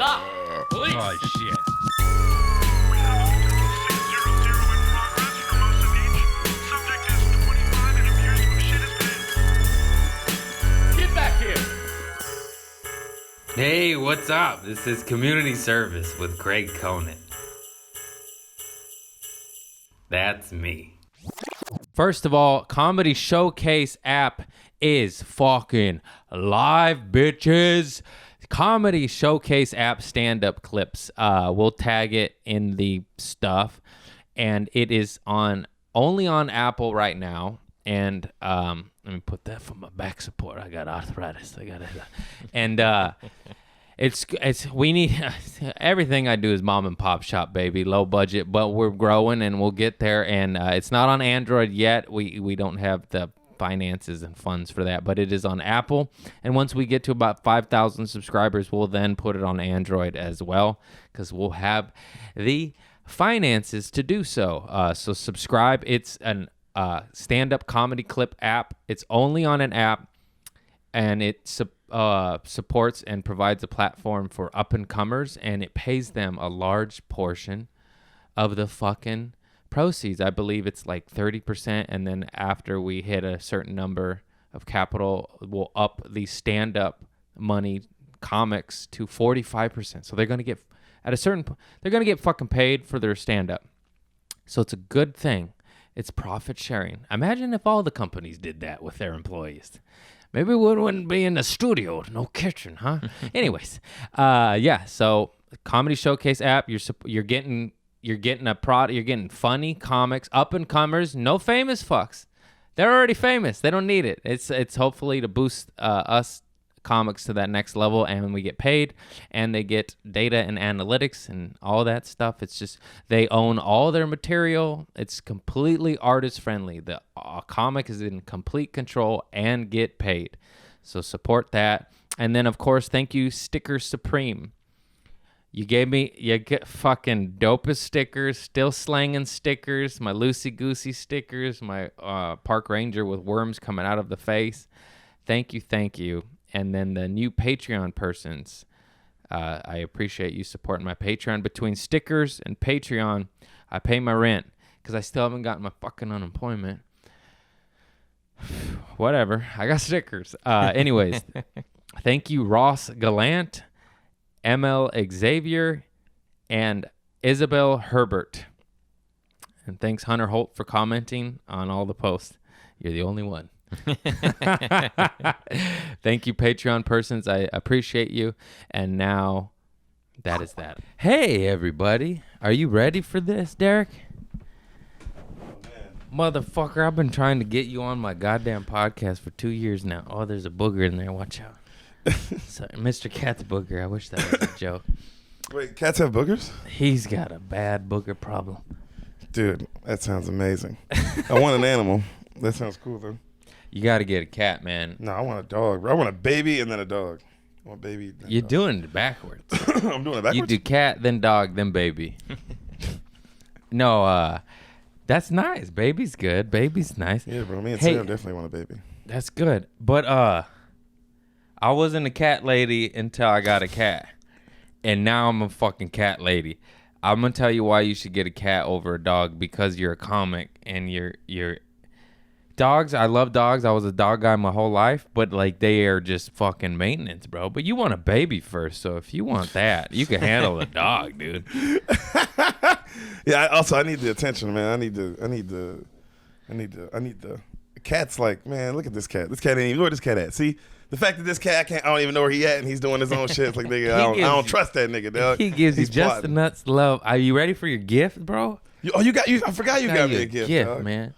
Stop! Police! Oh, shit. We have a total of 600 in progress for most of each. Subject is 25 and appears to have shit his pants. Get back here! Hey, what's up? This is Community Service with Greg Conant. That's me. First of all, Comedy Showcase app is fucking live, bitches. Comedy Showcase app stand-up clips. We'll tag it in the stuff, and it is only on Apple right now. And let me put that for my back support. I got arthritis. We need everything I do is mom and pop shop, baby, low budget, but we're growing and we'll get there. And it's not on Android yet. We don't have the finances and funds for that, but it is on Apple. And once we get to about 5,000 subscribers, we'll then put it on Android as well, because we'll have the finances to do so. So subscribe. It's an stand-up comedy clip app. It's only on an app, and it supports and provides a platform for up-and-comers, and it pays them a large portion of the fucking proceeds. I believe it's like 30%, and then after we hit a certain number of capital, we'll up the stand-up money comics to 45%. So they're going to get, they're going to get fucking paid for their stand-up. So it's a good thing. It's profit sharing. Imagine if all the companies did that with their employees. Maybe we wouldn't be in the studio, no kitchen, huh? Anyways, yeah. So Comedy Showcase app, you're getting a product. You're getting funny comics, up and comers, no famous fucks. They're already famous. They don't need it. It's hopefully to boost us comics to that next level, and we get paid, and they get data and analytics and all that stuff. It's just they own all their material. It's completely artist friendly. The comic is in complete control and get paid. So support that. And then of course, thank you, Sticker Supreme. You get fucking dopest stickers, still slanging stickers, my loosey goosey stickers, my park ranger with worms coming out of the face. Thank you. And then the new Patreon persons, I appreciate you supporting my Patreon. Between stickers and Patreon, I pay my rent because I still haven't gotten my fucking unemployment. Whatever, I got stickers. Anyways, thank you, Ross Gallant, ML Xavier, and Isabel Herbert. And thanks, Hunter Holt, for commenting on all the posts. You're the only one. Thank you, Patreon persons. I appreciate you. And now that is that. Hey, everybody. Are you ready for this, Deric? Motherfucker, I've been trying to get you on my goddamn podcast for 2 years now. Oh, there's a booger in there. Watch out. Sorry, Mr. Cat's booger. I wish that was a joke. Wait, cats have boogers? He's got a bad booger problem. Dude, that sounds amazing. I want an animal. That sounds cool, though. You got to get a cat, man. No, I want a dog, bro. I want a baby and then a dog. I want a baby. Then You're dog. doing it backwards. I'm doing it backwards? You do cat, then dog, then baby. No, that's nice. Baby's good. Baby's nice. Yeah, bro. Me and Hey, Sam definitely want a baby. That's good. But I wasn't a cat lady until I got a cat. And now I'm a fucking cat lady. I'm going to tell you why you should get a cat over a dog, because you're a comic and you're dogs. I love dogs. I was a dog guy my whole life, but like they are just fucking maintenance, bro. But you want a baby first, so if you want that, you can handle a dog, dude. Yeah. I need the attention, man. I need the cat's like, man, look at this cat. This cat ain't even where this cat at. See, the fact that this cat I don't even know where he at, and he's doing his own shit. It's like, nigga, I don't trust that nigga, dog. He gives you He's just plotting. the nuts love. Are you ready for your gift, bro? I forgot you got me a gift, dog. man.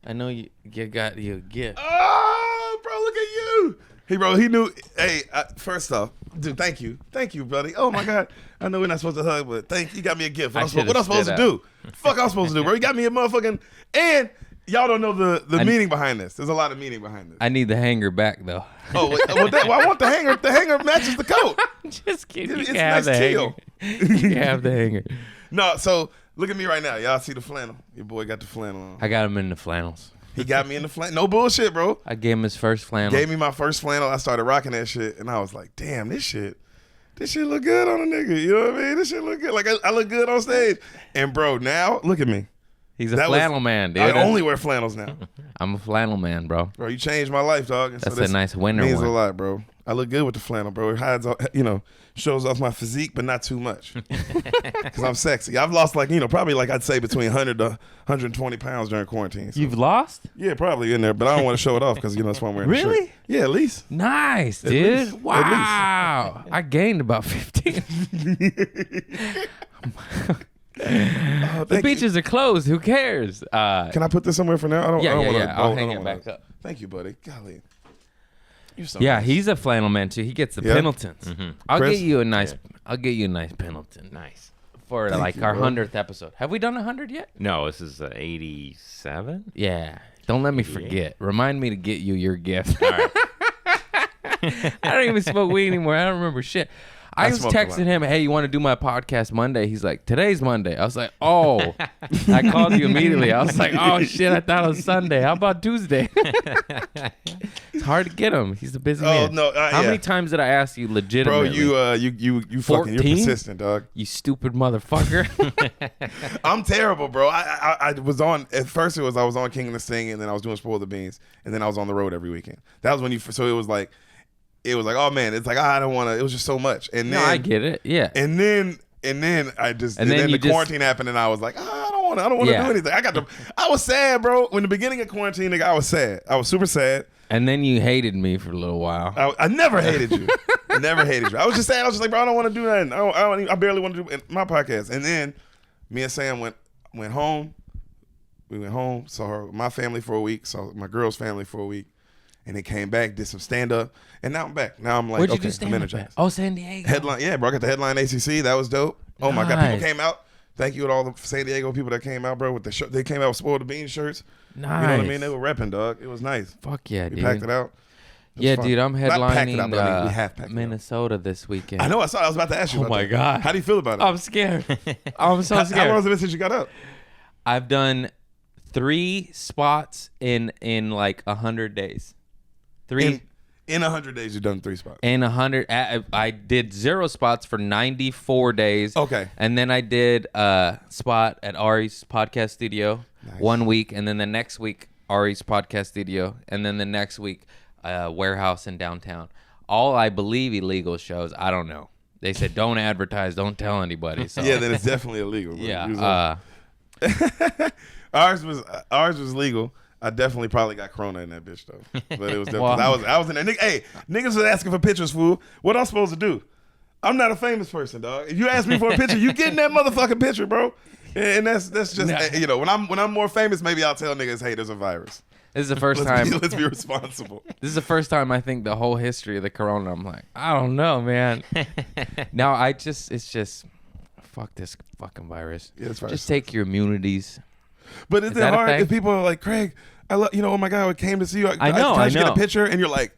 I know you got you a gift. Oh, bro, look at you. Hey, bro, he knew. Hey, first off, dude, thank you, buddy. Oh my God, I know we're not supposed to hug, but thank you. You got me a gift. What I'm supposed to do? Fuck, I'm supposed to do, bro. You got me a motherfucking. And y'all don't know the meaning behind this. There's a lot of meaning behind this. I need the hanger back though. Oh, I want the hanger. The hanger matches the coat. Just kidding. It's You can have nice the teal. hanger. You can have the hanger. No, so look at me right now. Y'all see the flannel? Your boy got the flannel on. I got him in the flannels. He got me in the flannel. No bullshit, bro. I gave him his first flannel. Gave me my first flannel. I started rocking that shit, and I was like, damn, this shit. this shit look good on a nigga. You know what I mean? This shit look good. Like I look good on stage. And bro, now look at me. He's a flannel man, dude. I only wear flannels now. I'm a flannel man, bro. Bro, you changed my life, dog. And That's a nice winter means one. a lot, bro. I look good with the flannel, bro. It hides, shows off my physique, but not too much. Because I'm sexy. I've lost probably I'd say between 100 to 120 pounds during quarantine. So. You've lost? Yeah, probably in there, but I don't want to show it off because that's why I'm wearing the shirt. Really? Yeah, at least. Nice, At dude. least. Wow. I gained about 15. The beaches are closed. Who cares? Can I put this somewhere for now? I don't want to. I'll hang it back up. Thank you, buddy. Golly. You're so Yeah, nice. he's a flannel man too. He gets the Yeah? Pendletons. Mm-hmm. I'll Chris? get you a nice. I'll get you a nice Pendleton. Nice. For Thank you, our bro. 100th episode. Have we done 100 yet? No, this is 87. Yeah. Don't let me forget. Remind me to get you your gift. All right. I don't even smoke weed anymore. I don't remember shit. I was smoked a lot. texting him, hey, you want to do my podcast Monday? He's like, today's Monday. I was like, oh. I called you immediately. I was like, oh, shit, I thought it was Sunday. How about Tuesday? It's hard to get him. He's a busy man. no, How yeah. many times did I ask you Bro, legitimately? you fucking, you're 14? persistent, dog. You stupid motherfucker. I'm terrible, bro. I was on, at first I was on King of the Sting, and then I was doing Spoil the Beans, and then I was on the road every weekend. That was when so it was like, oh man, it's like, I don't want to, it was just so much. And then, No, I get it. Yeah. And then the quarantine happened, and I was like, I don't want to Yeah. do anything. I was sad, bro. When the beginning of quarantine, nigga, I was sad. I was super sad. And then you hated me for a little while. I never hated you. I never hated you. I was just sad. I was just like, bro, I don't want to do nothing. I barely want to do my podcast. And then me and Sam went home. We went home, saw my family for a week, saw my girl's family for a week, and then came back, did some stand up, and now I'm back. Now I'm like, Where'd you okay, do I'm stand-up energized. at? Oh, San Diego. Headline, yeah, bro. I got the headline ACC. That was dope. Oh my god, people Nice. came out. Thank you to all the San Diego people that came out, bro. With the shirt, they came out with Spoil the Bean shirts. Nice. You know what I mean? They were repping, dog. It was nice. Fuck yeah, We dude. packed it out. It was Yeah, fun. dude, I'm Not packed it headlining out, but I mean, we have packed it out. Minnesota this weekend. I know. I saw. I was about to ask you. Oh about my that. God. How do you feel about it? I'm scared. I'm so How scared. long has it been since you got up? I've done 3 spots in like 100 days. 3 In 100 days, you've done 3 spots. in 100. I did 0 spots for 94 days. Okay. And then I did a spot at Ari's podcast studio 1 week, and then the next week Ari's podcast studio, and then the next week warehouse in downtown. All I believe illegal shows. I don't know. They said don't advertise, don't tell anybody. So Yeah, then it's definitely illegal. Bro. yeah. Ours was legal. I definitely probably got Corona in that bitch though. But it was definitely, Well- I was in there. Hey, niggas was asking for pictures, fool. What I'm supposed to do? I'm not a famous person, dog. If you ask me for a picture, you getting that motherfucking picture, bro. And that's just when I'm more famous, maybe I'll tell niggas, hey, there's a virus. This is the first time. Let's be responsible. This is the first time I think the whole history of the corona. I'm like, I don't know, man. No, it's just, fuck this fucking virus. Yeah, this virus Just take your immunities. But is it that a hard thing? if people are like, Craig, oh my God, I came to see you. I know, Can I just get know. a picture? And you're like,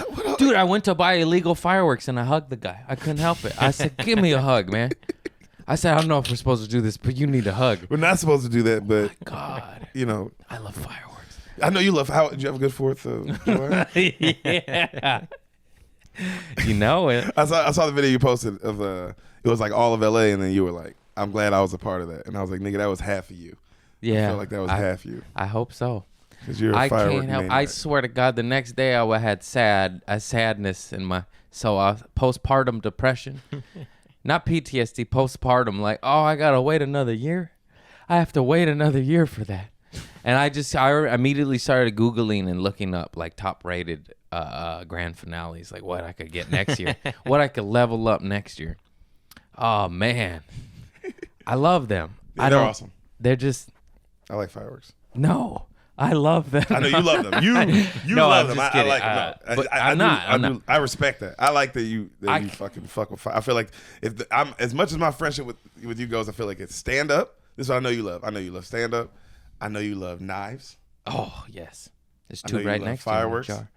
what else? Dude, I went to buy illegal fireworks and I hugged the guy. I couldn't help it. I said, give me a hug, man. I said, I don't know if we're supposed to do this, but you need a hug. We're not supposed to do that, but God, you know, I love fireworks. I know you love. How did you have a good 4th of July? Yeah. You know it. I saw the video you posted of it was like all of LA, and then you were like, I'm glad I was a part of that, and I was like, nigga, that was half of you. Yeah. I feel like that was half you I hope so. because you're a I firework can't help. maniac. I swear to God, the next day I had sadness in my postpartum depression, not PTSD, postpartum. Like, oh, I gotta wait another year. I have to wait another year for that. And I immediately started Googling and looking up like top rated grand finales, like what I could get next year, what I could level up next year. Oh man, I love them. Yeah, they're awesome. They're just I like fireworks. no. I love them. I know you love them. You No, love I'm them. just I kidding. like them. No, But I I'm do- not. I I'm do- not. I respect that. I like that you I- fucking fuck with fire. I feel like I'm as much as my friendship with you goes, I feel like it's stand up. This is what I know you love. I know you love stand up. I know you love knives, Oh yes, there's I know 2 you right love next fireworks. to you. in the jar.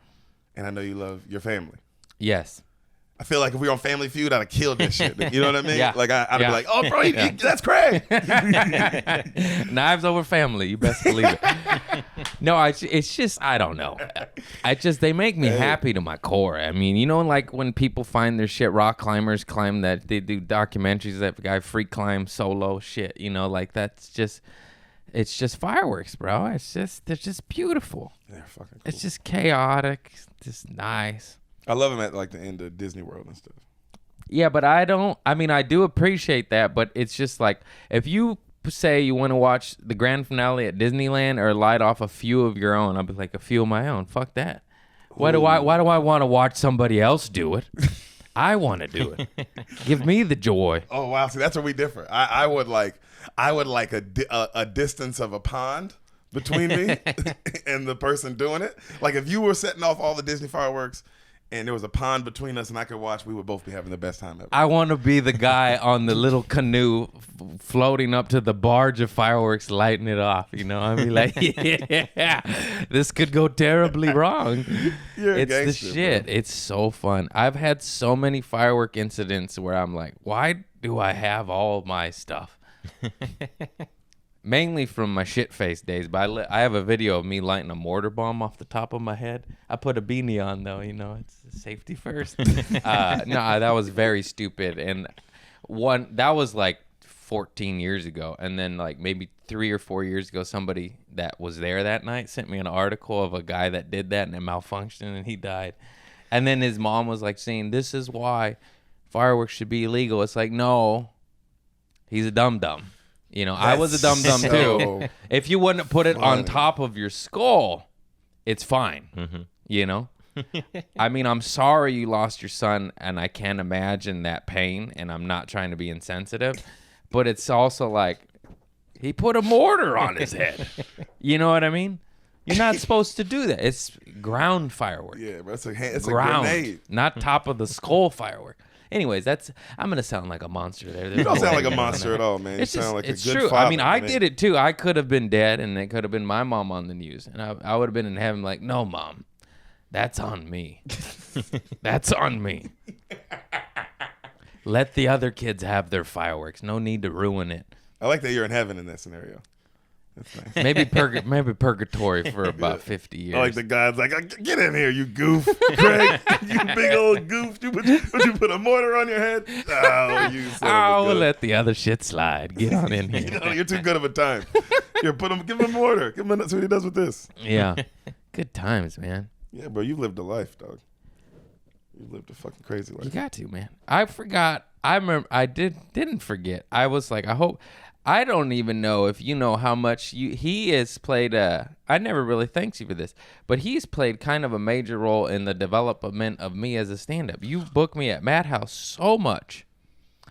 and I know you love your family. Yes, I feel like if we were on Family Feud, I'd have killed this shit. You know what I mean? Yeah. Like I'd Yeah. be like, oh, bro, that's Craig. Knives over family. You best believe it. No, it's just, I don't know. They make me happy to my core. I mean, you know, like when people find their shit, rock climbers climb that, they do documentaries that the guy free climb solo shit, you know, like that's just, it's just fireworks, bro. They're just beautiful. They're fucking cool. It's just chaotic, just nice. I love them at like the end of Disney World and stuff. Yeah, but I do appreciate that, but it's just like, if you say you want to watch the grand finale at Disneyland or light off a few of your own, I'll be like, a few of my own. Fuck that. Why do I want to watch somebody else do it? I want to do it. Give me the joy. Oh wow, see that's where we differ. I would like a distance of a pond between me and the person doing it. Like if you were setting off all the Disney fireworks and there was a pond between us and I could watch, we would both be having the best time ever. I want to be the guy on the little canoe floating up to the barge of fireworks, lighting it off. You know, I mean, like, yeah, this could go terribly wrong. You're a It's the gangster, shit. bro. It's so fun. I've had so many firework incidents where I'm like, why do I have all my stuff? Mainly from my shit-faced days, but I have a video of me lighting a mortar bomb off the top of my head. I put a beanie on, though, you know, it's safety first. No, that was very stupid. And that was like 14 years ago. And then like maybe 3 or 4 years ago, somebody that was there that night sent me an article of a guy that did that and it malfunctioned and he died. And then his mom was like saying, this is why fireworks should be illegal. It's like, no, he's a dum-dum. You know, I was a dum-dum too. so If you wouldn't put it on funny. top of your skull, it's fine. You know? I mean, I'm sorry you lost your son, and I can't imagine that pain, and I'm not trying to be insensitive, but it's also like, he put a mortar on his head. You know what I mean? You're not supposed to do that. It's ground firework. Yeah, bro, it's a Ground, grenade. not top of the skull firework. Anyways, I'm gonna sound like a monster there. You don't sound like a monster at all, man. You sound like a good true. father. I mean, I did it too. I could have been dead, and it could have been my mom on the news, and I would have been in heaven like, no, Mom, that's on me. That's on me. Let the other kids have their fireworks. No need to ruin it. I like that you're in heaven in that scenario. That's nice. Maybe purgatory for about 50 years. I like the guy's like, get in here, you goof, Craig, you big old goof. You put a mortar on your head? Oh, you son I of a will gun. let the other shit slide. Get on in here. You know, you're too good of a time. Here, give him a mortar. Give him see what he does with this. Yeah. Good times, man. Yeah, bro, you lived a life, dog. You lived a fucking crazy life. You got to, man. I forgot. I remember. I didn't forget. I was like, I hope. I don't even know if you know how much he has played. I never really thanked you for this, but he's played kind of a major role in the development of me as a stand-up. You booked me at Madhouse so much.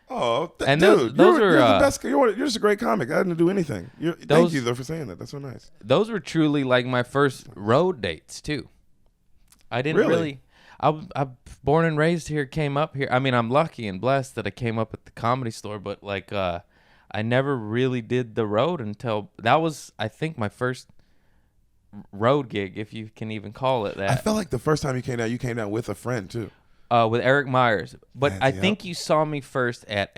Oh, And dude, those you're are, the best. You're just a great comic. I didn't do anything. Thank you though for saying that. That's so nice. Those were truly like my first road dates too. I didn't Really? I'm born and raised here, came up here. I mean, I'm lucky and blessed that I came up at the Comedy Store, but like I never really did the road until that was, I think, my first road gig, if you can even call it that. I felt like the first time you came down with a friend too. With Eric Myers. But Man, I yep. think you saw me first at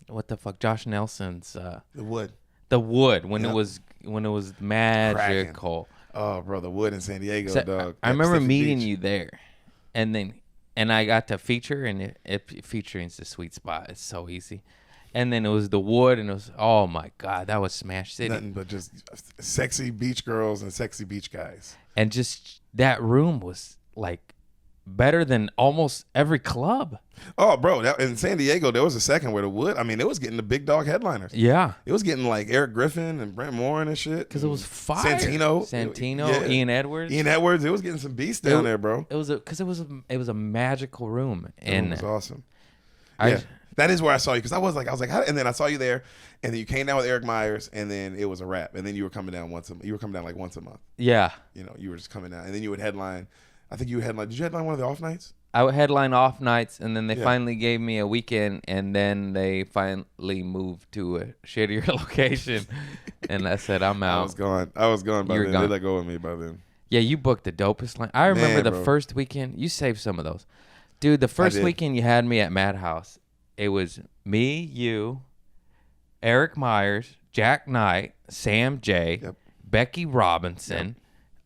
what the fuck, Josh Nelson's The Wood. The Wood when Yep. it was magical. Oh, bro, The Wood in San Diego, So, dog. I remember Pacific meeting Beach. you there, and I got to feature, and featuring's the sweet spot. It's so easy. And then it was The Wood, and it was, oh my God, that was Smash City. Nothing but just sexy beach girls and sexy beach guys. And just that room was like better than almost every club. Oh, bro, in San Diego, there was a second where The Wood, I mean, it was getting the big dog headliners. Yeah. It was getting like Eric Griffin and Brent Moore and shit. Because it was fire. Santino. Yeah. Ian Edwards. Ian Edwards. It was getting some beasts down there, bro. It was a magical room. It And was awesome. I, Yeah. That is where I saw you because I was like, how? And then I saw you there, and then you came down with Eric Myers, and then it was a wrap. And then you were coming down once a month. yeah. You know, you were just coming down, and then you would headline. I think you would headline. Did you headline one of the off nights? I would headline off nights, and then they Yeah. finally gave me a weekend, and then they finally moved to a shittier location, and I said, I'm I out. was gone. by You were then. gone. They let go of me by then. Yeah, you booked the dopest line. I remember Man, the bro. first weekend. You saved some of those. Dude, the first did. weekend you had me at Madhouse, it was me, you, Eric Myers, Jack Knight, Sam J, Yep. Becky Robinson.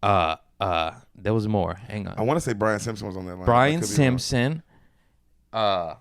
There was more. Hang on. I want to say Brian Simpson was on that line. Brian I could be Simpson. I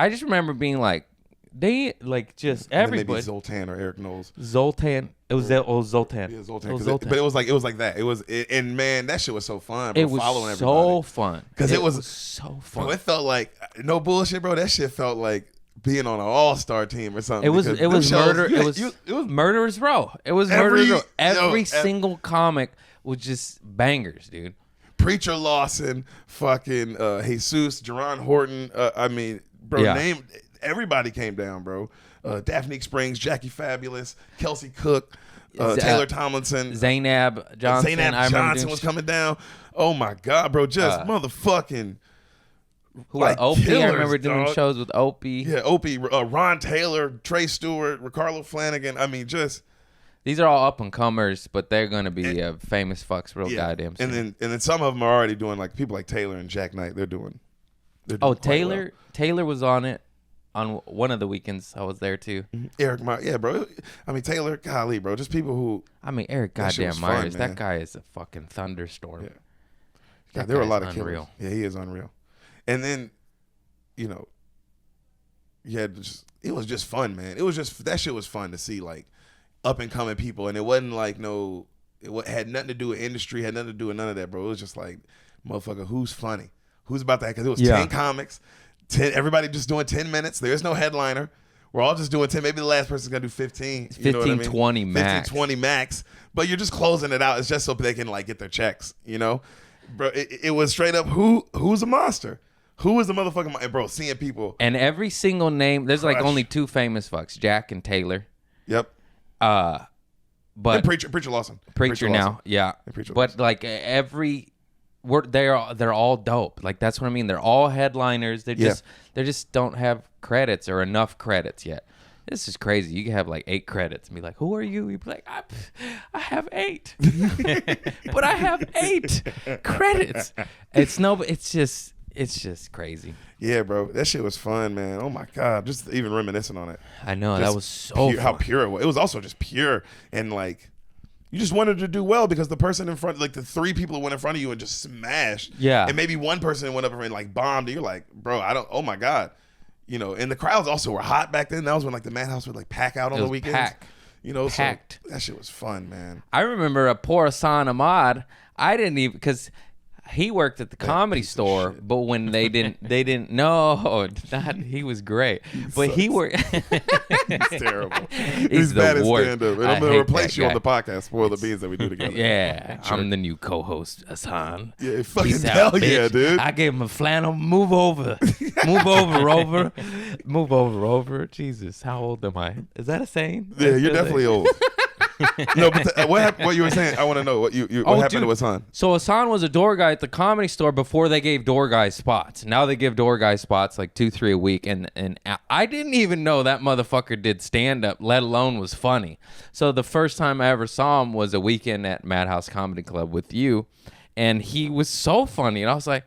just remember being like, they like just wrong. And then maybe everybody. Zoltan or Eric Knowles. Zoltan. It was Zoltan. Yeah, Zoltan. It was 'Cause Zoltan. but it was like that. And man, that shit was so fun. Bro, It was following so everybody. fun. 'Cause it was so fun. Bro, it felt like no bullshit, bro. That shit felt like being on an all-star team or something. It was because it was them shows- murder. you- It was you- it was Murderers Row. It was Every- Murderers Row. Every yo, single comic was just bangers, dude. Preacher Lawson, fucking Jesus, Jerron Horton. I mean, bro, Yeah. everybody came down, bro. Daphne Springs, Jackie Fabulous, Kelsey Cook, Z- Taylor Tomlinson, Zainab Johnson. Zainab I remember Johnson doing was coming down. Oh my God, bro, just motherfucking like Opie. killers, I remember doing dog. shows with Opie. Yeah, Opie, Ron Taylor, Trey Stewart, Ricardo Flanagan. I mean, just These are all up and comers, but they're gonna be famous fucks real goddamn soon. and then some of them are already doing like people like Taylor and Jack Knight. They're doing Oh, quite Taylor. well. Taylor was on it on one of the weekends. I was there too. Eric Myers, yeah, bro. I mean Taylor, golly, bro. Just people who I mean, Eric That shit goddamn was fun, Myers. man. That guy is a fucking thunderstorm. Yeah. That there were a guy's lot of unreal. killers. Yeah, he is unreal. And then, you know, it was just fun, man. It was just that shit was fun to see like up and coming people, and it wasn't like had nothing to do with industry, had nothing to do with none of that, bro. It was just like, motherfucker, who's funny, who's about that? Because it was 10 comics, 10 everybody just doing 10 minutes. There's no headliner. We're all just doing 10. Maybe the last person's gonna do 15. 15, 20 max. 15, 20 max. But you're just closing it out. It's just so they can like get their checks, you know? Bro, it was straight up who's a monster? Who is the motherfucking bro? Seeing people. And every single name, there's like Crush. only two famous fucks, Jack and Taylor. Yep. But And Preacher Lawson. Preacher now, Lawson. yeah. And Preacher But Lawson. like they're all dope. Like that's what I mean. They're all headliners. They just don't have credits or enough credits yet. This is crazy. You can have like 8 credits and be like, "Who are you?" You'd be like, "I have 8, but I have 8 credits." It's just crazy. Yeah, bro. That shit was fun, man. Oh my God. Just even reminiscing on it. I know Just that was so how fun. pure it was. It was also just pure and like you just wanted to do well because the person in front, like the 3 people that went in front of you and just smashed. Yeah. And maybe one person went up and like bombed. And you're like, bro, oh my God. You know, and the crowds also were hot back then. That was when like the Madhouse would like pack out on It the was weekends. packed. You know, Packed. So that shit was fun, man. I remember a poor Ehsan Ahmad. I didn't even because he worked at the comedy piece of store, shit. but when they didn't know, not he was great, but he worked. It's terrible. He's the bad at worst. stand-up. And I I'm going hate to replace that you on guy. the podcast, Spoil the Beans that we do together. Yeah, I'm the new co-host, Ehsan. Yeah, fucking Peace hell out, yeah, bitch. dude. I gave him a flannel. Move over. Move over, Rover. Move over. Jesus, how old am I? Is that a saying? Yeah, you're That's a definitely thing. old. No, but what you were saying, I want to know what happened dude. to Ehsan. So Ehsan was a door guy at the comedy store before they gave door guy spots. Now they give door guy spots like 2-3 a week, and I didn't even know that motherfucker did stand up, let alone was funny. So the first time I ever saw him was a weekend at Madhouse Comedy Club with you, and he was so funny, and I was like,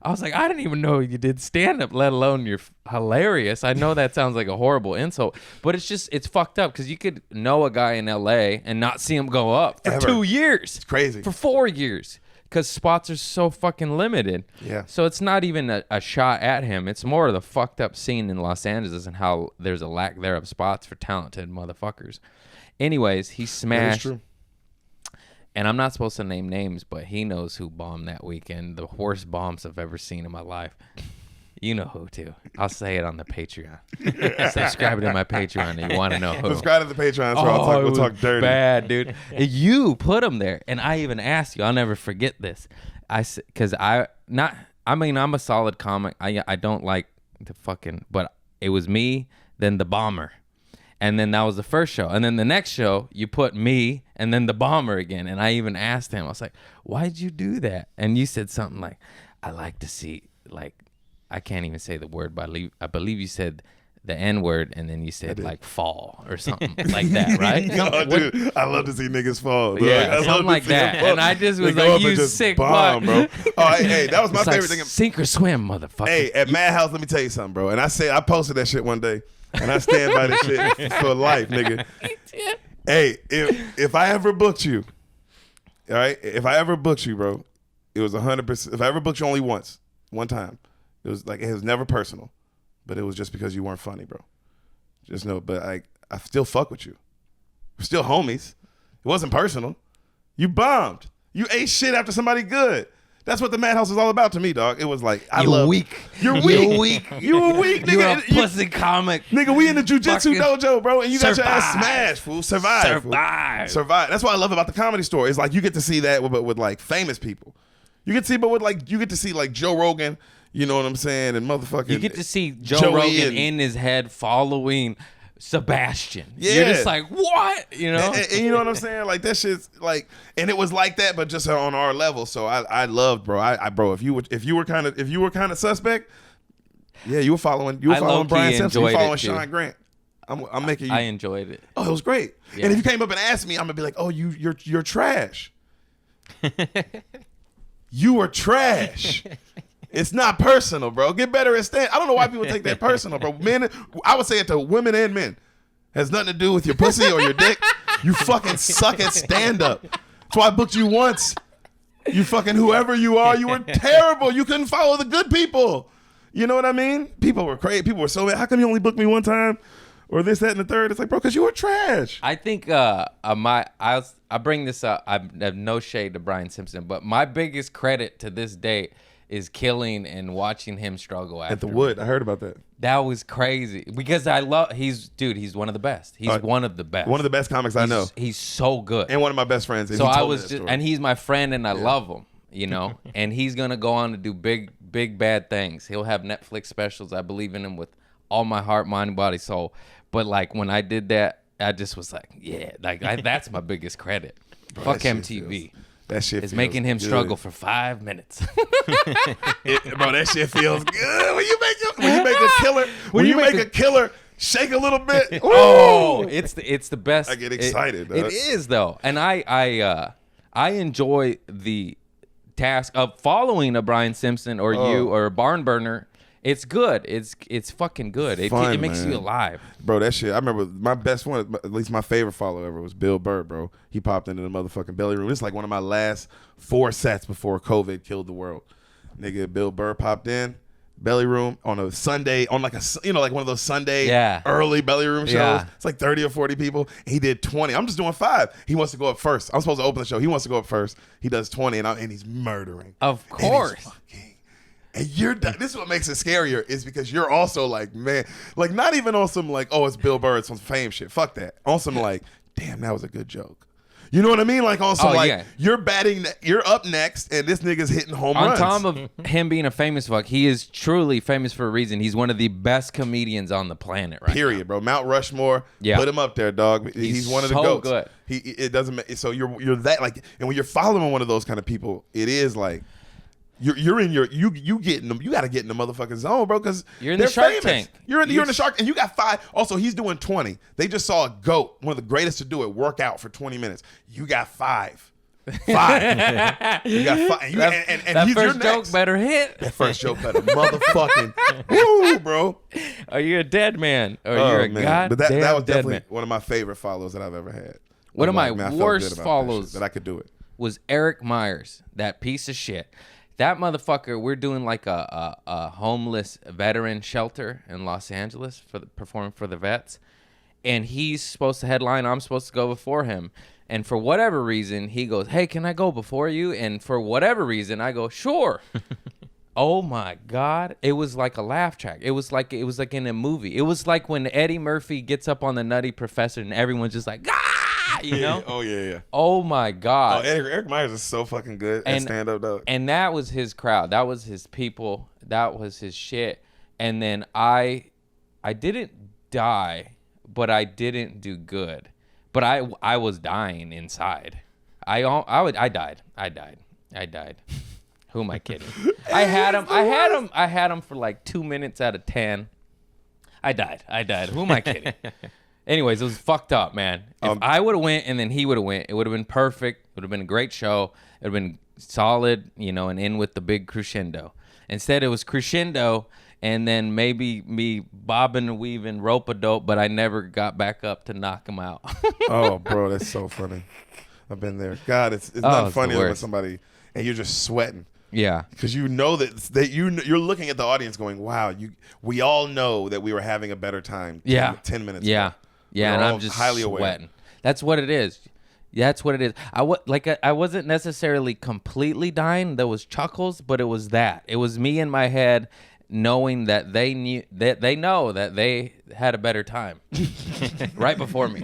I didn't even know you did stand up, let alone you're hilarious. I know that sounds like a horrible insult, but it's fucked up because you could know a guy in LA and not see him go up for Ever. 2 years. It's crazy. For 4 years because spots are so fucking limited. Yeah. So it's not even a shot at him. It's more of the fucked up scene in Los Angeles and how there's a lack there of spots for talented motherfuckers. Anyways, he That is smashed. true. And I'm not supposed to name names, but he knows who bombed that weekend. The worst bombs I've ever seen in my life. You know who, too. I'll say it on the Patreon. Subscribe to my Patreon if you want to know who. Subscribe to the Patreon so we'll talk dirty. Bad, dude. You put him there. And I even asked you. I'll never forget this. Because I'm a solid comic. I don't like the fucking, but it was me, then the bomber. And then that was the first show. And then the next show, you put me and then the bomber again. And I even asked him, I was like, why'd you do that? And you said something like, I like to see, like, I can't even say the word, but I believe you said the N-word, and then you said like fall or something like that, right? Oh, dude, I love to see niggas fall. Bro. Yeah, I love something to like see them that. fall. And I just was They go like, up and you just sick bomb, fuck. bro. Oh, hey, that was my It's like favorite thing. sink or swim, motherfucker. Hey, at Madhouse, let me tell you something, bro. And I posted that shit one day, and I stand by this shit for life, nigga. Hey, if I ever booked you, all right, if I ever booked you, bro, it was 100%. If I ever booked you only once, one time, it was never personal, but it was just because you weren't funny, bro. Just know, but I still fuck with you. We're still homies. It wasn't personal. You bombed. You ate shit after somebody good. That's what the Madhouse was all about to me, dog. It was like, You're weak. You're weak. You're weak. You were weak, nigga. You're a pussy comic. Nigga, we in the jujitsu Fucking dojo, bro, and you got your ass survive. smashed, fool. Survive. Fool. Survive. That's what I love about the Comedy Store. It's like you get to see that with like famous people. You get to see, but with like you get to see like Joe Rogan. You know what I'm saying? And motherfucking. You get to see Joe Joey Rogan and- in his head following Sebastian. Yeah. You're just like, what? You know? And you know what I'm saying? Like that shit's like, and it was like that, but just on our level. So I loved, bro. Bro, if you were kind of suspect, yeah, you were following low-key Brian Simpson, you were enjoyed following it, too. Sean Grant. I'm making you. I enjoyed it. Oh, it was great. Yeah. And if you came up and asked me, I'm gonna be like, oh, you're trash. You were trash. It's not personal, bro. Get better at stand. I don't know why people take that personal, bro. Men, I would say it to women and men. Has nothing to do with your pussy or your dick. You fucking suck at stand up. That's why I booked you once. You fucking whoever you are, you were terrible. You couldn't follow the good people. You know what I mean? People were crazy. People were so mad. How come you only booked me one time? Or this, that, and the third. It's like, bro, because you were trash. I think I bring this up. I have no shade to Brian Simpson, but my biggest credit to this day is killing and watching him struggle At the after. Wood. I heard about that. That was crazy because he's one of the best. He's one of the best. One of the best comics I know. He's so good. And one of my best friends. And So he I told me was that just, story. and he's my friend, and I love him, you know. And he's gonna go on to do big bad things. He'll have Netflix specials. I believe in him with all my heart, mind, body, soul. But like when I did that, I just was like, yeah, like that's my biggest credit. Fuck that shit MTV. that shit It's feels making him good. struggle for 5 minutes. Bro, that shit feels good when you make a killer. When you make a killer shake a little bit. Ooh. Oh, it's the best. I get excited, It dog. is though, and I enjoy the task of following a Brian Simpson or you or a Barn Burner. It's good. It's fucking good. It Fun, makes man. you alive. Bro, that shit. I remember my best one, at least my favorite follow ever, was Bill Burr, bro. He popped into the motherfucking belly room. It's like one of my last 4 sets before COVID killed the world. Nigga, Bill Burr popped in, belly room on a Sunday, on like like one of those Sunday early belly room shows. Yeah. It's like 30 or 40 people. He did 20. I'm just doing 5. He wants to go up first. I'm supposed to open the show. He wants to go up first. He does 20, and he's murdering. Of course. And this is what makes it scarier is because you're also like, man, like not even on some like, oh, it's Bill Burr, it's some fame shit. Fuck that. On some like, damn, that was a good joke. You know what I mean? Like on some you're you're up next and this nigga's hitting home runs. On top of him being a famous fuck, he is truly famous for a reason. He's one of the best comedians on the planet right Period, now. bro. Mount Rushmore, put him up there, dog. He's one of the so goats. good. It doesn't. So you're that like, and when you're following one of those kind of people, it is like. You're in you getting them. You got to get in the motherfucking zone, bro, because You're in the Shark Tank. You're in the Shark, and you got 5. Also, he's doing 20. They just saw a goat, one of the greatest to do it, work out for 20 minutes. You got 5. 5. You got 5. And that he's your first joke next. better hit. That first joke better motherfucking woo, bro. Are you a dead man? Or you're a goddamn But that was dead definitely man. one of my favorite follows that I've ever had. One of my Man, I felt worst good about that follows shit, that I could do it. was Eric Myers, that piece of shit. That motherfucker, we're doing like a homeless veteran shelter in Los Angeles performing for the vets. And he's supposed to headline. I'm supposed to go before him. And for whatever reason, he goes, hey, can I go before you? And for whatever reason, I go, sure. Oh my God. It was like a laugh track. It was like in a movie. It was like when Eddie Murphy gets up on the Nutty Professor and everyone's just like, ah, you know? Oh, yeah. Oh my God. Oh, Eric Myers is so fucking good at stand-up, dog. And that was his crowd. That was his people. That was his shit. And then I didn't die, but I didn't do good. But I was dying inside. I died. Who am I kidding? I had him for like 2 minutes out of 10. I died. Who am I kidding? Anyways, it was fucked up, man. If I would have went and then he would have went, it would have been perfect. It would have been a great show. It would have been solid, and in with the big crescendo. Instead, it was crescendo and then maybe me bobbing and weaving rope-a-dope, but I never got back up to knock him out. Oh, bro, that's so funny. I've been there. God, it's not funny when somebody and you're just sweating. Yeah, because you know that you're looking at the audience going, wow, we all know that we were having a better time 10 minutes ago. Yeah, and I'm just highly sweating. Aware. That's what it is. That's what it is. I wasn't necessarily completely dying. There was chuckles, but it was that. It was me in my head knowing that they know that they had a better time right before me.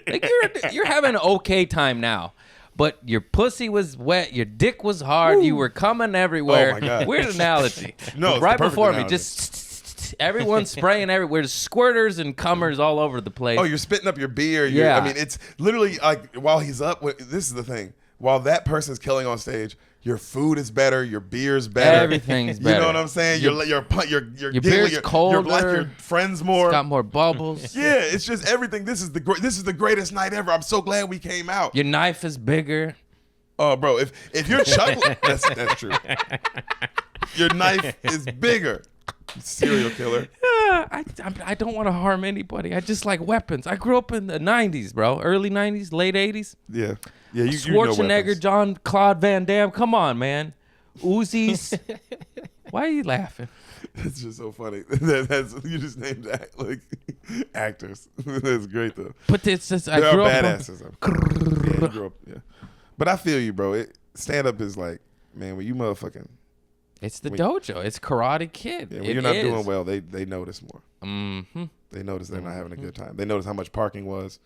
Like you're having an okay time now. But your pussy was wet, your dick was hard, you were coming everywhere. Oh my God. Weird analogy. No, right before analogy. me, just everyone spraying everywhere, just squirters and cummers all over the place. Oh, you're spitting up your beer. Yeah. I mean, it's literally like while he's up. This is the thing. While that person's killing on stage, your food is better, your beer's better, everything's better. You know what I'm saying? You're your beer's colder. You're like your friends more. It's got more bubbles. Yeah, it's just everything. This is the greatest night ever. I'm so glad we came out. Your knife is bigger. Oh, bro, if you're chuckling, that's true. Your knife is bigger. Serial killer. I don't want to harm anybody. I just like weapons. I grew up in the 90s, bro. Early 90s, late 80s. Yeah. Yeah, you Schwarzenegger, Jean-Claude Van Damme. Come on, man. Uzis. Why are you laughing? It's just so funny. You just named like actors. That's great though. But it's just I grew up badasses. Yeah, you grew up. Yeah. But I feel you, bro. Stand up is like, man, when you motherfucking. It's the dojo. It's Karate Kid. Yeah, when you're not doing well, they notice more. Mm-hmm. They notice they're not having a good time. They notice how much parking was.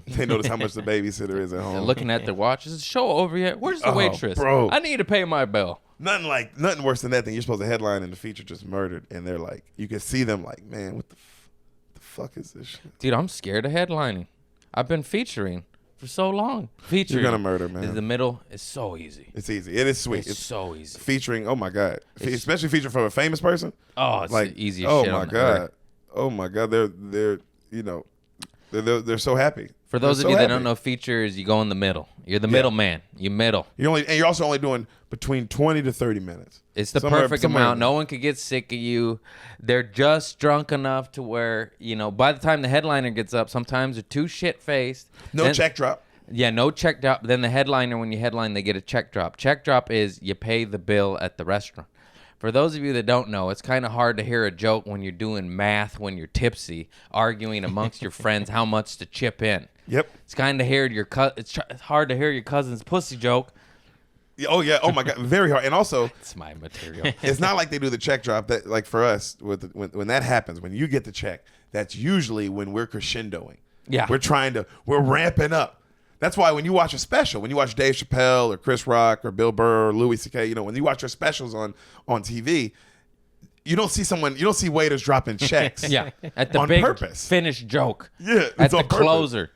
They notice how much the babysitter is at home. And looking at their watches. Is the show over yet? Where's the waitress? Bro. I need to pay my bill. Nothing worse than that thing. You're supposed to headline and the feature just murdered. And they're like, you can see them like, man, what the fuck is this shit? Dude, I'm scared of headlining. I've been featuring for so long. Featuring. You're going to murder, man. The middle is so easy. It's easy. It is sweet. It's so easy. Featuring, oh my God. Especially featuring from a famous person. Oh, it's like, the easiest shit on earth. Oh my God. They're they're so happy. For those of you that don't know, features, you go in the middle. You're the middleman. You middle. You're also only doing between 20 to 30 minutes. It's the perfect amount. No one could get sick of you. They're just drunk enough to where, by the time the headliner gets up, sometimes they're too shit-faced. No check drop. Yeah, no check drop. Then the headliner, when you headline, they get a check drop. Check drop is you pay the bill at the restaurant. For those of you that don't know, it's kind of hard to hear a joke when you're doing math, when you're tipsy, arguing amongst your friends how much to chip in. Yep. It's kind of it's hard to hear your cousin's pussy joke. Oh yeah. Oh my God. Very hard. And also, it's my material. It's not like they do the check drop. That like for us, when that happens, when you get the check, that's usually when we're crescendoing. Yeah. We're ramping up. That's why when you watch a special, when you watch Dave Chappelle or Chris Rock or Bill Burr or Louis C.K., when you watch your specials on TV, you don't see waiters dropping checks. Yeah, at the on big purpose. Finished joke. Yeah, at the purpose. Closer.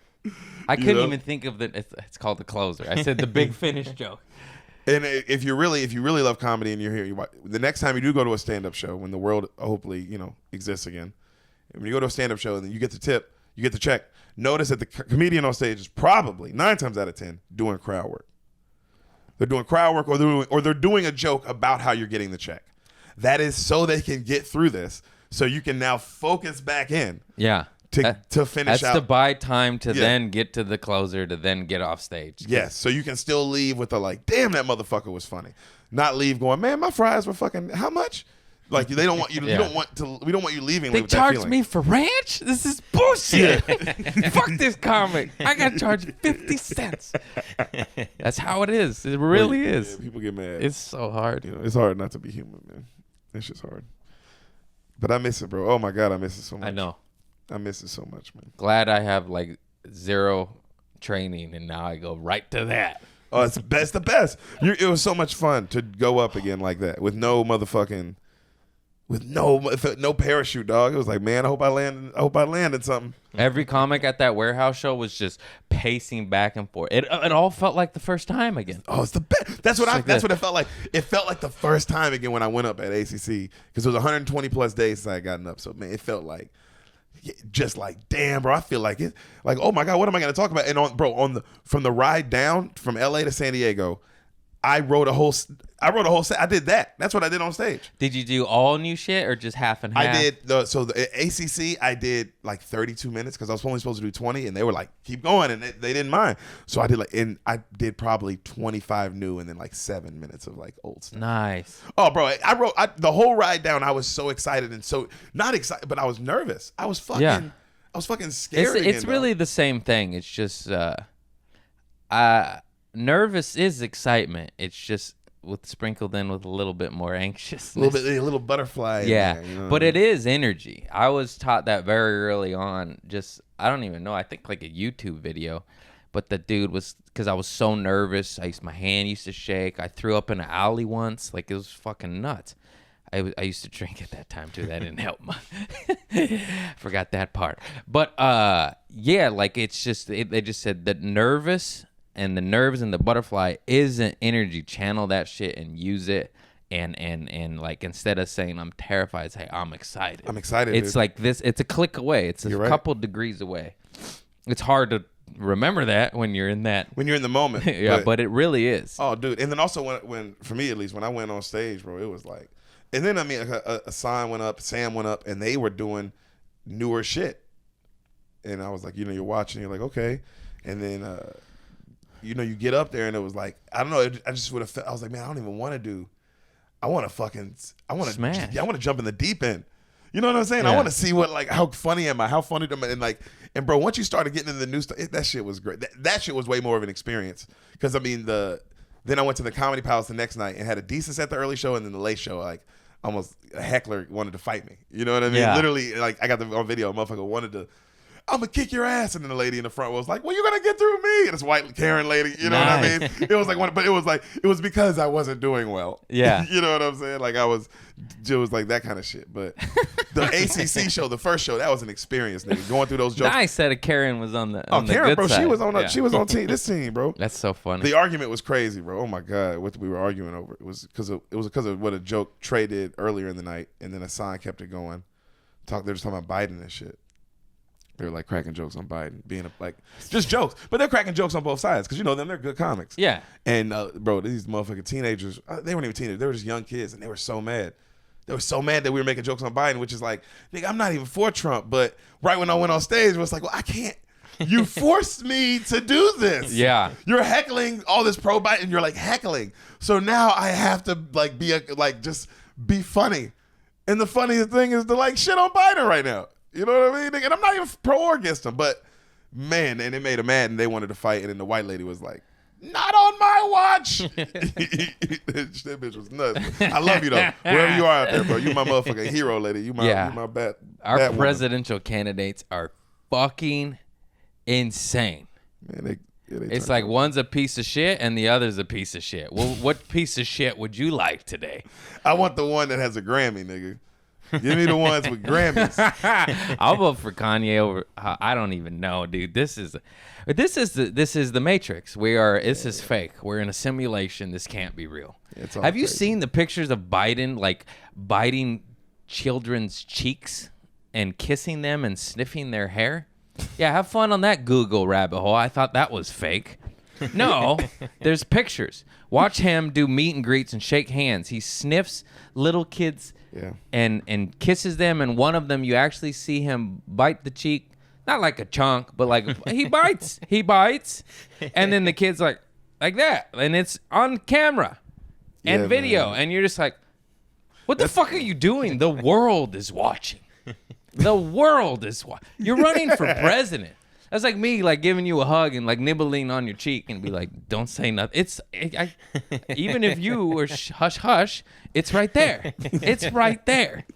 I couldn't even think of it's called the closer. I said the big finish joke. And if you really love comedy and you're here, the next time you do go to a stand-up show, when the world hopefully exists again, and when you go to a stand-up show and you get the tip, you get the check. Notice that the comedian on stage is probably 9 times out of 10 doing crowd work. They're doing crowd work, or they're doing a joke about how you're getting the check. That is so they can get through this, so you can now focus back in. Yeah. To finish that's out. to buy time to then get to the closer to then get off stage. Yes, so you can still leave with the damn, that motherfucker was funny. Not leave going, man, my fries were fucking, how much? Like they don't want you. Yeah. We don't want you leaving. They with that charged feeling. me for ranch. This is bullshit. Fuck this comic. I got charged 50 cents. That's how it is. It really is. Yeah, people get mad. It's so hard. It's hard not to be human, man. It's just hard. But I miss it, bro. Oh my God, I miss it so much. I know. I miss it so much, man. Glad I have zero training and now I go right to that. Oh, it's the best. It was so much fun to go up again like that with no motherfucking. With no parachute, dog. It was like, man, I hope I landed something. Every comic at that warehouse show was just pacing back and forth. It all felt like the first time again. Oh, it's the best. That's what it felt like. It felt like the first time again when I went up at ACC because it was 120 plus days since I had gotten up. So man, it felt like just like, damn, bro, I feel like it. Like, oh my God, what am I gonna talk about? And from the ride down from LA to San Diego, I wrote a whole set. I did that. That's what I did on stage. Did you do all new shit or just half and half? I did the ACC. I did like 32 minutes because I was only supposed to do 20, and they were like, "Keep going," and they didn't mind. So I did probably 25 new, and then like 7 minutes of like old stuff. Nice. Oh, bro, I wrote the whole ride down. I was so excited and so not excited, but I was nervous. I was fucking scared. It's really the same thing. It's just nervous is excitement. It's just sprinkled in with a little bit more anxiousness. A little butterfly. Yeah, in there, you know? but it is energy. I was taught that very early on. I don't even know. I think like a YouTube video. But the dude was, because I was so nervous. My hand used to shake. I threw up in an alley once. Like, it was fucking nuts. I used to drink at that time too. That didn't help. Forgot that part. But yeah, like it's just they just said that nervous and the nerves and the butterfly is an energy. Channel that shit and use it. And like instead of saying I'm terrified, say I'm excited. I'm excited. It's dude. like this. It's a click away. It's a couple degrees away. It's hard to remember that when you're in that. When you're in the moment. Yeah, but it really is. Oh, dude. And then also when for me at least, when I went on stage, bro, it was like, and then I mean, a sign went up, Sam went up, and they were doing newer shit. And I was like, you're watching, you're like, okay. And then, you get up there, and it was like, I don't know, I just would have felt, I was like, man, I don't even want to do, I want to smash. Yeah, I want to jump in the deep end. You know what I'm saying? Yeah. I want to see how funny am I? How funny am I? And bro, once you started getting into the new stuff, that shit was great. That shit was way more of an experience. Because I mean, then I went to the Comedy Palace the next night and had a decent set the early show, and then the late show, like almost a heckler wanted to fight me. You know what I mean? Yeah. Literally, like I got on video, a motherfucker wanted to, I'm gonna kick your ass, and then the lady in the front was like, "Well, you're gonna get through me." And this white Karen lady, you know what I mean? It was like, but it was because I wasn't doing well. Yeah, you know what I'm saying? Like it was like that kind of shit. But the ACC show, the first show, that was an experience, nigga. Going through those jokes. Nice said Karen was on the Karen, good bro, side. she was on this team, bro. That's so funny. The argument was crazy, bro. Oh my God, what we were arguing over. It was because of what a joke Trey did earlier in the night, and then Ehsan kept it going. They were just talking about Biden and shit. They were like cracking jokes on Biden, being just jokes, but they're cracking jokes on both sides because they're good comics. Yeah. And bro, these motherfucking teenagers, they weren't even teenagers, they were just young kids, and they were so mad. They were so mad that we were making jokes on Biden, which is like, nigga, I'm not even for Trump, but right when I went on stage, it was like, well, I can't. You forced me to do this. Yeah. You're heckling all this pro Biden, and you're like heckling. So now I have to just be funny. And the funniest thing is to shit on Biden right now. You know what I mean? And I'm not even pro or against them, but man, and it made them mad, and they wanted to fight, and then the white lady was like, "Not on my watch." That bitch was nuts. I love you though. Wherever you are out there, bro, you my motherfucking hero, lady. You my bat. Our presidential candidates are fucking insane. Man, it's like one's a piece of shit and the other's a piece of shit. Well, what piece of shit would you like today? I want the one that has a Grammy, nigga. Give me the ones with Grammys. I'll vote for Kanye over. I don't even know, dude. This is the Matrix. This is fake. We're in a simulation. This can't be real. Have you seen the pictures of Biden biting children's cheeks and kissing them and sniffing their hair? Yeah, have fun on that Google rabbit hole. I thought that was fake. No, there's pictures. Watch him do meet and greets and shake hands. He sniffs little kids. Yeah. And kisses them, and one of them you actually see him bite the cheek, not like a chunk, but like he bites, and then the kid's like that, and it's on camera and video, man. And you're just like, what the fuck are you doing? The world is watching. The world is watching. You're running for president. That's like me, giving you a hug and nibbling on your cheek and be like, "Don't say nothing." Even if you were hush hush, it's right there. It's right there.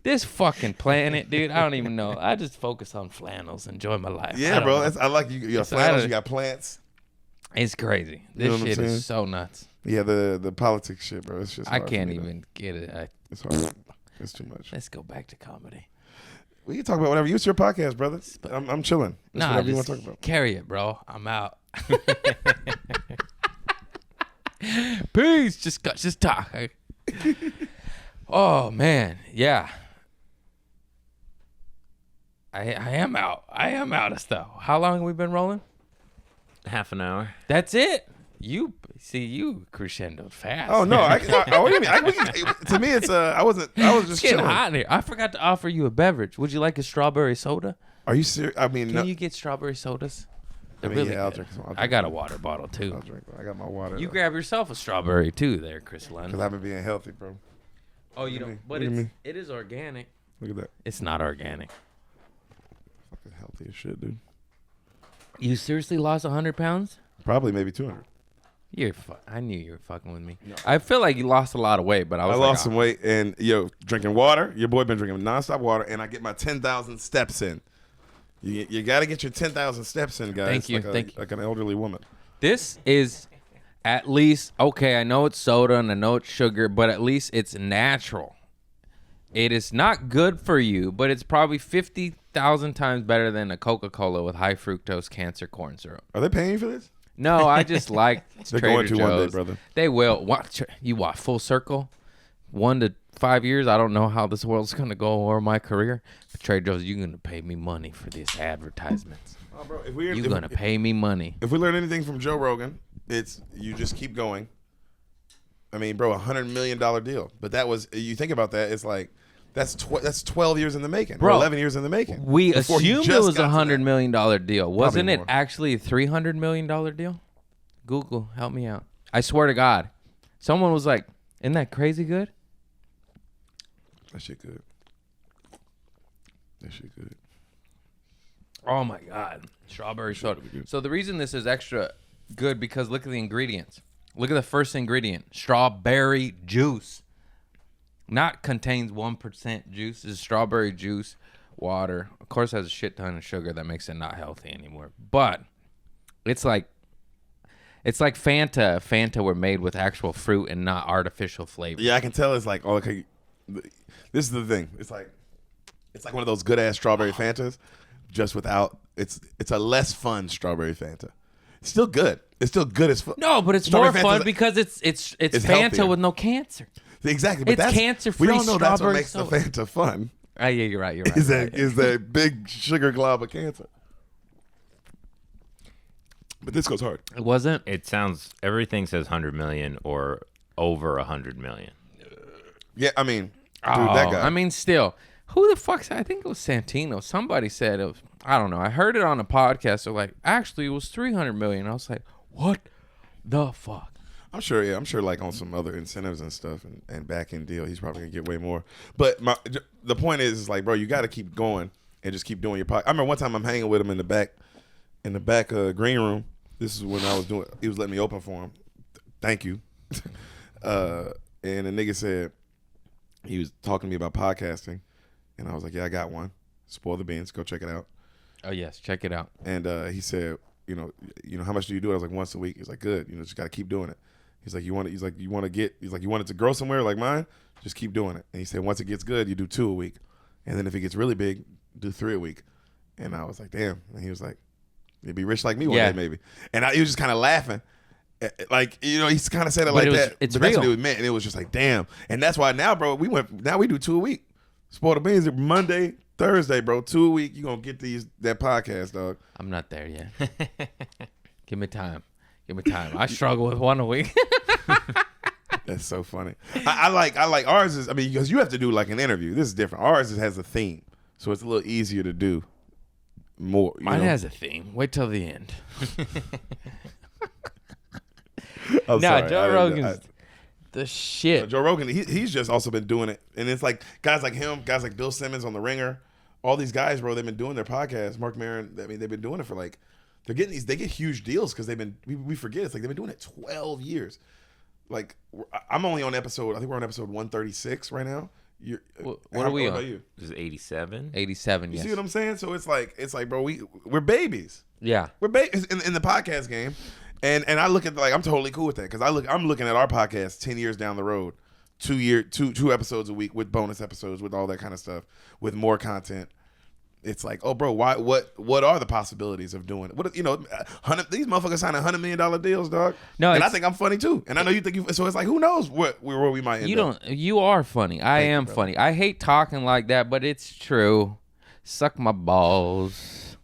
This fucking planet, dude. I don't even know. I just focus on flannels, enjoy my life. Yeah, bro. I like you. You got flannels. You got plants. It's crazy. This shit is so nuts. Yeah, the politics shit, bro. It's just. I can't even get it. It's hard. It's too much. Let's go back to comedy. We can talk about whatever. Use your podcast, brother. I'm chilling. That's whatever you want to talk about. Carry it, bro. I'm out. Peace. Just talk. Oh man, yeah. I am out. I am out of stuff. How long have we been rolling? Half an hour. That's it. You crescendoed fast. Oh no! What do you mean? To me, it's I was just It's getting chilling. hot in here. I forgot to offer you a beverage. Would you like a strawberry soda? Are you serious? I mean, Can you get strawberry sodas? They're mean, really yeah, I'll good. drink some. I got a water bottle too. I'll drink. I got my water. You grab yourself a strawberry too, there, Chris Lund. because I've been being healthy, bro. Oh, you at don't. me. But Look at me. it is organic. Look at that. It's not organic. Fucking healthy as shit, dude. You seriously lost 100 pounds? Probably maybe 200. I knew you were fucking with me. I feel like you lost a lot of weight, but I was lost some weight and drinking water. Your boy been drinking nonstop water, and I get my 10,000 steps in. You got to get your 10,000 steps in, guys. Thank you, Like an elderly woman. This is at least, okay, I know it's soda and I know it's sugar, but at least it's natural. It is not good for you, but it's probably 50,000 times better than a Coca-Cola with high fructose cancer corn syrup. Are they paying you for this? No, I just like They're Trader going to one day, Joe's. brother. They will. You watch full circle, 1 to 5 years. I don't know how this world's gonna go or my career. But Trader Joe's, you're gonna pay me money for these advertisements. Oh, bro, You're gonna pay me money. If we learn anything from Joe Rogan, it's you just keep going. I mean, bro, $100 million deal. But that was, you think about that, it's like, that's 12 years in the making. Bro, or 11 years in the making. We Before he assumed just it was got to $100 that. million deal. Wasn't it more. actually a $300 million deal? Google, help me out. I swear to God. Someone was like, isn't that crazy good? That shit good. That shit good. Oh my God. Strawberry soda. So the reason this is extra good because look at the ingredients. Look at the first ingredient. Strawberry juice. Not contains 1% juice. This is strawberry juice, water. Of course, it has a shit ton of sugar that makes it not healthy anymore. But it's like Fanta. Fanta were made with actual fruit and not artificial flavor. Yeah, I can tell it's like, oh, okay. This is the thing. It's like one of those good ass strawberry Fantas, just without. It's a less fun strawberry Fanta. It's still good. It's still good as fuck. No, but it's Strawberry more fun Fanta's- because it's It's Fanta healthier. with no cancer. Exactly. But It's that's cancer-free We don't know that's what strawberry makes soda. the Fanta fun. Yeah, you're right. You're right. Is that big sugar glob of cancer? But this goes hard. It wasn't? It sounds, everything says 100 million or over 100 million. Yeah, I mean, dude, that guy. I mean, still, who the fuck's? I think it was Santino. Somebody said it was. I don't know. I heard it on a podcast. They're like, actually, it was 300 million. I was like, what the fuck? I'm sure. Yeah, I'm sure. Like on some other incentives and stuff and back end deal, he's probably gonna get way more. But the point is like, bro, you got to keep going and just keep doing your podcast. I remember one time I'm hanging with him in the back green room. This is when I was doing. He was letting me open for him. Thank you. And the nigga said he was talking to me about podcasting, and I was like, yeah, I got one. Spoil the Beans. Go check it out. Oh yes, check it out. And he said, you know, how much do you do it? I was like, once a week. He's like, good. Just got to keep doing it. He's like, you want it to grow somewhere like mine? Just keep doing it. And he said, once it gets good, you do 2 a week. And then if it gets really big, do 3 a week. And I was like, damn. And he was like, you'd be rich like me one day maybe. And he was just kind of laughing. Like, he's kind of said it like that. It's but that's what real. it meant. And it was just like, damn. And that's why now, bro, now we do 2 a week. Spoil the Beans Monday, Thursday, bro. 2 a week. You're going to get that podcast, dog. I'm not there yet. Give me time. I struggle with 1 a week. That's so funny. I like ours is, I mean, because you have to do like an interview. This is different. Ours has a theme, so it's a little easier to do. More. Mine has a theme. Wait till the end. I'm No, sorry. Joe Rogan's the shit. Joe Rogan, he's just also been doing it, and it's like guys like him, guys like Bill Simmons on The Ringer, all these guys, bro. They've been doing their podcasts. Mark Maron. I mean, they've been doing it for like. They get huge deals because we forget it's like they've been doing it 12 years. Like I'm only on episode, I think we're on episode 136 right now. What are we how on? about you? This is 87. 87. You Yes. see what I'm saying? So it's like, bro, we're babies. Yeah. We're babies in the podcast game, and I look at I'm totally cool with that because I'm looking at our podcast 10 years down the road, 2 episodes a week with bonus episodes with all that kind of stuff with more content. It's like, oh, bro, why? What are the possibilities of doing it? What these motherfuckers signing $100 million deals, dog. No, and I think I'm funny too, and I know you think you. So it's like, who knows where we might end up. You are funny. I am funny. I hate talking like that, but it's true. Suck my balls.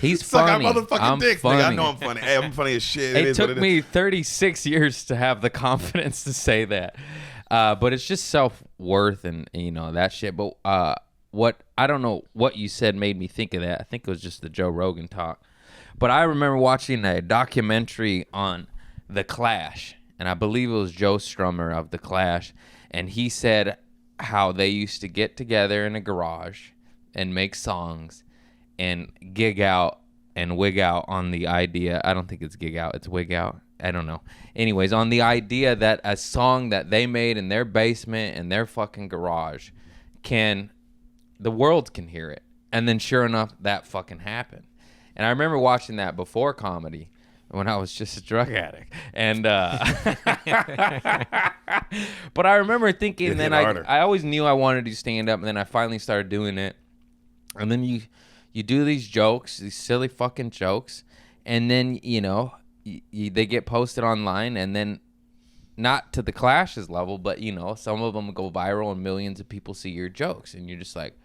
He's Suck funny. our motherfucking I'm dicks, funny. nigga. I know I'm funny. Hey, I'm funny as shit. It is what took it me is. 36 years to have the confidence to say that. But it's just self-worth and that shit. But what I don't know what you said made me think of that. I think it was just the Joe Rogan talk. But I remember watching a documentary on The Clash, and I believe it was Joe Strummer of The Clash, and he said how they used to get together in a garage and make songs and gig out and wig out on the idea. I don't think it's gig out, it's wig out. I don't know. Anyways, on the idea that a song that they made in their basement in their fucking garage the world can hear it. And then sure enough, that fucking happened. And I remember watching that before comedy when I was just a drug addict. And but I remember thinking, It then hit harder. I always knew I wanted to stand up, and then I finally started doing it. And then you do these jokes, these silly fucking jokes, and then they get posted online, and then not to the Clash's level, but some of them go viral and millions of people see your jokes, and you're just like,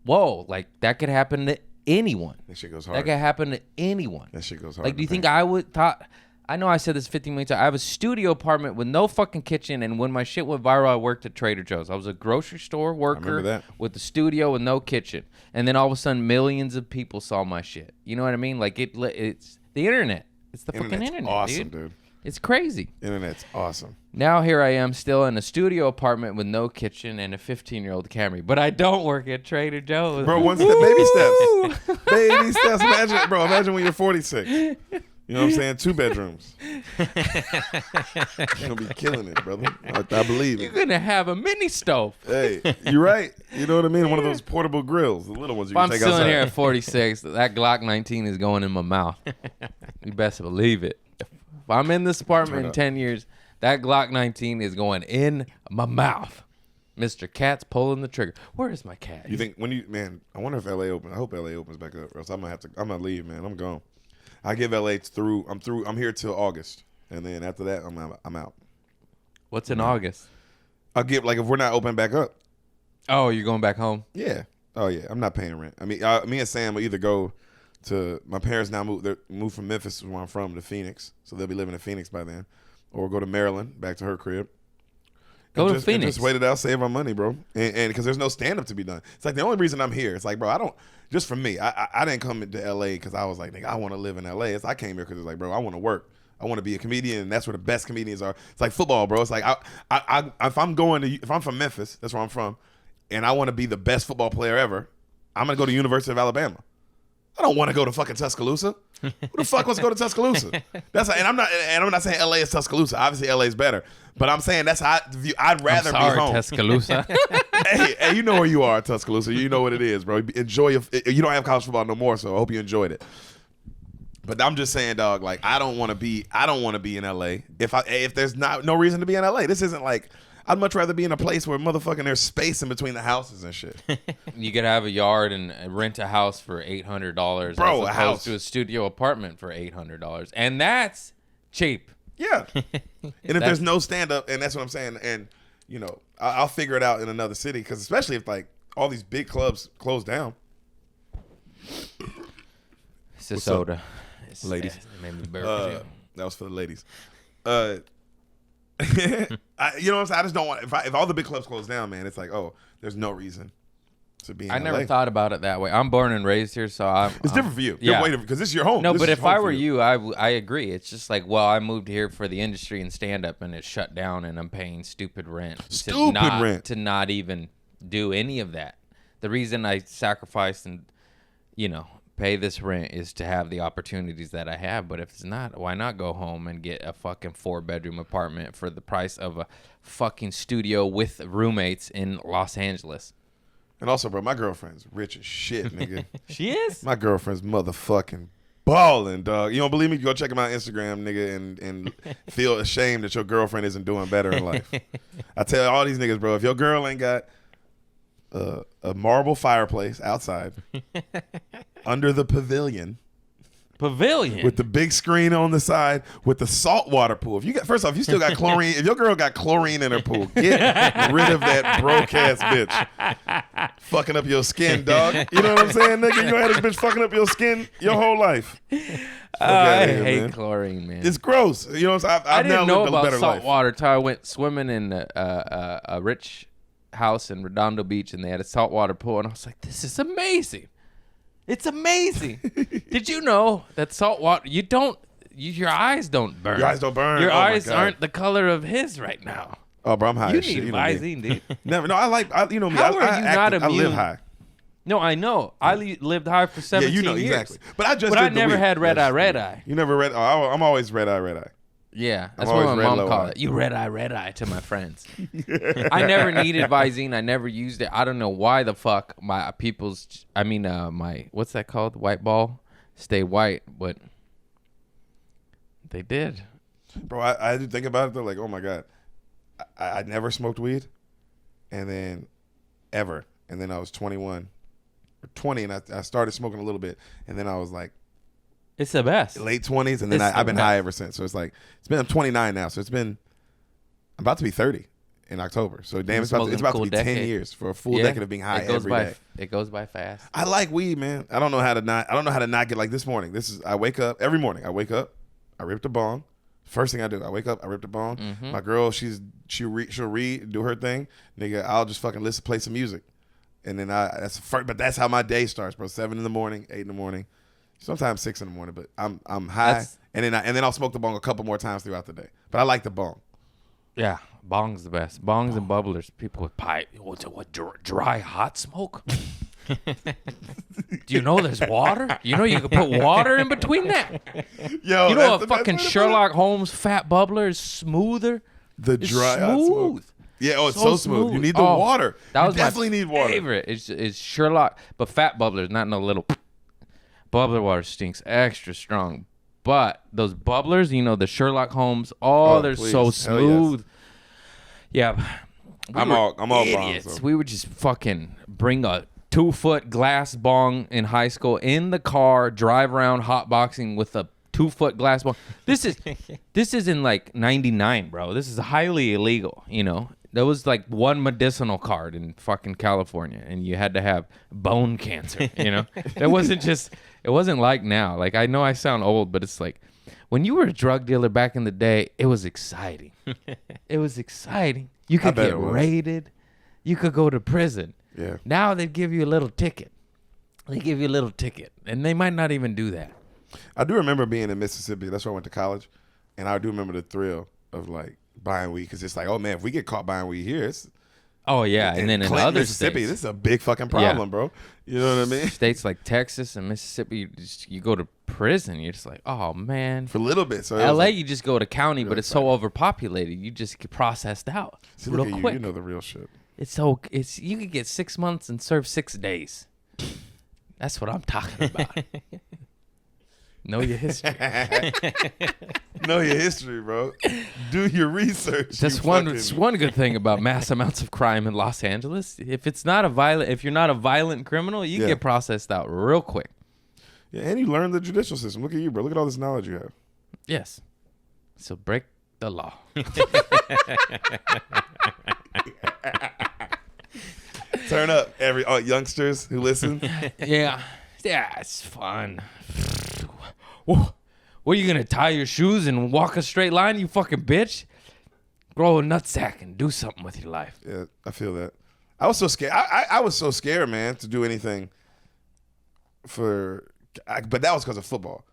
whoa, like that could happen to anyone. That shit goes That hard. could happen to anyone. That shit goes hard. Like, do you think I would thought? I know I said this 15 million times. I have a studio apartment with no fucking kitchen, and when my shit went viral, I worked at Trader Joe's. I was a grocery store worker that. with a studio with no kitchen, and then all of a sudden, millions of people saw my shit. You know what I mean? Like it's the internet. It's the fucking Internet's internet, awesome, dude. It's crazy. Internet's awesome. Now here I am still in a studio apartment with no kitchen and a 15-year-old Camry, but I don't work at Trader Joe's. Bro, baby steps. Baby steps. Imagine when you're 46. You know what I'm saying? 2 bedrooms. You're going to be killing it, brother. I believe You're it. gonna have a mini stove. Hey, you're right. You know what I mean? One of those portable grills, the little ones you If can I'm take still outside. in here at 46, that Glock 19 is going in my mouth. You best believe it. If I'm in this apartment in 10 years, that Glock 19 is going in my mouth. Mr. Cat's pulling the trigger. Where is my cat? You think I wonder if LA opens. I hope LA opens back up, or else I'm gonna leave, man. I'm gone. I give LA I'm here till August, and then after that, I'm out. What's in August? I'll give, like, if we're not open back up. Oh, you're going back home? Yeah. Oh yeah. I'm not paying rent. I mean, me and Sam will either go to my parents now moved from Memphis, where I'm from, to Phoenix, so they'll be living in Phoenix by then, or go to Maryland, back to her crib. Go to And Phoenix. just wait it out, save our money, bro. And because there's no stand up to be done. It's like the only reason I'm here. It's like, bro, just for me, I didn't come into LA because I was like, nigga, I want to live in LA. I came here because it's like, bro, I want to work. I want to be a comedian, and that's where the best comedians are. It's like football, bro. It's like if I'm from Memphis, that's where I'm from, and I want to be the best football player ever, I'm gonna go to University of Alabama. I don't want to go to fucking Tuscaloosa. Who the fuck wants to go to Tuscaloosa? And I'm not saying LA is Tuscaloosa. Obviously LA is better, but I'm saying that's how I view. I'd rather I'm sorry, be home. Tuscaloosa. hey, you know where you are, Tuscaloosa. You know what it is, bro. Enjoy you don't have college football no more, so I hope you enjoyed it. But I'm just saying, dog, like I don't want to be in LA if there's no reason to be in LA. This isn't like, I'd much rather be in a place where motherfucking there's space in between the houses and shit. You could have a yard and rent a house for $800, Bro, as a opposed house. to a studio apartment for $800, and that's cheap. Yeah. And if there's no stand up, and that's what I'm saying, and I'll figure it out in another city, because especially if like all these big clubs close down. It's a What's up, soda. ladies? It made me burp. That was for the ladies. You know what I'm saying? I just don't want, if all the big clubs close down, man, it's like, oh, there's no reason to be in I LA. never thought about it that way. I'm born and raised here, so It's different for you. Yeah. Because this is your home. No, This but is if home I for were you, I agree. It's just like, well, I moved here for the industry and stand up, and it's shut down, and I'm paying stupid rent. Rent. To not even do any of that. The reason I sacrificed and pay this rent is to have the opportunities that I have. But if it's not, why not go home and get a fucking 4-bedroom apartment for the price of a fucking studio with roommates in Los Angeles? And also, bro, my girlfriend's rich as shit, nigga. She is? My girlfriend's motherfucking balling, dog. You don't believe me? Go check my Instagram, nigga, and feel ashamed that your girlfriend isn't doing better in life. I tell all these niggas, bro, if your girl ain't got a marble fireplace outside under the pavilion, Pavilion. with the big screen on the side with the saltwater pool. If you got, first off, you still got chlorine. If your girl got chlorine in her pool, get rid of that broke ass bitch. Fucking up your skin, dog. You know what I'm saying, nigga? You had this bitch fucking up your skin your whole life. I hate chlorine, man. It's gross. You know what I'm saying? I I've now didn't know lived a about better salt life. water till I went swimming in a rich house in Redondo Beach, and they had a saltwater pool, and I was like, "This is amazing! It's amazing!" Did you know that salt water? Your eyes don't burn. Your eyes don't burn. Your Oh my eyes God. aren't the color of his right now. Oh, bro, I'm high You as shit. need You know me. Visine, dude. Never. No, you know me. How are I you not I live immune? high. No, I know. I lived high for 17 Yeah, you know years. exactly. But I just. But I did the never weed. had red That's eye, red true. eye. You never red. Oh, I'm always red eye. Yeah, that's I'm what always my red mom low called eye. it. You red eye to my friends. I never needed Visine. I never used it. I don't know why the fuck my my what's that called? White ball stay white, but they did. Bro, I had to think about it though. Like, oh my God, I never smoked weed, and then ever, and then I was 21 or 20, and I started smoking a little bit, and then I was like It's the best. late 20s, and then It's the I've been best. high ever since. So it's like I'm 29 now, so I'm about to be 30 in October. So damn, it's about smoking to a cool be 10 decade. years for a full Yeah. decade of being high It goes every by. day. It goes by fast. I like weed, man. I don't know how to not get like this morning. I wake up every morning. I wake up, I rip the bong. First thing I do, I wake up, I rip the bong. Mm-hmm. My girl, she'll read, do her thing. Nigga, I'll just fucking play some music, and then but that's how my day starts, bro. 7 in the morning, 8 in the morning, sometimes 6 in the morning. But I'm high, That's- and then I'll smoke the bong a couple more times throughout the day. But I like the bong. Yeah, bong's the best. Bongs and bubblers. People with pipe. What dry hot smoke? Do you know there's water? You know you can put water in between that. Yo, You know that's a the best fucking way to put it. Sherlock Holmes fat bubbler is smoother. The It's dry hot smoke. smooth. Yeah, oh, it's so smooth. You need the Oh, water. That You was definitely my need water. favorite. It's Sherlock, but fat bubblers, not no little. Bubbler water stinks extra strong. But those bubblers, you know, the Sherlock Holmes, Oh, they're please. so Hell yes. smooth. Yeah. I'm all bongs, idiots. though. We would just fucking bring a 2-foot glass bong in high school in the car, drive around hotboxing with a 2-foot glass bong. This is in like 99, bro. This is highly illegal, you know. There was like one medicinal card in fucking California, and you had to have bone cancer, you know. It wasn't like now. Like, I know I sound old, but it's like when you were a drug dealer back in the day, it was exciting. It was exciting. You could bet get it was. raided. You could go to prison. Yeah. Now they give you a little ticket. They give you a little ticket, and they might not even do that. I do remember being in Mississippi. That's where I went to college, and I do remember the thrill of like buying weed because it's like, oh man, if we get caught buying weed here, it's Oh yeah, and then in Clinton, other Mississippi, states, this is a big fucking problem, bro. You know what I mean? states like Texas and Mississippi, you go to prison. You're just like, oh man. For a little bit. So it was LA, like, you just go to county, but it's so overpopulated, you just get processed out see, real look at quick. you know the real shit. It's you could get 6 months and serve 6 days. That's what I'm talking about. Know your history. Know your history, bro. Do your research. That's you one. fucking- It's one good thing about mass amounts of crime in Los Angeles. If you're not a violent criminal, you Yeah. get processed out real quick. Yeah, and you learn the judicial system. Look at you, bro. Look at all this knowledge you have. Yes. So break the law. Turn up, all youngsters who listen. Yeah. Yeah, it's fun. What are you gonna tie your shoes and walk a straight line, you fucking bitch? Grow a nutsack and do something with your life. Yeah, I feel that. I was so scared. I was so scared, man, to do anything but that was because of football.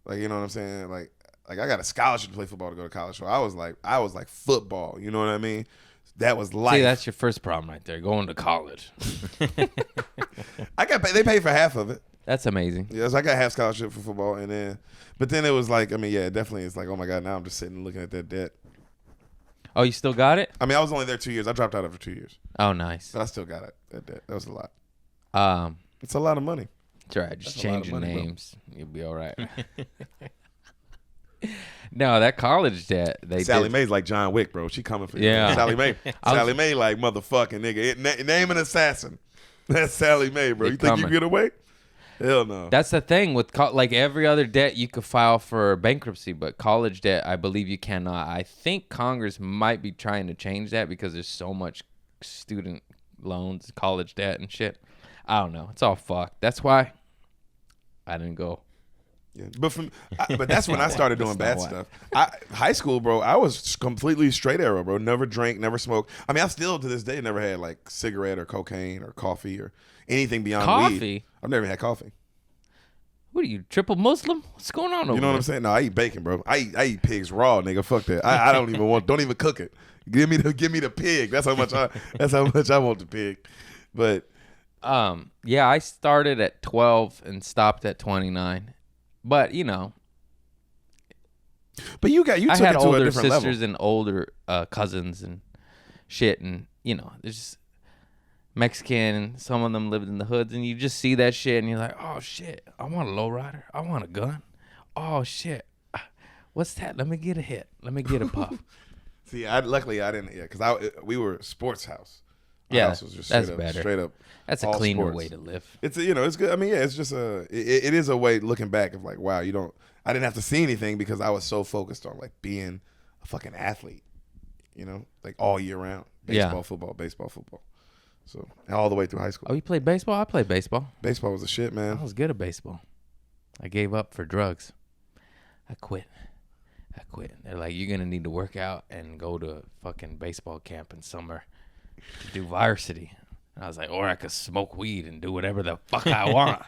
Like, you know what I'm saying? Like I got a scholarship to play football to go to college. So I was like football. You know what I mean? That was life. See, that's your first problem right there, going to college. I got paid. They paid for half of it. That's amazing. Yes, I got half scholarship for football, but then it was like, I mean, yeah, definitely. It's like, oh my god, now I'm just sitting looking at that debt. Oh, you still got it? I mean, I was only there 2 years. I dropped out after 2 years, Oh, nice. but I still got it. That debt. That was a lot. It's a lot of money. It's all right. Just That's a lot change of your money, bro. names. You'll be all right. No, that college debt. Sally did. Mae's like John Wick, bro. She coming for you. Yeah. Sally Mae. I was- Sally Mae like motherfucking nigga. Name an assassin. That's Sally Mae, bro. They You think you coming. get away? Hell no. That's the thing with like every other debt you could file for bankruptcy, but college debt, I believe you cannot. I think Congress might be trying to change that because there's so much student loans, college debt and shit. I don't know. It's all fucked. That's why I didn't go. Yeah. But that's when I started doing bad That's not stuff. High school, bro, I was completely straight arrow, bro. Never drank, never smoked. I mean, I still to this day never had like cigarette or cocaine or coffee or anything beyond Coffee? weed. I've never had coffee. What are you, triple Muslim? What's going on over You know what I'm saying? No, I eat bacon, bro. I eat pigs raw, nigga. Fuck that. I don't even cook it. Give me the pig. That's how much I want the pig. But yeah, I started at 12 and stopped at 29. But you know, you I took had it to a older different sisters level. and older cousins and shit, and you know, there's just Mexican, and some of them lived in the hoods, and you just see that shit, and you're like, oh shit, I want a lowrider, I want a gun, oh shit, what's that? Let me get a hit, let me get a puff. See, luckily I didn't, because we were a sports house. Our Yeah, house was just that's straight up, better. Straight up. That's a all cleaner sports. way to live. It's it's good. I mean, yeah, it's just it is a way looking back of like, wow, I didn't have to see anything because I was so focused on like being a fucking athlete, like all year round. Baseball, football, baseball, football. So all the way through high school. Oh, you played baseball? I played baseball. Baseball was the shit, man. I was good at baseball. I gave up for drugs. I quit. They're like, you're gonna need to work out and go to fucking baseball camp in summer to do varsity. And I was like, or I could smoke weed and do whatever the fuck I want.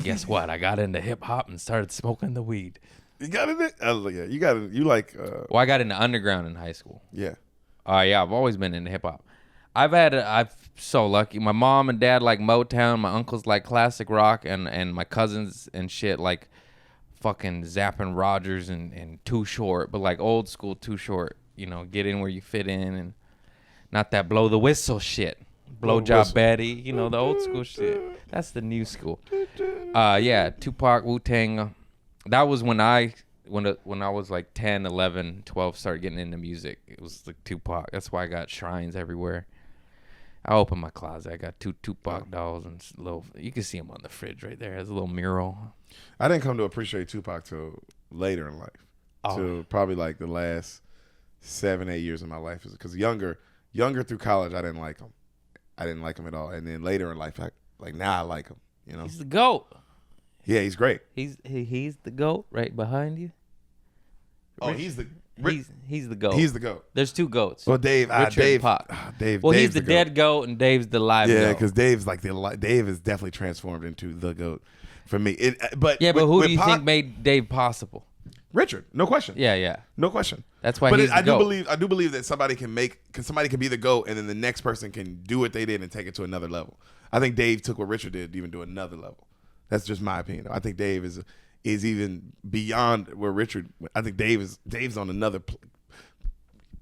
Guess what? I got into hip hop and started smoking the weed. You got it? I was like, yeah, you got it. You like, Well, I got into underground in high school. yeah. Yeah, I've always been into hip hop. I'm so lucky. My mom and dad like Motown. My uncles like classic rock, and my cousins and shit like fucking Zapp and Rogers and Too Short, but like old school Too Short. Get in where you fit in, and not that blow the whistle shit. Blowjob Betty, the old school shit. That's the new school. Yeah, Tupac, Wu-Tang. That was when I was like 10, 11, 12, started getting into music. It was like Tupac. That's why I got shrines everywhere. I opened my closet. I got 2 Tupac dolls and you can see them on the fridge right there. There's a little mural. I didn't come to appreciate Tupac till later in life. Till probably like the last 7, 8 years of my life. Because younger through college, I didn't like him. I didn't like him at all. And then later in life, now I like him. He's the GOAT. Yeah, he's great. He's the GOAT right behind you. Oh, he's the He's the GOAT. He's the GOAT. There's 2 goats. Well, Dave, Richard Dave, and Pac. Dave. Well, Dave's he's the dead goat and Dave's the live goat. Yeah, because Dave's like Dave is definitely transformed into the GOAT for me. But who with do you Pac, think made Dave possible? Richard? No question. Yeah. No question. That's why But he's the I do GOAT. believe that somebody can be the GOAT, and then the next person can do what they did and take it to another level. I think Dave took what Richard did to even do another level. That's just my opinion. I think Dave is even beyond where Richard. I think Dave's on another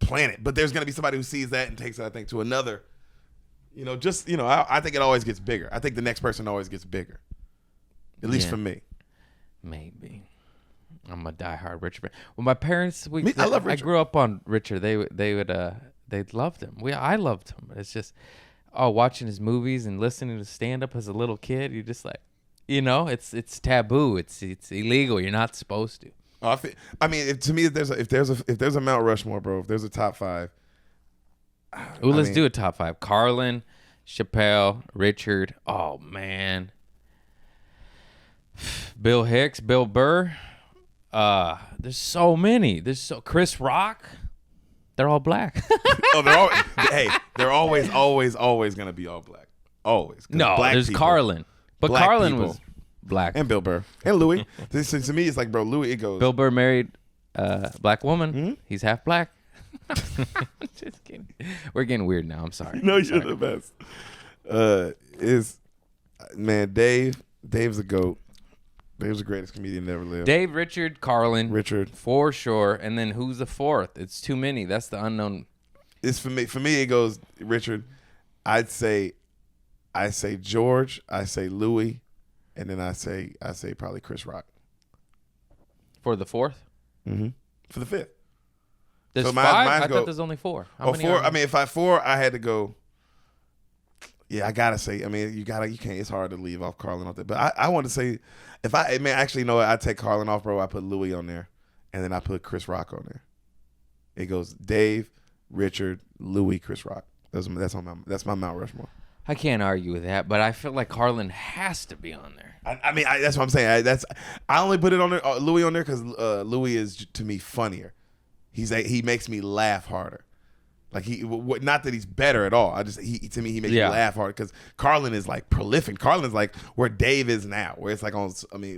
planet. But there's going to be somebody who sees that and takes it, I think, to another. I think it always gets bigger. I think the next person always gets bigger. At least for me. Maybe. I'm a diehard Richard fan. Well, my parents, I love Richard. I grew up on Richard. They loved him. I loved him. It's just, watching his movies and listening to stand up as a little kid. You're just like, it's taboo. It's illegal. You're not supposed to. To me, if there's a Mount Rushmore, bro, if there's a top 5. Let's do a top 5. Carlin, Chappelle, Richard. Oh man. Bill Hicks, Bill Burr. There's so many. Chris Rock. They're all black. They're always gonna be all black. Always. No, black there's people, Carlin. But black Carlin people, was black. and Bill Burr and Louis. To me, it's like, bro, Louis. It goes. Bill Burr married a black woman. Mm-hmm. He's half black. Just kidding. We're getting weird now. I'm sorry. No, you're the best. Dave's a GOAT. Dave's the greatest comedian that ever lived. Dave, Richard, Carlin. Richard. For sure. And then who's the 4th? It's too many. That's the unknown. It's for me. For me, it goes Richard. I say George. I say Louis, and then I say probably Chris Rock. For the 4th? Mm-hmm. For the 5th. There's So 5? mine's I thought there's only 4. How many 4. are there? If I 4, I had to go. Yeah, I gotta say. I mean, you can't. It's hard to leave off Carlin off there. But I want to say, if I actually know, I take Carlin off, bro. I put Louis on there, and then I put Chris Rock on there. It goes Dave, Richard, Louis, Chris Rock. That's my Mount Rushmore. I can't argue with that, but I feel like Carlin has to be on there. I mean, that's what I'm saying. I only put it on there, Louis on there, because Louis is to me funnier. He makes me laugh harder. Like not that he's better at all. To me he makes me laugh hard, because Carlin is like prolific. Carlin is like where Dave is now, where it's like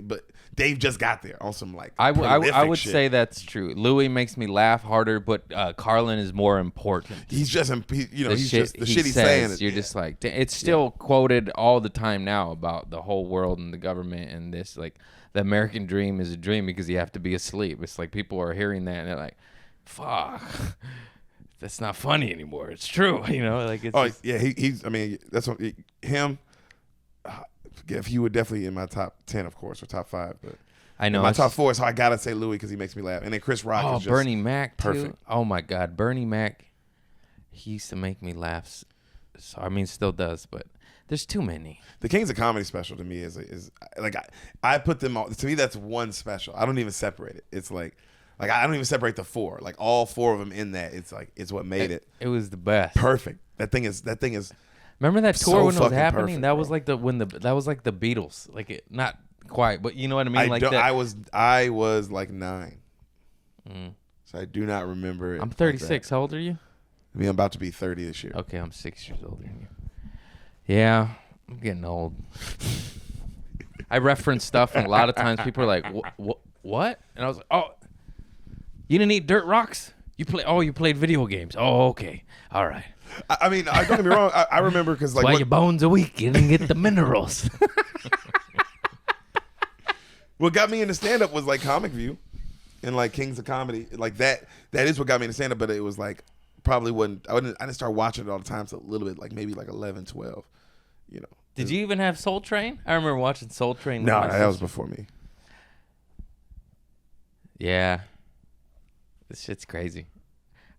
but Dave just got there on some like I would shit. say that's true. Louis makes me laugh harder, but Carlin is more important. He's just the shit he's saying. saying. You're just like, it's still quoted all the time now about the whole world and the government and this, like the American dream is a dream because you have to be asleep. It's like people are hearing that and they're like, fuck. That's not funny anymore. It's true, Like it's he's. I mean, that's what him. If he would definitely in my top 10, of course, or top 5, but I know my top 4 is, so I gotta say Louis because he makes me laugh, and then Chris Rock. Oh, is just Bernie Mac, perfect. Too. Oh my God, Bernie Mac. He used to make me laugh. So I mean, still does, but there's too many. The Kings of Comedy special to me is like I put them all. To me, that's one special. I don't even separate it. It's like I don't even separate the 4. Like all 4 of them in that. It's like it's what made it. It was the best. Perfect. That thing is. Remember that tour so when it was fucking happening? perfect, That was bro. that was like the Beatles. Like it, not quite, but you know what I mean. I was like 9, so I do not remember it. I'm 36. How old are you? I mean, I'm about to be 30 this year. Okay, I'm 6 years older than you. Yeah, I'm getting old. I reference stuff, and a lot of times people are like, "What?" And I was like, "Oh, you didn't eat dirt rocks? You played video games? Oh, okay, all right." I mean, don't get me wrong. I remember because like Why your bones are weak? You didn't get the minerals. what got me into stand up was like Comic View and like Kings of Comedy. Like that is what got me into stand up, but it was like probably I didn't start watching it all the time, so a little bit, like maybe like 11, 12, Did you even have Soul Train? I remember watching Soul Train. No, that was before me. Yeah. This shit's crazy.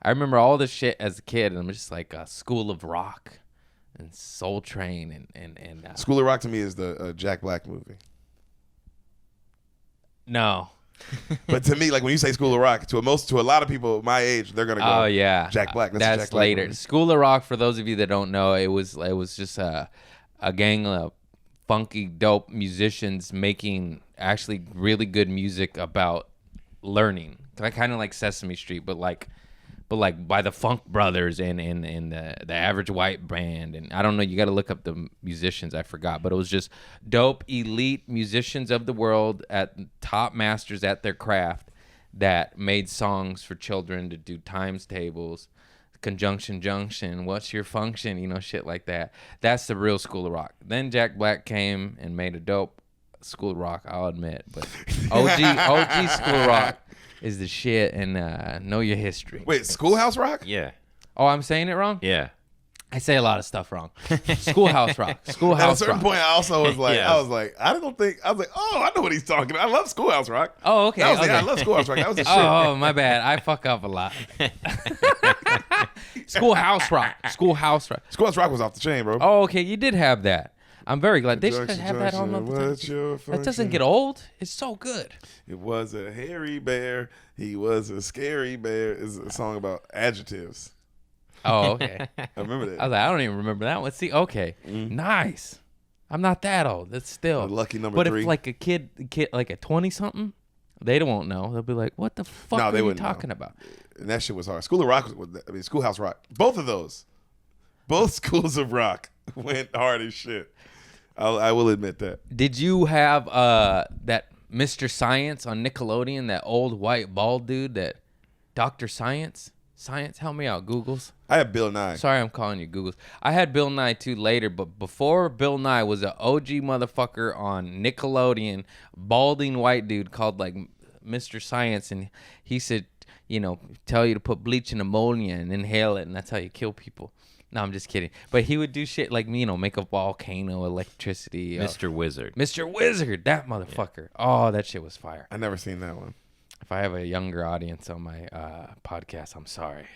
I remember all this shit as a kid, and I'm just like School of Rock and Soul Train and School of Rock to me is the Jack Black movie. No. But to me, like when you say School of Rock, to a lot of people my age, they're gonna go. Oh yeah, Jack Black. That's Jack Black later. movie. School of Rock. For those of you that don't know, it was just a gang of funky, dope musicians making actually really good music about learning, kind of like Sesame Street, but like by the Funk Brothers and the Average White Band, and I don't know. You got to look up the musicians. I forgot, but it was just dope, elite musicians of the world, at top masters at their craft, that made songs for children to do times tables, conjunction junction, what's your function, shit like that. That's the real School of Rock. Then Jack Black came and made a dope School of Rock, I'll admit, but OG School of Rock is the shit, and know your history. Wait, Schoolhouse Rock? Yeah. Oh, I'm saying it wrong? Yeah. I say a lot of stuff wrong. Schoolhouse Rock. Schoolhouse At a certain Rock. point, I also was like, Yeah. I was like, oh, I know what he's talking about. I love Schoolhouse Rock. Oh, okay. I Okay. love Schoolhouse Rock. That was the shit. Oh, my bad. I fuck up a lot. Schoolhouse Rock. Schoolhouse Rock. Schoolhouse Rock was off the chain, bro. Oh, okay. You did have that. I'm very glad. They should Junction, have that on all the What's time. your That doesn't function? get old. It's so good. It was a hairy bear. He was a scary bear. Is a song about adjectives. Oh, okay. I remember that. I was like, I don't even remember that one. See, okay. Nice. I'm not that old. That's still. Lucky number But 3. if like a kid like a 20-something, they won't know. They'll be like, what the fuck No, are they you wouldn't know. talking about? And that shit was hard. School of Rock Schoolhouse Rock. Both of those. Both schools of rock went hard as shit. I will admit that. Did you have that Mr. Science on Nickelodeon, that old white bald dude, that Dr. Science? Science, help me out, Googles. I had Bill Nye. Sorry, I'm calling you Googles. I had Bill Nye too later, but before Bill Nye was an OG motherfucker on Nickelodeon, balding white dude called like Mr. Science, and he said, tell you to put bleach in ammonia and inhale it, and that's how you kill people. No, I'm just kidding. But he would do shit like me, make a volcano, electricity. Mr. Wizard. Mr. Wizard, that motherfucker. Oh, that shit was fire. I never seen that one. If I have a younger audience on my podcast, I'm sorry.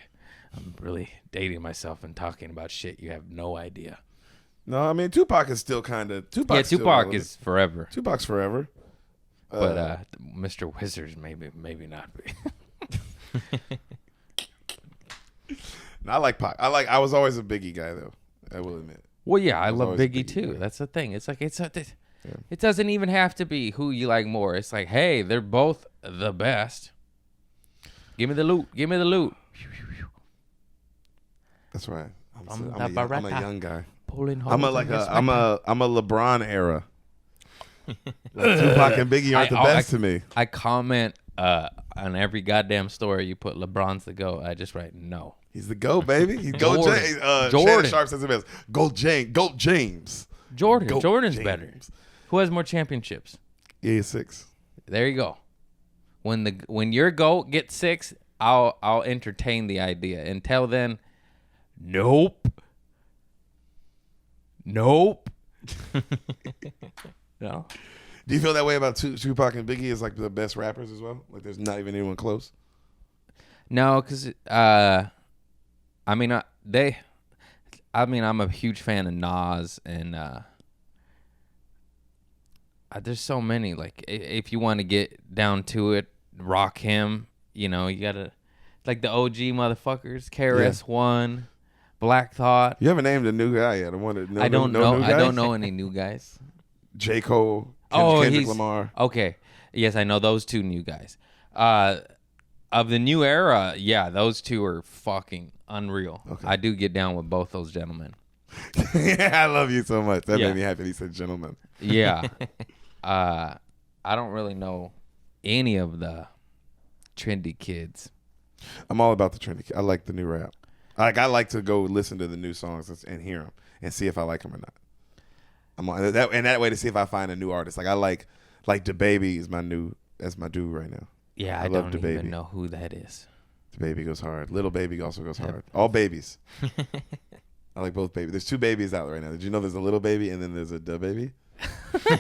I'm really dating myself and talking about shit you have no idea. No, I mean Tupac is still kind of Tupac. Tupac is forever. Tupac's forever. But Mr. Wizards maybe not be. I like Pac. I was always a Biggie guy though. I will admit. Well, yeah, I love always a Biggie Biggie too. guy. That's the thing. It's like it doesn't even have to be who you like more. It's like, hey, they're both the best. Give me the loot. Give me the loot. That's right. I'm the a Baretta. young guy. Pulling I'm a LeBron era. Like, Tupac and Biggie aren't the best to me. I comment on every goddamn story you put LeBron's the GOAT. I just write no. He's the GOAT, baby. He's GOAT Jordan. James. Jordan. Shannon Sharp says it best. GOAT James. Jordan. GOAT Jordan's James. better. Who has more championships? Yeah, he's 6. There you go. When your GOAT gets 6, I'll entertain the idea. Until then, nope. No. Do you feel that way about Tupac and Biggie as like the best rappers as well? Like there's not even anyone close? No, because I'm a huge fan of Nas, and there's so many. Like, if you want to get down to it, Rakim. You gotta like the OG motherfuckers. KRS-One, Black Thought. You haven't named a new guy yet. I don't know. New I guys? don't know any new guys. J. Cole. Kendrick he's Lamar. Okay. Yes, I know those two new guys. Of the new era, yeah, those two are fucking unreal. Okay. I do get down with both those gentlemen. Yeah, I love you so much. That Yeah. made me happy. He said, "Gentlemen." Yeah. I don't really know any of the trendy kids. I'm all about the trendy. I like the new rap. I like to go listen to the new songs and hear them and see if I like them or not. I'm on that way to see if I find a new artist. Like I like DaBaby is that's my dude right now. Yeah, I I love don't DaBaby. even know who that is. DaBaby goes hard. Little Baby also goes hard. All babies. I like both babies. There's 2 babies out right now. Did you know there's a little baby and then there's a DaBaby?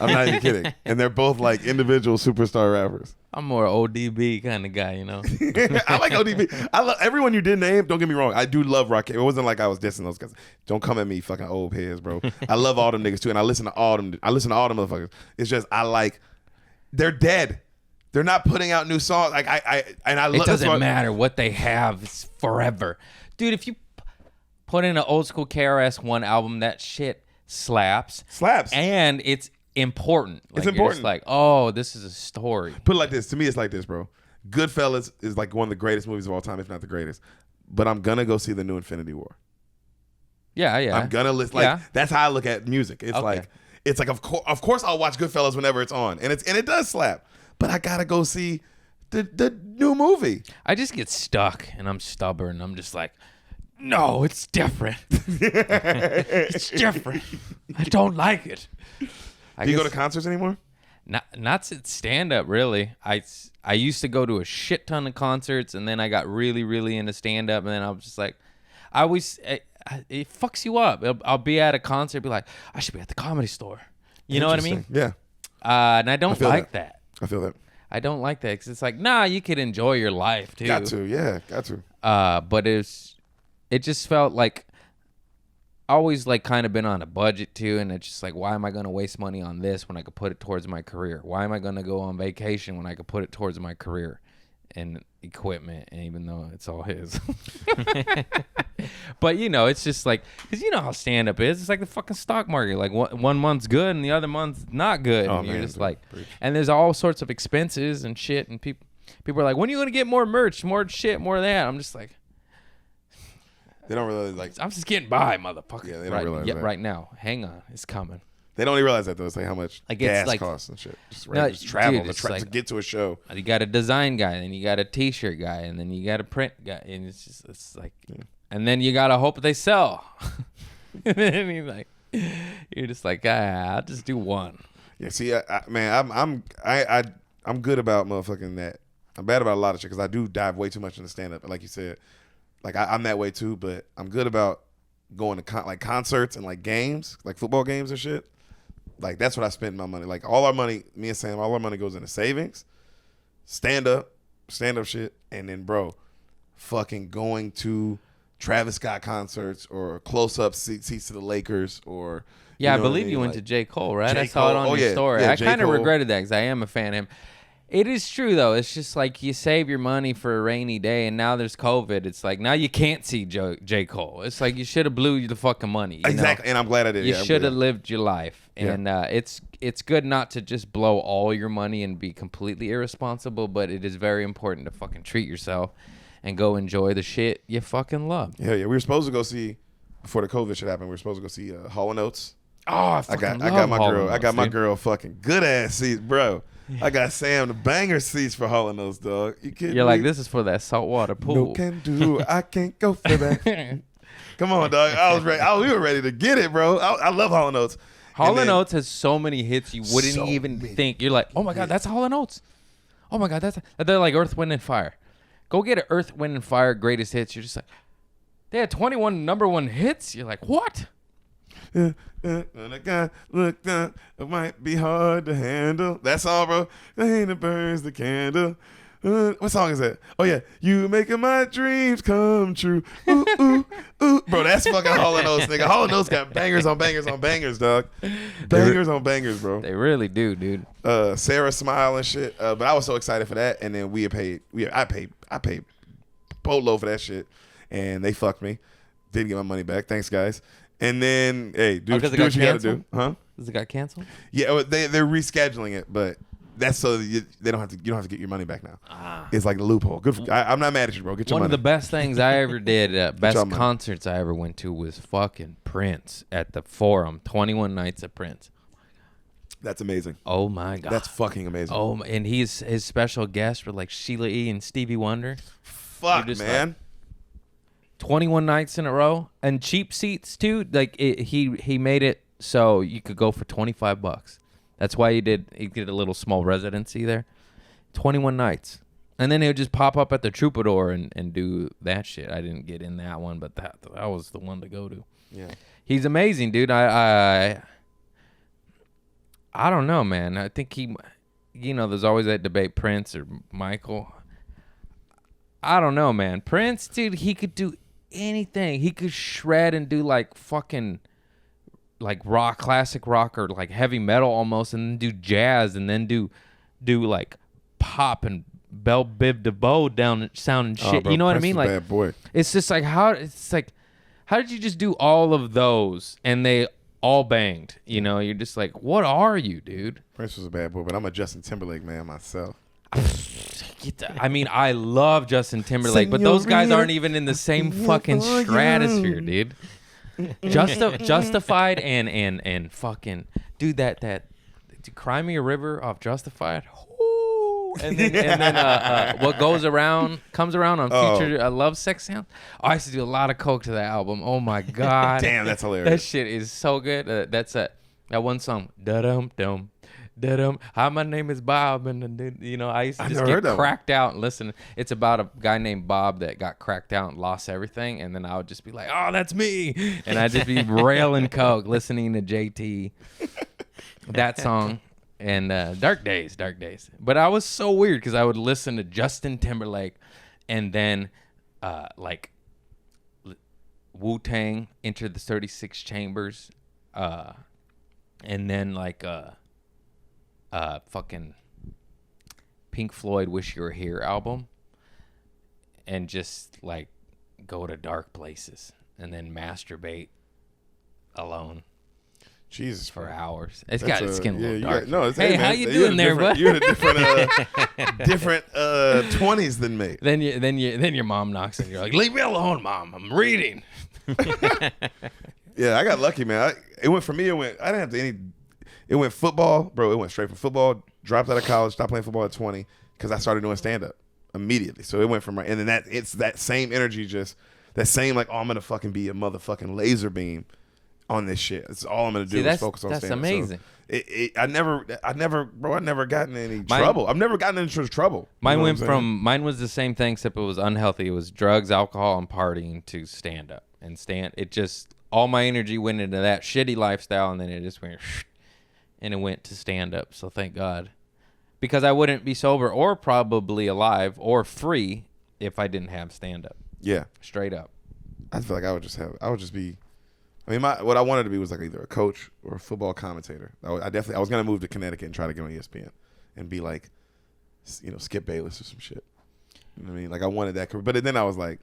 I'm not even kidding. And they're both like individual superstar rappers. I'm more ODB kind of guy, I like ODB. I love everyone you did name. Don't get me wrong. I do love Rakim. It wasn't like I was dissing those guys. Don't come at me, fucking old heads, bro. I love all them niggas too, and I listen to all them. I listen to all them motherfuckers. It's just they're dead. They're not putting out new songs. Like I love. It doesn't matter what they have. It's forever. Dude, if you put in an old school KRS-One album, that shit slaps. And it's important. Like, It's you're important. just like, oh, this is a story. Put it like this. To me, it's like this, bro. Goodfellas is like one of the greatest movies of all time, if not the greatest. But I'm gonna go see the new Infinity War. Yeah. I'm gonna listen. Like that's how I look at music. It's Okay. like of course I'll watch Goodfellas whenever it's on, and it does slap. But I gotta go see the new movie. I just get stuck and I'm stubborn. I'm just like, no, it's different. It's different. I don't like it. Do you go to concerts anymore? Not stand up really. I used to go to a shit ton of concerts, and then I got really really into stand up, and then I was just like, it fucks you up. I'll be at a concert, be like, I should be at the Comedy Store. You know what I mean? Yeah. And I don't feel like that. that. I feel that. I don't like that because it's like, nah, you could enjoy your life too. Got to, yeah, got to. But it just felt like always like kind of been on a budget too, and it's just like, why am I going to waste money on this when I could put it towards my career? Why am I going to go on vacation when I could put it towards my career and equipment? And even though it's all his, but it's just like, because you know how stand up is. It's like the fucking stock market. Like one month's good and the other month's not good, Oh, and you're man, just dude. like, Preach. and there's all sorts of expenses and shit, and people are like, when are you going to get more merch, more shit, more of that? I'm just like, They don't really like. I'm just getting by, motherfucker. Yeah, they don't realize that. Right now. Hang on. It's coming. They don't even realize that though. It's like how much Like, it's gas like- costs and shit. Just, No, just travel dude, it's to like- get to a show. You got a design guy, then you got a t-shirt guy, and then you got a print guy. And it's like, and then you got to hope they sell. And then you're just like, I'll just do one. Yeah, see, I'm good about motherfucking that. I'm bad about a lot of shit because I do dive way too much into stand up. Like you said, like I'm that way too. But I'm good about going to like concerts and like games, like football games and shit. Like that's what I spend my money. Like all our money, me and Sam, all our money goes into savings, stand up shit, and then bro, fucking going to Travis Scott concerts or close-up seats to the Lakers or. Yeah, I know what believe mean? you went to J. Cole, right? J. I saw it Cole. on Oh, your yeah. story. Yeah, I J. kind of Cole. regretted that because I am a fan of him. It is true, though. It's just like you save your money for a rainy day, and now there's COVID. It's like now you can't see J. Cole. It's like you should have blew the fucking money. You Exactly, know? and I'm glad I did. You Yeah, should have lived your life. Yeah. And it's good not to just blow all your money and be completely irresponsible, but it is very important to fucking treat yourself and go enjoy the shit you fucking love. Yeah. We were supposed to go see, before the COVID shit happened, we were supposed to go see Hall & Oates. Oh, I got my girl fucking good ass seats, bro. I got Sam the banger seats for Hall & Oates, dog. You kidding You're me? like, this is for that saltwater pool. No can do. I can't go for that. Come on, dog. I was ready. We were ready to get it, bro. I love Hall & Oates. Hall & Oates has so many hits you wouldn't So even many think. You're like, oh my God, that's Hall & Oates. Oh my God, they're like Earth, Wind, and Fire. Go get an Earth, Wind, and Fire greatest hits. You're just like, they had 21 number one hits. You're like, what? When a guy looked up, it might be hard to handle. That song, bro. The hand that burns the candle. What song is that? Oh yeah, you making my dreams come true. Ooh, ooh, ooh. Bro, that's fucking Hall & Oates, nigga. Hall & Oates got bangers on bangers on bangers, dog. Bangers on bangers, bro. They really do, dude. Sarah Smile and shit. But I was so excited for that, and then I paid boatload for that shit, and they fucked me. Didn't get my money back. Thanks, guys. And then, hey, do what you gotta do, huh? Does it got canceled? Yeah, they're rescheduling it, but that's so that you don't have to get your money back now. It's like a loophole. Good. I'm not mad at you, bro. Get your One money. of the best things I ever did, best your money. concerts I ever went to was fucking Prince at the Forum. 21 nights of Prince. That's amazing. Oh my God. That's fucking amazing. Oh, and his special guests were like Sheila E. and Stevie Wonder. Fuck, just man. 21 nights in a row and cheap seats too. Like he made it so you could go for $25. That's why he did a little small residency there. 21 nights. And then he would just pop up at the Troubadour and do that shit. I didn't get in that one, but that was the one to go to. Yeah. He's amazing, dude. I don't know, man. I think there's always that debate, Prince or Michael. I don't know, man. Prince, dude, he could do anything. He could shred and do like fucking like rock, classic rock, or like heavy metal almost, and then do jazz, and then do like pop and Bell Biv DeVoe down sounding shit. Bro, you know what I Prince mean? is a Like, bad boy. it's just like how did you just do all of those and they all banged? You know, you're just like, what are you, dude? Prince was a bad boy, but I'm a Justin Timberlake man myself. I mean, I love Justin Timberlake, but those guys aren't even in the same fucking stratosphere, dude. Justified and fucking dude, that Cry Me a River off Justified. Ooh. And then what goes around comes around on Future Love Sex Sound. I used to do a lot of coke to that album. Oh my God. Damn, that's That hilarious. shit is so good. That's that one song. Da-dum dum. Hi, my name is Bob, and I used to just get cracked out and listen. It's about a guy named Bob that got cracked out and lost everything, and then I would just be like, "Oh, that's me," and I'd just be railing coke, listening to JT, that song, and Dark Days. But I was so weird because I would listen to Justin Timberlake, and then like Wu-Tang, Enter the 36 Chambers, and then like fucking Pink Floyd Wish You Were Here album, and just like go to dark places and then masturbate alone Jesus, for bro. hours. It's got its skin a little dark. Hey, how man, you doing there, bud? You're in a different 20s than me. Then your mom knocks and you're like, leave me alone, Mom. I'm reading. Yeah, I got lucky, man. It went for me. I didn't have to any. It went football, bro. It went straight from football. Dropped out of college. Stopped playing football at 20 because I started doing stand up immediately. So it went from and then it's that same energy, just that same like, oh, I'm gonna fucking be a motherfucking laser beam on this shit. That's all I'm gonna do is focus on stand up. That's amazing. So I never gotten in any trouble. I've never gotten into trouble. Mine mine was the same thing, except it was unhealthy. It was drugs, alcohol, and partying to stand up. It just, all my energy went into that shitty lifestyle, and then it just went and it went to stand up. So thank God, because I wouldn't be sober or probably alive or free if I didn't have stand up. Yeah, Straight up. I feel like I would just be. I mean, what I wanted to be was like either a coach or a football commentator. I was gonna move to Connecticut and try to get on ESPN and be like, Skip Bayless or some shit. You know what I mean? Like I wanted that career, but then I was like,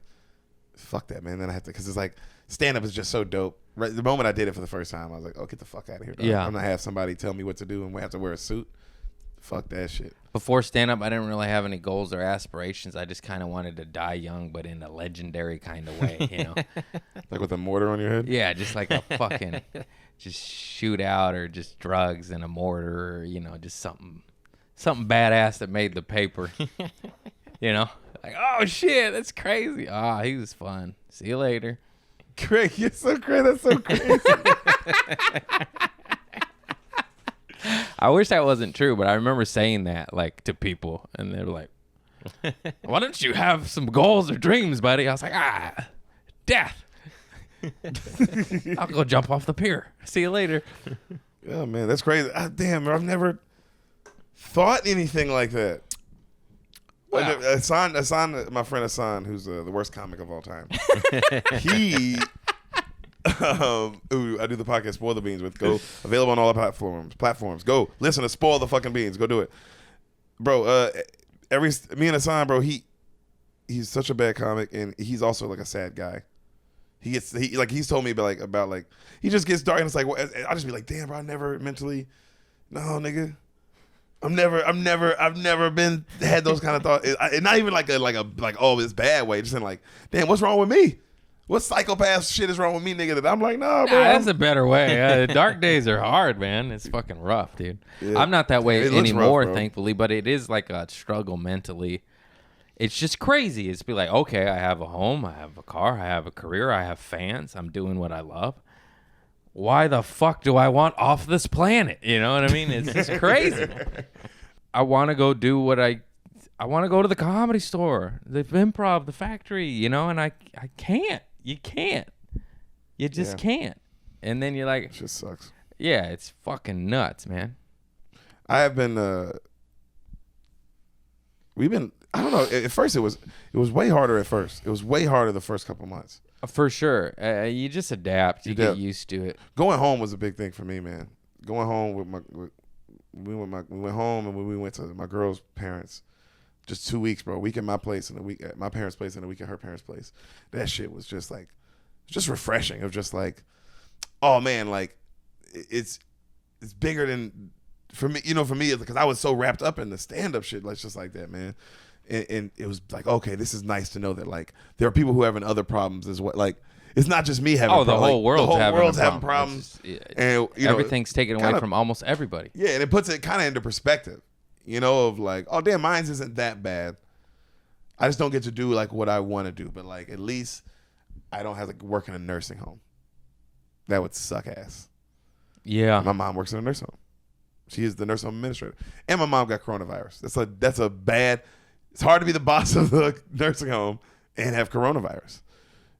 fuck that, man. Then I have to, because it's like stand up is just so dope. Right, the moment I did it for the first time, I was like, oh, get the fuck out of here, dog. Yeah. I'm gonna have somebody tell me what to do and we have to wear a suit. Fuck that shit. Before stand-up, I didn't really have any goals or aspirations. I just kind of wanted to die young, but in a legendary kind of way, you know? Like with a mortar on your head? Yeah, just like a fucking just shootout or just drugs and a mortar or, just something badass that made the paper, Like, oh, shit, that's crazy. Ah, he was fun. See you later. Craig, you're so crazy. That's so crazy. I wish that wasn't true, but I remember saying that like to people, and they were like, "Why don't you have some goals or dreams, buddy?" I was like, death. I'll go jump off the pier. See you later. Yeah, man, that's crazy. Damn, I've never thought anything like that. Wow. Ehsan, my friend Ehsan, who's the worst comic of all time. Who I do the podcast Spoil the Beans with. Go available on all the platforms. Go listen to Spoil the fucking Beans. Go do it, bro. Me and Ehsan, bro. He's such a bad comic, and he's also like a sad guy. He's told me about he just gets dark, and it's like I just be like, damn, bro, I never mentally, no, nigga. I've never been had those kind of thoughts. Not even like oh, it's bad way. Just in like, damn, what's wrong with me? What psychopath shit is wrong with me, nigga? That I'm like, nah, bro. That's a better way. Dark days are hard, man. It's fucking rough, dude. Yeah. I'm not that way It looks anymore, rough, bro. thankfully, but it is like a struggle mentally. It's just crazy. It's be like, okay, I have a home, I have a car, I have a career, I have fans, I'm doing what I love. Why the fuck do I want off this planet? You know what I mean? It's just crazy. I want to go do what I want to go to the Comedy Store, the Improv, the Factory, and I can't. You can't. You just can't. And then you're like, It just sucks. yeah, it's fucking nuts, man. I have been. We've been. I don't know. At first, it was way harder. At first, it was way harder the first couple months. For sure. You just adapt. You get used to it. Going home was a big thing for me, man. Going home we went home and we went to my girl's parents. Just 2 weeks, bro. A week at my place and a week at my parents' place and a week at her parents' place. That shit was just like, just refreshing. Of just like, oh man, like it's bigger than for me. For me, because I was so wrapped up in the stand-up shit, like just like that, man. And it was like, okay, this is nice to know that like there are people who are having other problems as well. Like it's not just me having. Oh, the whole world's having having problems. It's just, and everything's taken away from almost everybody. Yeah, and it puts it kind of into perspective. Of like, oh damn, mine's isn't that bad. I just don't get to do like what I want to do, but like at least I don't have to work in a nursing home. That would suck ass. Yeah. My mom works in a nursing home. She is the nursing home administrator, and my mom got coronavirus. That's a bad. It's hard to be the boss of the nursing home and have coronavirus.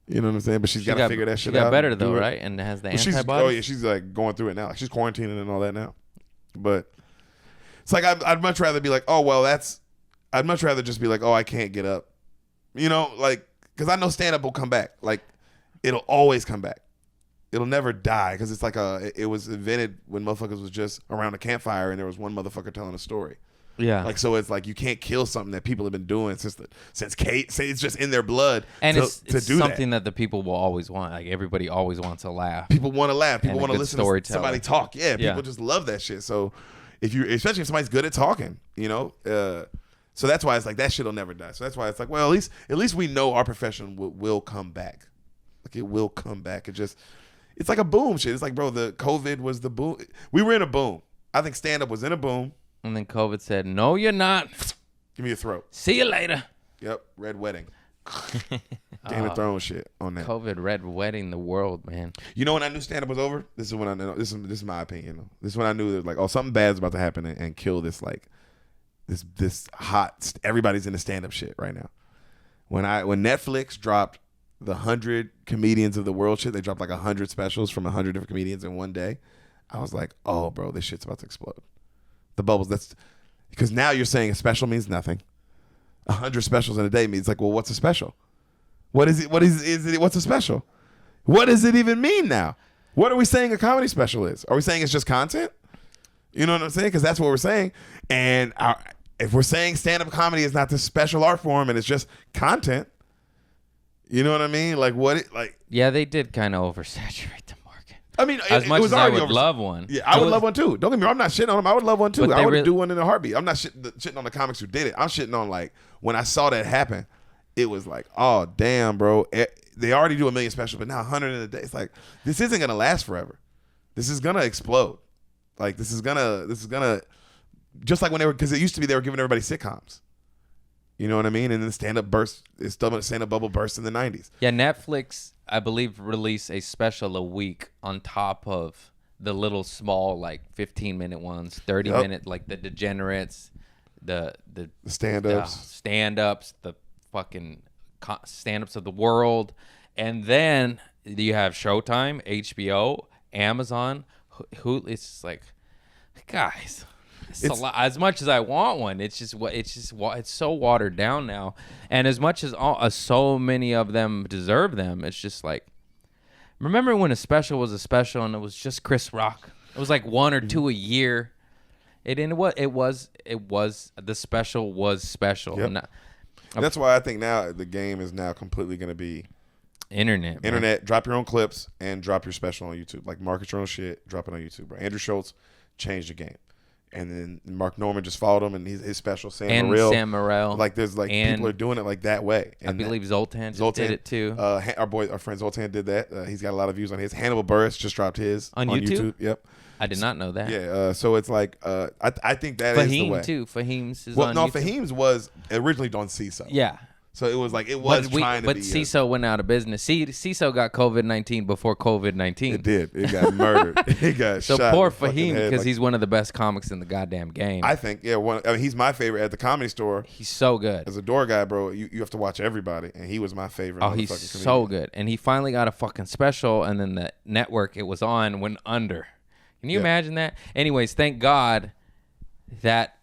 You know what I'm saying? But she's got to figure that shit out. She got better and do though, it. right? And has the Well, antibodies. she's like going through it now. Like she's quarantining and all that now. But it's like I'd much rather be like, oh well, I'd much rather just be like, oh, I can't get up, like because I know stand up will come back. Like it'll always come back. It'll never die because it's like it was invented when motherfuckers was just around a campfire and there was one motherfucker telling a story. Yeah. Like so, it's like you can't kill something that people have been doing since Kate. Say it's just in their blood. And to it's do something that the people will always want. Like everybody always wants to laugh. People want to laugh. People And a want to good listen to storyteller. somebody talk. Yeah, people Yeah. just love that shit. So especially if somebody's good at talking, so that's why it's like that shit'll never die. So that's why it's like, well, at least we know our profession will come back. Like it will come back. It's like a boom shit. It's like, bro, the COVID was the boom. We were in a boom. I think stand up was in a boom. And then COVID said, "No, you're not. Give me a throat." See you later." Yep, Red Wedding. Game of Thrones shit on that. COVID red wedding the world, man. You know when I knew stand up was over? This is when I know. This is my opinion. This is when I knew that like, oh, something bad's about to happen and kill this like this hot. Everybody's in the stand up shit right now. When Netflix dropped the 100 comedians of the world shit, they dropped like 100 specials from 100 different comedians in one day. I was like, oh, bro, this shit's about to explode. The bubbles. That's because now you're saying a special means nothing. 100 specials in a day means like, well, what's a special? What is it? What's a special? What does it even mean now? What are we saying a comedy special is? Are we saying it's just content? You know what I'm saying? Because that's what we're saying. And if we're saying stand-up comedy is not this special art form and it's just content, you know what I mean? Like Yeah, they did kind of oversaturate the market. I mean, as much was as I already would love one. Yeah, I would love one too. Don't get me wrong. I'm not shitting on them. I would love one too. But I would really- do one in a heartbeat. I'm not shitting on the comics who did it. I'm shitting on like when I saw that happen, it was like, oh damn, bro. They already do 1 million specials, but now 100 in a day. It's like this isn't gonna last forever. This is gonna explode. Like this is gonna just like when because it used to be they were giving everybody sitcoms. You know what I mean? And then the stand-up bubble burst in the 90s. Yeah, Netflix, I believe, released a special a week on top of the little small, like 15-minute ones, 30-minute, like the Degenerates, the stand-ups, the fucking stand-ups of the world, and then you have Showtime, HBO, Amazon, who it's just like, guys. It's a lot. As much as I want one, it's so watered down now, and as much as so many of them deserve them, it's just like, remember when a special was a special and it was just Chris Rock? It was like 1 or 2 a year. The special was special. Yep. That's why I think now the game is now completely going to be internet. Drop your own clips and drop your special on YouTube. Like market your own shit, drop it on YouTube. Bro. Andrew Schultz changed the game. And then Mark Norman just followed him, and his special Sam Morril. Like there's like people are doing it like that way. And I believe Zoltan did it too. Our friend Zoltan did that. He's got a lot of views on his. Hannibal Buress just dropped his on YouTube. Yep. I did not know that. Yeah. So it's like I think that is the way. Fahim's is on YouTube. Fahim's was originally on CISO. Yeah. So it was like trying to be. But CISO went out of business. CISO got COVID-19 before COVID-19. It did. It got murdered. It got shot. So poor Fahim because he's one of the best comics in the goddamn game. I think, yeah. He's my favorite at the Comedy Store. He's so good. As a door guy, bro, you have to watch everybody, and he was my favorite. Oh, he's so good. And he finally got a fucking special, and then the network it was on went under. Can you imagine that? Anyways, thank God that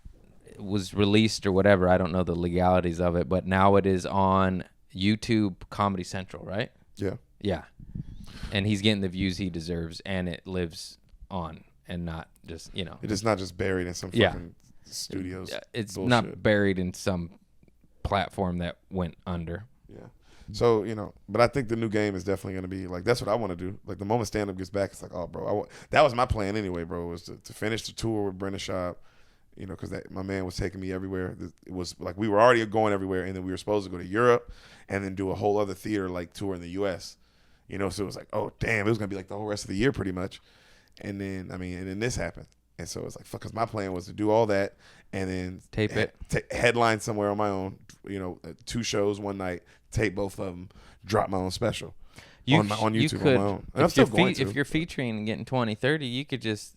was released or whatever. I don't know the legalities of it, but now it is on YouTube Comedy Central, right? Yeah. And he's getting the views he deserves, and it lives on and not just, it is not just buried in some fucking studios. It's bullshit. not buried in some platform that went under. Yeah. So, but I think the new game is definitely going to be like, that's what I want to do. Like the moment stand-up gets back, it's like, oh, bro, that was my plan anyway, bro, was to finish the tour with Brendan Schaub. Because my man was taking me everywhere. It was like we were already going everywhere, and then we were supposed to go to Europe and then do a whole other theater like tour in the U.S. So it was like, oh damn, it was gonna be like the whole rest of the year pretty much. And then and then this happened, and so it's like fuck. Because my plan was to do all that and then tape it, headline somewhere on my own. 2 shows one night, tape both of them, drop my own special on YouTube on my own. And I'm still going to. If you're featuring and getting 20, 30, you could just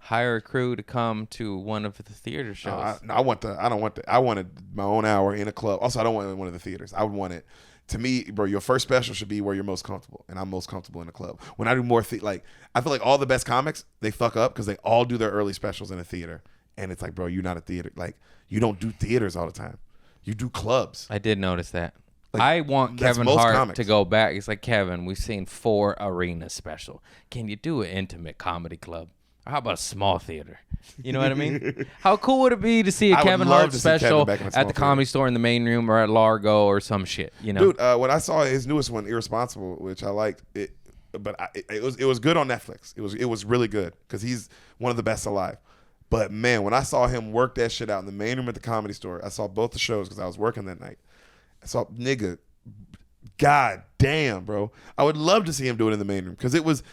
hire a crew to come to one of the theater shows. I wanted my own hour in a club. Also, I don't want it in one of the theaters. I would want it. To me, bro, your first special should be where you're most comfortable, and I'm most comfortable in a club. When I do more, I feel like all the best comics, they fuck up because they all do their early specials in a theater, and it's like, bro, you're not a theater. Like, you don't do theaters all the time. You do clubs. I did notice that. I want Kevin Hart to go back. It's like, Kevin, we've seen 4 arena special. Can you do an intimate comedy club? Or how about a small theater? You know what I mean? How cool would it be to see a Kevin Hart special at the Comedy Store in the main room or at Largo or some shit? Dude, when I saw his newest one, Irresponsible, which I liked it, but it was good on Netflix. It was really good because he's one of the best alive. But man, when I saw him work that shit out in the main room at the Comedy Store, I saw both the shows because I was working that night. I saw God damn, bro. I would love to see him do it in the main room because it was,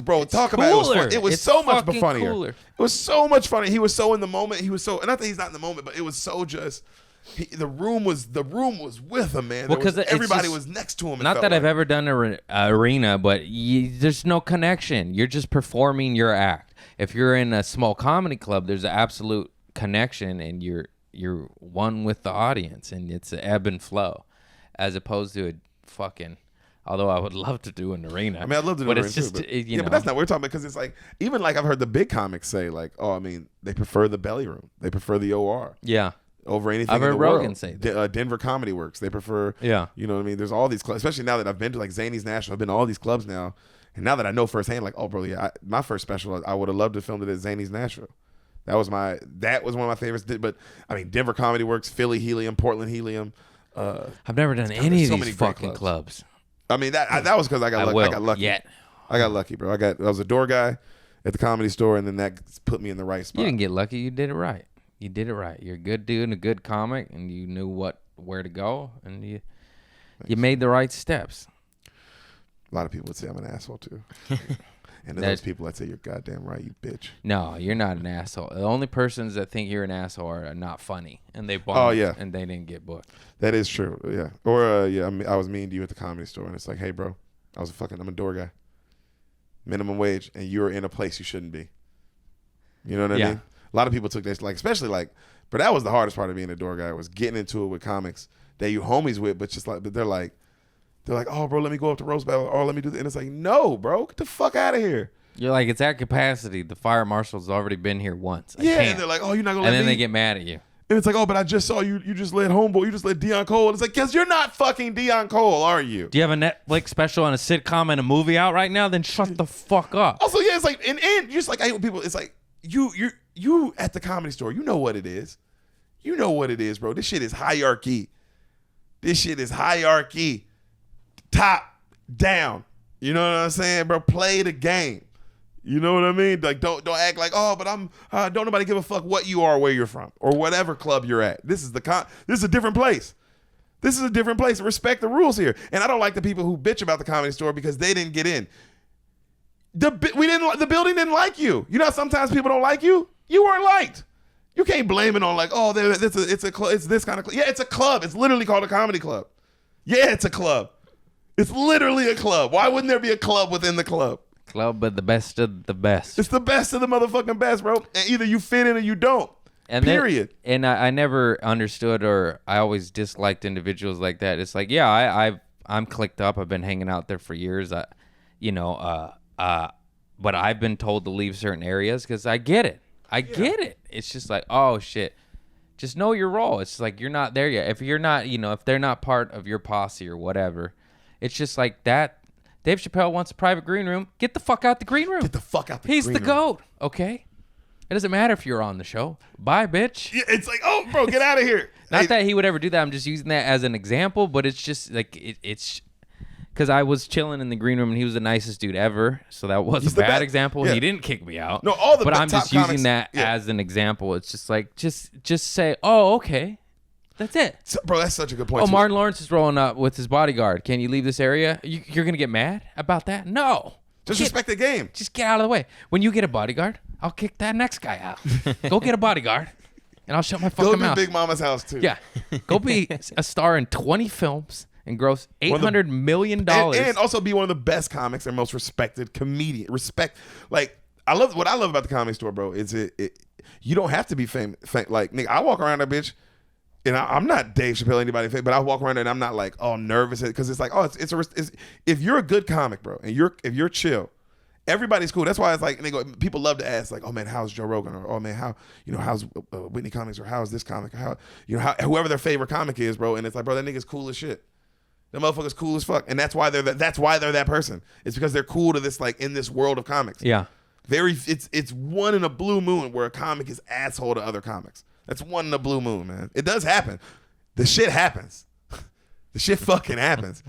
bro. Talk about it was fun. It was so much funnier. Cooler. It was so much funnier. He was so in the moment. He was so, and not that he's not in the moment, but it was so just. The room was with him, man. Because everybody was next to him. Not that I've ever done an arena, but there's no connection. You're just performing your act. If you're in a small comedy club, there's an absolute connection, and you're one with the audience, and it's an ebb and flow, as opposed to a fucking. Although I would love to do an arena. I mean, I'd love to do an arena too. But that's not what we're talking about, because it's like, even like I've heard the big comics say, like, oh, I mean, they prefer the belly room. They prefer the OR. Yeah. over anything I've in heard the Rogan world. say that. Denver Comedy Works. They prefer. Yeah. You know what I mean? There's all these clubs, especially now that I've been to like Zany's National. I've been to all these clubs now, and now that I know firsthand, like, oh, bro, yeah, my first special, I would have loved to film it at Zany's Nashville. That was one of my favorites. But I mean, Denver Comedy Works, Philly Helium, Portland Helium. I've never done any of so these many great fucking clubs. I mean, that was because I got lucky. Yet. I got lucky, bro. I was a door guy at the Comedy Store, and then that put me in the right spot. You didn't get lucky. You did it right. You did it right. You're a good dude and a good comic, and you knew where to go, and you made the right steps. A lot of people would say I'm an asshole too. And those people that say you're goddamn right, you bitch. No, you're not an asshole. The only persons that think you're an asshole are not funny, and they bombed. Oh, yeah. And they didn't get booked. That is true. Yeah. Or I was mean to you at the Comedy Store, and it's like, hey, bro, I'm a door guy, minimum wage, and you're in a place you shouldn't be. You know what I mean? A lot of people took this, like, especially like, but that was the hardest part of being a door guy, was getting into it with comics that you homies with, but they're like, oh, bro, let me go up to roast battle, or let me do this. And it's like, no, bro, get the fuck out of here. You're like, it's at capacity. The fire marshal's already been here once. I can't. And they're like, oh, you're not gonna let me. And then me? they get mad at you. And it's like, oh, but I just saw you just let homeboy, you just let Deion Cole. And it's like, because you're not fucking Deion Cole, are you? Do you have a Netflix special and a sitcom and a movie out right now? Then shut the fuck up. Also, yeah, it's like, and just like I hate when people, it's like, you at the Comedy Store, you know what it is. You know what it is, bro. This shit is hierarchy. Top down. You know what I'm saying, bro? Play the game. You know what I mean? Like, don't act like, oh, but I'm don't nobody give a fuck what you are, where you're from, or whatever club you're at. This is a different place. This is a different place. Respect the rules here. And I don't like the people who bitch about the Comedy Store because they didn't get in. The building didn't like you. You know how sometimes people don't like you? You weren't liked. You can't blame it on like, oh, it's a club. It's this kind of club. Yeah, it's a club. It's literally called a comedy club. Yeah, it's a club. It's literally a club. Why wouldn't there be a club within the club? Club of the best of the best. It's the best of the motherfucking best, bro. And either you fit in or you don't. And period. I never understood, or I always disliked individuals like that. It's like, yeah, I'm clicked up. I've been hanging out there for years. But I've been told to leave certain areas because I get it. Get it. It's just like, oh shit. Just know your role. It's like you're not there yet. If you're not, if they're not part of your posse or whatever, it's just like that. Dave Chappelle wants a private green room. Get the fuck out the green room. Get the fuck out the He's green the room. GOAT, okay? It doesn't matter if you're on the show. Bye, bitch. Yeah, it's like, oh, bro, get out of here. Not that he would ever do that. I'm just using that as an example, but it's just like it's because I was chilling in the green room and he was the nicest dude ever. So that was He's a the bad best. example. Yeah. He didn't kick me out. No, all the but I'm top just using comics, that as an example. It's just like just say, oh, okay. That's it. So, bro, that's such a good point. Oh, too. Martin Lawrence is rolling up with his bodyguard. Can you leave this area? You're going to get mad about that? No. Just respect the game. Just get out of the way. When you get a bodyguard, I'll kick that next guy out. Go get a bodyguard, and I'll shut my fucking Go to mouth. Big Mama's house, too. Yeah. Go be a star in 20 films and gross $800 million. And also be one of the best comics and most respected comedian. Respect. Like, what I love about the Comedy Store, bro, is you don't have to be famous. Like, nigga, I walk around that bitch. And I'm not Dave Chappelle, anybody, but I walk around there and I'm not like, oh, nervous because it's like, oh, it's if you're a good comic, bro, and if you're chill, everybody's cool. That's why it's like, people love to ask like, oh man, how's Joe Rogan, or oh man, how's Whitney Comics, or how's this comic, or how whoever their favorite comic is, bro, and it's like, bro, that nigga's cool as shit. That motherfucker's cool as fuck, and that's why they're that person. It's because they're cool to this, like, in this world of comics. Yeah. It's one in a blue moon where a comic is asshole to other comics. That's one in a blue moon, man. It does happen. The shit happens. The shit fucking happens.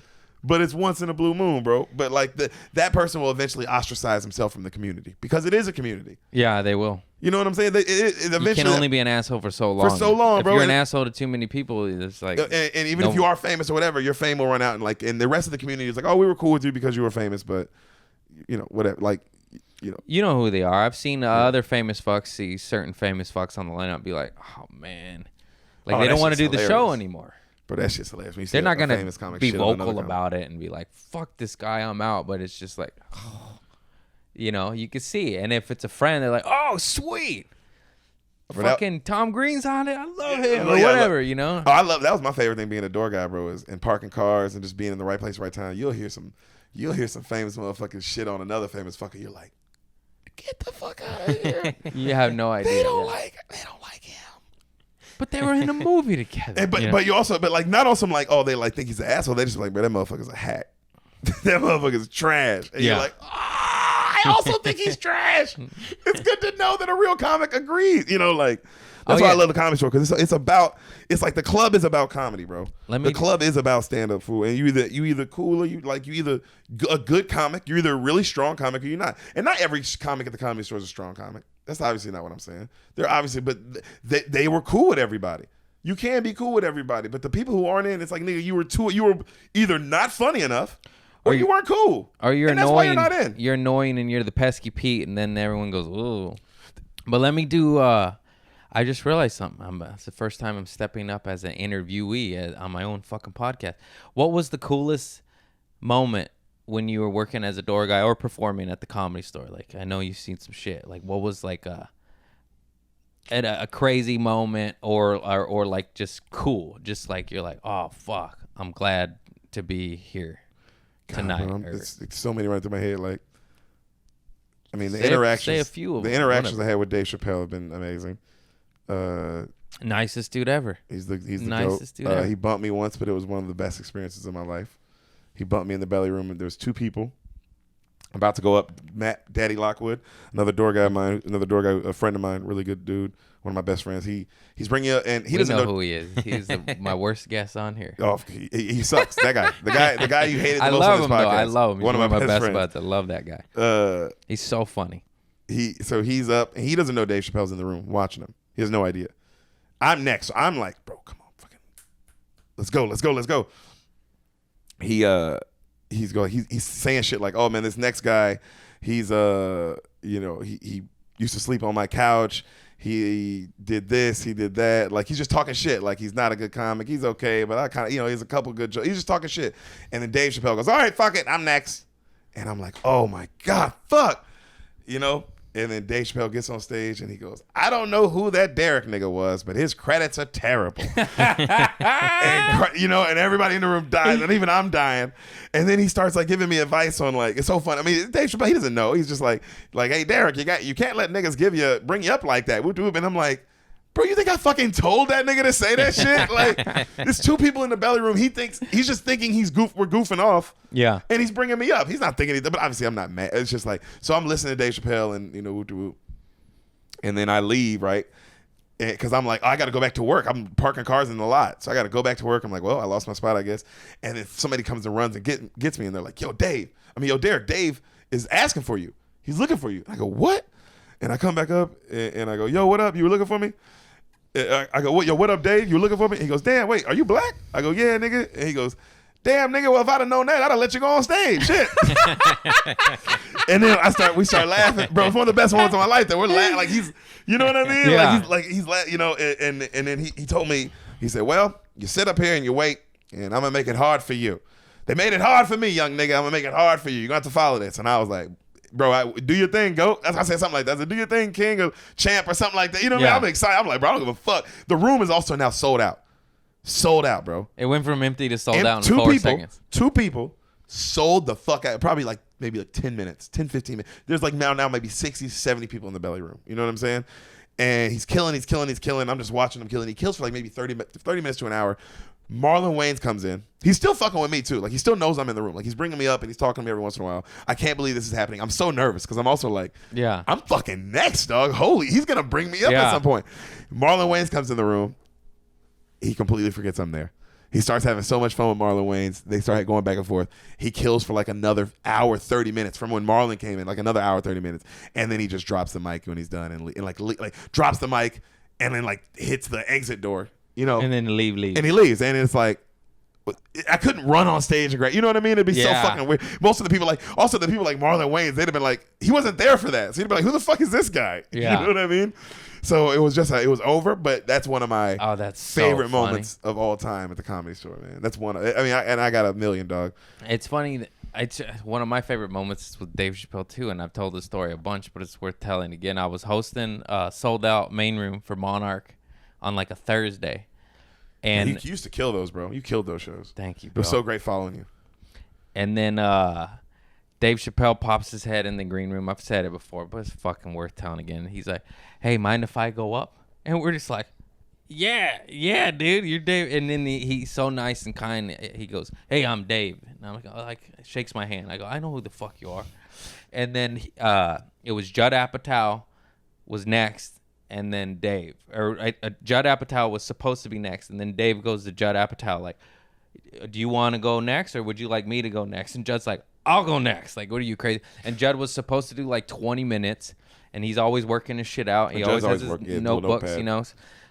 But it's once in a blue moon, bro. But like that person will eventually ostracize himself from the community because it is a community. Yeah, they will. You know what I'm saying? You can only be an asshole for so long. Bro. If you're an asshole to too many people, it's like. And even if you are famous or whatever, your fame will run out, and the rest of the community is like, oh, we were cool with you because you were famous, but whatever, like. You know who they are. I've seen other famous fucks see certain famous fucks on the lineup be like, oh man, like they don't want to do the show anymore. But that shit's hilarious. When you see They're not gonna famous comic be shit on vocal another about it and be like, fuck this guy, I'm out. But it's just like, you can see it. And if it's a friend, they're like, oh sweet, fucking Tom Green's on it. I love him, or whatever. Oh, I love that was my favorite thing being a door guy, bro. Is in parking cars and just being in the right place, right time. You'll hear some famous motherfucking shit on another famous fucker. You're like, get the fuck out of here. You have no idea. They don't like him. But they were in a movie together. But you also, but like not on some like, oh, they like think he's an asshole. They just like, bro, that motherfucker's a hack. That motherfucker's trash. And you're like, I also think he's trash. It's good to know that a real comic agrees. You know, like that's why I love the Comedy Store, because it's like the club is about comedy, bro. The club is about stand up, fool. And you either cool or you either a good comic. You're either a really strong comic or you're not. And not every comic at the Comedy Store is a strong comic. That's obviously not what I'm saying. They're obviously, but they were cool with everybody. You can be cool with everybody, but the people who aren't in, it's like, nigga, you were either not funny enough, or you weren't cool. Or you're and annoying. That's why you're not in. You're annoying and you're the pesky Pete, and then everyone goes, ooh. But let me do. I just realized something. It's the first time I'm stepping up as an interviewee on my own fucking podcast. What was the coolest moment when you were working as a door guy or performing at the Comedy Store? Like, I know you've seen some shit. Like, what was like a crazy moment or like just cool? Just like you're like, oh fuck, I'm glad to be here tonight. God, it's so many right through my head. Like, I mean, the say a few of the them, interactions I had with Dave Chappelle have been amazing. Nicest dude ever. He's the nicest GOAT. dude ever. He bumped me once, but it was one of the best experiences of my life. He bumped me in the belly room, and there was two people about to go up. Matt, Daddy Lockwood, another door guy of mine, a friend of mine, really good dude, one of my best friends. He's bringing up, and he doesn't know who he is. He's my worst guest on here. Oh, he sucks. That guy, the guy you hated the most love on this him podcast. though. I love him. He's one of my best friends. buds. I love that guy. He's so funny. He's up, and he doesn't know Dave Chappelle's in the room watching him. He has no idea. I'm next. So I'm like, bro, come on, fucking, let's go. He's saying shit like, oh man, this next guy, he's he used to sleep on my couch. He did this, he did that. Like, he's just talking shit. Like, he's not a good comic. He's okay, but I kind of, he's a couple good jokes. He's just talking shit. And then Dave Chappelle goes, all right, fuck it, I'm next. And I'm like, oh my God, fuck. And then Dave Chappelle gets on stage and he goes, I don't know who that Deric nigga was, but his credits are terrible. and everybody in the room dies, and even I'm dying. And then he starts like giving me advice on, like, it's so fun. I mean, Dave Chappelle, he doesn't know. He's just like, hey, Deric, you can't let niggas bring you up like that. And I'm like, bro, you think I fucking told that nigga to say that shit? Like, there's two people in the belly room. He's just thinking we're goofing off. Yeah. And he's bringing me up. He's not thinking anything, but obviously I'm not mad. It's just like, so I'm listening to Dave Chappelle and, whoop. And then I leave, right? Because I'm like, I got to go back to work. I'm parking cars in the lot. So I got to go back to work. I'm like, well, I lost my spot, I guess. And then somebody comes and runs and gets me. And they're like, yo, Deric, Dave is asking for you. He's looking for you. I go, what? And I come back up and I go, yo, what up? You were looking for me? I go, what up, Dave? You looking for me? He goes, damn, wait, are you black? I go, yeah, nigga. And he goes, damn, nigga, well, if I'd have known that, I'd have let you go on stage. Shit. And then we start laughing. Bro, it's one of the best moments of my life that we're laughing. Like, he's, you know what I mean? Yeah. He's laughing, and then he told me, he said, well, you sit up here and you wait, and I'm going to make it hard for you. They made it hard for me, young nigga. I'm going to make it hard for you. You're going to have to follow this. And I was like, bro, do your thing, go. I said something like that. I said, do your thing, king or champ or something like that. You know what I mean? I'm excited. I'm like, bro, I don't give a fuck. The room is also now sold out. Sold out, bro. It went from empty to sold out in 4 seconds. Two people sold the fuck out. Probably maybe 10 minutes, 10, 15 minutes. There's like now maybe 60, 70 people in the belly room. You know what I'm saying? And he's killing. I'm just watching him killing. He kills for like maybe 30 minutes to an hour. Marlon Wayans comes in. He's still fucking with me too. Like, he still knows I'm in the room. Like, he's bringing me up and he's talking to me every once in a while. I can't believe this is happening. I'm so nervous because I'm also like, yeah, I'm fucking next, dog. Holy, he's gonna bring me up at some point. Marlon Wayans comes in the room. He completely forgets I'm there. He starts having so much fun with Marlon Wayans. They start going back and forth. He kills for like another hour, 30 minutes from when Marlon came in, like another hour, 30 minutes. And then he just drops the mic when he's done and like drops the mic and then like hits the exit door, And then leave. And he leaves. And it's like, I couldn't run on stage and you know what I mean? It'd be so fucking weird. Most of the people like Marlon Wayans, they'd have been like, he wasn't there for that. So he'd be like, who the fuck is this guy? Yeah. You know what I mean? So it was just it was over, but that's one of my favorite moments of all time at the Comedy Store, man. That's one. I got a million, dog. It's funny. One of my favorite moments is with Dave Chappelle too, and I've told this story a bunch, but it's worth telling again. I was hosting sold out main room for Monarch on like a Thursday, and you used to kill those, bro. You killed those shows. Thank you, It bro. was so great following you. And then Dave Chappelle pops his head in the green room. I've said it before, but it's fucking worth telling again. He's like, hey, mind if I go up? And we're just like, yeah, dude, you're Dave. And then he's so nice and kind. He goes, hey, I'm Dave. And I'm like, shakes my hand. I go, I know who the fuck you are. And then it was Judd Apatow was next, and then Dave. Judd Apatow was supposed to be next, and then Dave goes to Judd Apatow like, do you want to go next, or would you like me to go next? And Judd's like, I'll go next. Like, what are you, crazy? And Judd was supposed to do like 20 minutes, and he's always working his shit out. He always has his notebooks, you know.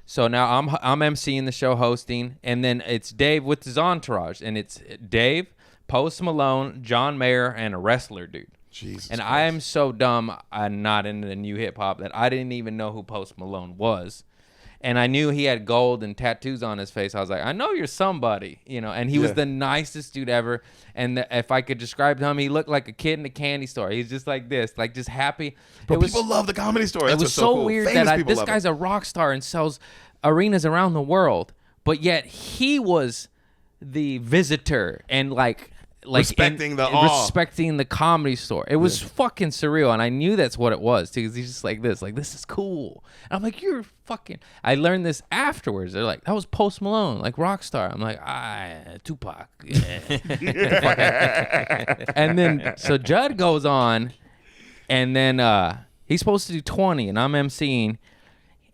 So now I'm emceeing the show, hosting, and then it's Dave with his entourage, and it's Dave, Post Malone, John Mayer, and a wrestler dude. Jesus and Christ. I am so dumb, I'm not into the new hip hop, that I didn't even know who Post Malone was. And I knew he had gold and tattoos on his face. I was like, I know you're somebody, you know. And he was the nicest dude ever. And if I could describe him, he looked like a kid in a candy store. He's just like this, like just happy. But people love the Comedy Store. It was so cool. weird Famous that people this love guy's it. a rock star and sells arenas around the world, but yet he was the visitor and like respecting the awe. respecting the Comedy Store. It was fucking surreal, and I knew that's what it was too. Because he's just like this is cool. And I'm like, you're fucking. I learned this afterwards. They're like, that was Post Malone, like rock star. I'm like, Tupac. Yeah. And then so Judd goes on, and then he's supposed to do 20, and I'm emceeing,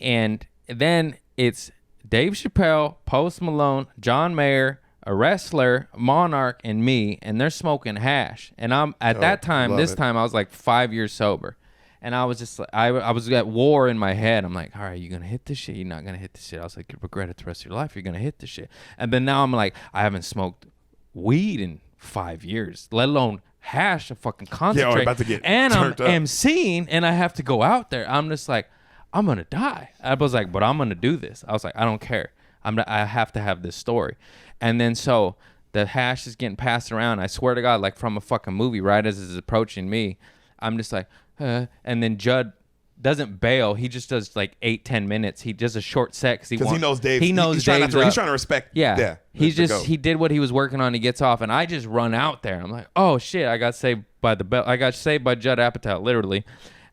and then it's Dave Chappelle, Post Malone, John Mayer, a wrestler, Monarch, and me, and they're smoking hash. And I'm at that time, time I was like 5 years sober, and I was just I was at war in my head. I'm like, all right, you gonna hit this shit? You're not gonna hit this shit. I was like, you regret it the rest of your life. You're gonna hit this shit. And then now I'm like, I haven't smoked weed in 5 years, let alone hash, a fucking concentrate. Yeah, about to get and I'm turned up. emceeing, and I have to go out there. I'm just like, I'm gonna die. I was like, but I'm gonna do this. I was like, I don't care. I have to have this story. And then so the hash is getting passed around. I swear to God, like from a fucking movie, right as it's approaching me, I'm just like, and then Judd doesn't bail. He just does like 8-10 minutes. He does a short set because he knows Dave. He knows he's trying Dave's he's trying to respect. Yeah. He's the just goat. he did what he was working on. He gets off, and I just run out there. I'm like, oh shit! I got saved by the bell. I got saved by Judd Apatow, literally.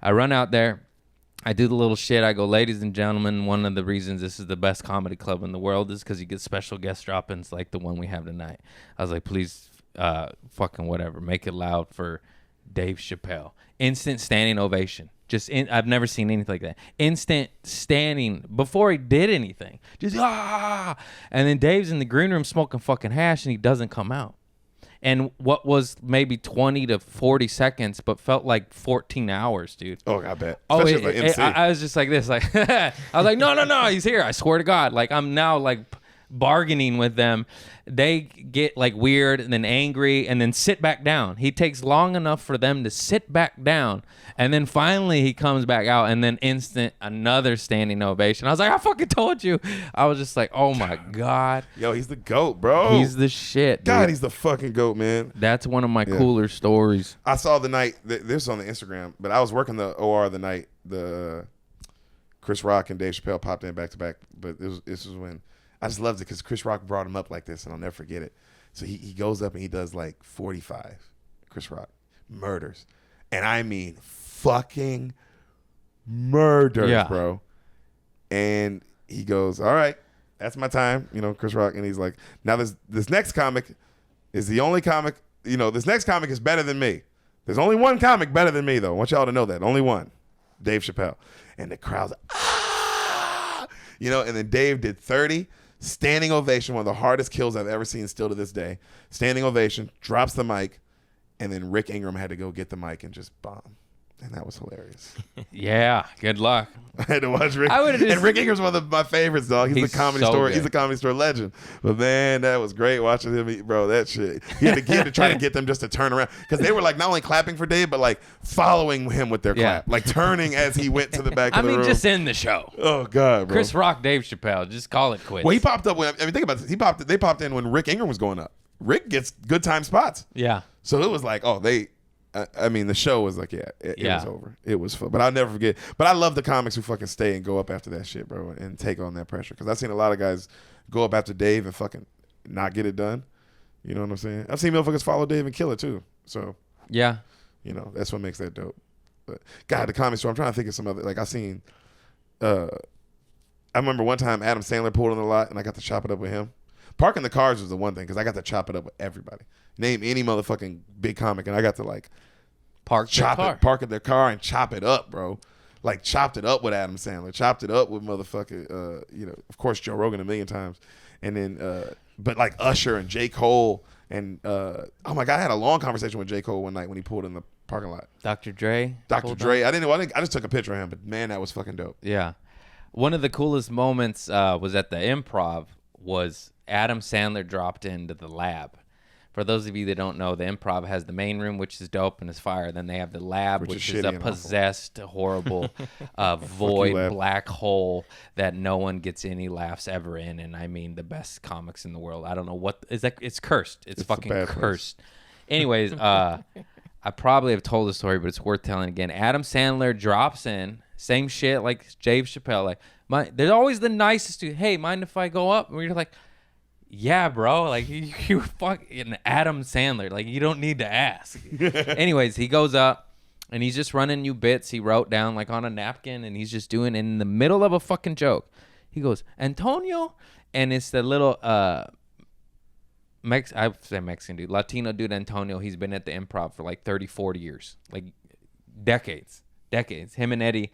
I run out there. I do the little shit. I go, ladies and gentlemen, one of the reasons this is the best comedy club in the world is because you get special guest drop-ins like the one we have tonight. I was like, please, fucking whatever, make it loud for Dave Chappelle. Instant standing ovation. I've never seen anything like that. Instant standing before he did anything. Just And then Dave's in the green room smoking fucking hash, and he doesn't come out. And what was maybe 20 to 40 seconds, but felt like 14 hours, dude. Oh, I bet. Oh, Especially for MC. I was just like this, like I was like, no, he's here. I swear to God, like I'm now like bargaining with them. They get like weird and then angry and then sit back down. He takes long enough for them to sit back down, and then finally he comes back out, and then instant another standing ovation. I was like, I fucking told you. I was just like, oh my God. Yo, he's the GOAT, bro. He's the shit, dude. God, he's the fucking GOAT, man. That's one of my cooler stories. I saw the night, this was on the Instagram, but I was working the OR the night the Chris Rock and Dave Chappelle popped in back to back. But this was when I just loved it because Chris Rock brought him up like this, and I'll never forget it. So he goes up and he does like 45, Chris Rock, murders. And I mean fucking murders, bro. And he goes, all right, that's my time, Chris Rock. And he's like, now this next comic is the only comic, this next comic is better than me. There's only one comic better than me, though. I want y'all to know that. Only one. Dave Chappelle. And the crowd's like, ah! And then Dave did 30. Standing ovation, one of the hardest kills I've ever seen still to this day. Standing ovation, drops the mic, and then Rick Ingram had to go get the mic and just bomb. And that was hilarious. Yeah, good luck. I had to watch Rick. And Rick Ingram's one of my favorites, dog. He's the Comedy Store. Good. He's a Comedy Store legend. But man, that was great watching him eat, bro. That shit. He had to try to get them just to turn around because they were like not only clapping for Dave, but like following him with their clap, like turning as he went to the back of the room. Just in the show. Oh God, bro. Chris Rock, Dave Chappelle, just call it quits. Well, he popped up when think about this. They popped in when Rick Ingram was going up. Rick gets good time spots. Yeah. So it was like, the show was like, it was over. It was fun. But I'll never forget. But I love the comics who fucking stay and go up after that shit, bro, and take on that pressure. Because I've seen a lot of guys go up after Dave and fucking not get it done. You know what I'm saying? I've seen motherfuckers follow Dave and kill it, too. So, yeah. That's what makes that dope. But, God, the Comedy Store, I'm trying to think of some other, like, I've remember one time Adam Sandler pulled on the lot and I got to chop it up with him. Parking the cars was the one thing because I got to chop it up with everybody. Name any motherfucking big comic and I got to like park in their car and chop it up, bro. Like chopped it up with Adam Sandler, chopped it up with motherfucking, of course Joe Rogan a million times, and then but like Usher and J. Cole and oh my God, I had a long conversation with J. Cole one night when he pulled in the parking lot. Dr. Dre. Dr. Dre. I just took a picture of him, but man, that was fucking dope. Yeah, one of the coolest moments was at the Improv. Was Adam Sandler dropped into the lab. For those of you that don't know, the Improv has the main room, which is dope and is fire. Then they have the lab, which is a possessed, horrible, void black hole that no one gets any laughs ever in. And I mean, the best comics in the world. I don't know what is that. It's cursed. It's fucking cursed. Place. Anyways, I probably have told the story, but it's worth telling again. Adam Sandler drops in, same shit like Dave Chappelle. Like, there's always the nicest dude. Hey, mind if I go up? And we're like, yeah, bro. Like, you're fucking Adam Sandler. Like, you don't need to ask. Anyways, he goes up and he's just running new bits. He wrote down like on a napkin and he's just doing it in the middle of a fucking joke. He goes, Antonio, and it's the little I say Mexican dude, Latino dude Antonio. He's been at the Improv for like 30, 40 years, like decades. Him and Eddie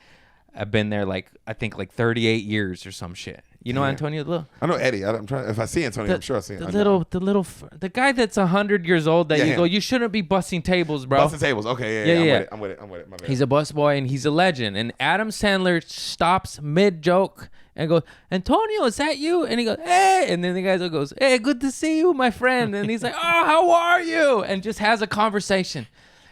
have been there like I think like 38 years or some shit. You know Antonio? I know Eddie. I'm trying. If I see Antonio, I'm sure I see him. The guy that's 100 years old that you go, you shouldn't be busting tables, bro. Busting tables. Okay, yeah. I'm with it. My bad. He's a busboy and he's a legend. And Adam Sandler stops mid joke and goes, Antonio, is that you? And he goes, hey. And then the guy goes, hey, good to see you, my friend. And he's like, oh, how are you? And just has a conversation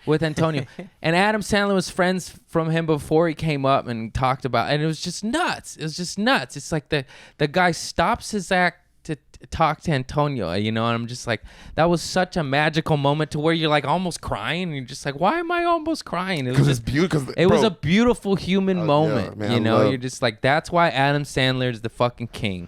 with Antonio. And Adam Sandler was friends from him before he came up and talked about, and it was just nuts. It's like the guy stops his act to talk to Antonio, and I'm just like, that was such a magical moment to where you're like almost crying, and you're just like, why am I almost crying? It was just beautiful. It was a beautiful human moment, yeah, man, you're just like, that's why Adam Sandler is the fucking king.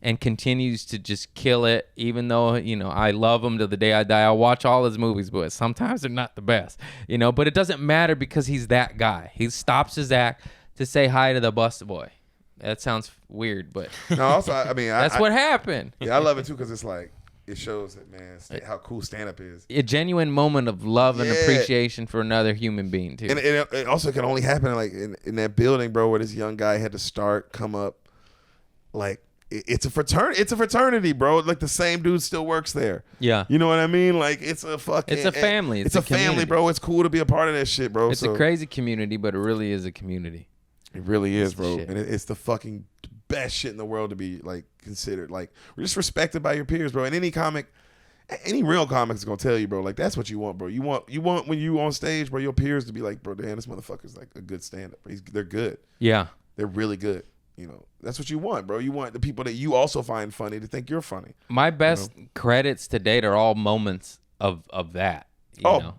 And continues to just kill it, even though, I love him to the day I die. I'll watch all his movies, but sometimes they're not the best, But it doesn't matter because he's that guy. He stops his act to say hi to the bus boy. That sounds weird, but no. Also, I mean, that's what happened. Yeah, I love it too because it's like it shows that, man, how cool stand-up is. A genuine moment of love and appreciation for another human being too. And it also can only happen like in that building, bro, where this young guy had to come up, like. It's a fraternity, bro. Like the same dude still works there. Yeah. You know what I mean? Like it's a family. It's a family, bro. It's cool to be a part of that shit, bro. It's a crazy community, but it really is a community. It really is, bro. And it's the fucking best shit in the world to be like considered. Like we're just respected by your peers, bro. And any real comic is gonna tell you, bro. Like that's what you want, bro. You want when you on stage, bro, your peers to be like, bro, damn, this motherfucker's like a good stand-up. They're good. Yeah. They're really good. That's what you want, bro. You want the people that you also find funny to think you're funny. My best credits to date are all moments of that.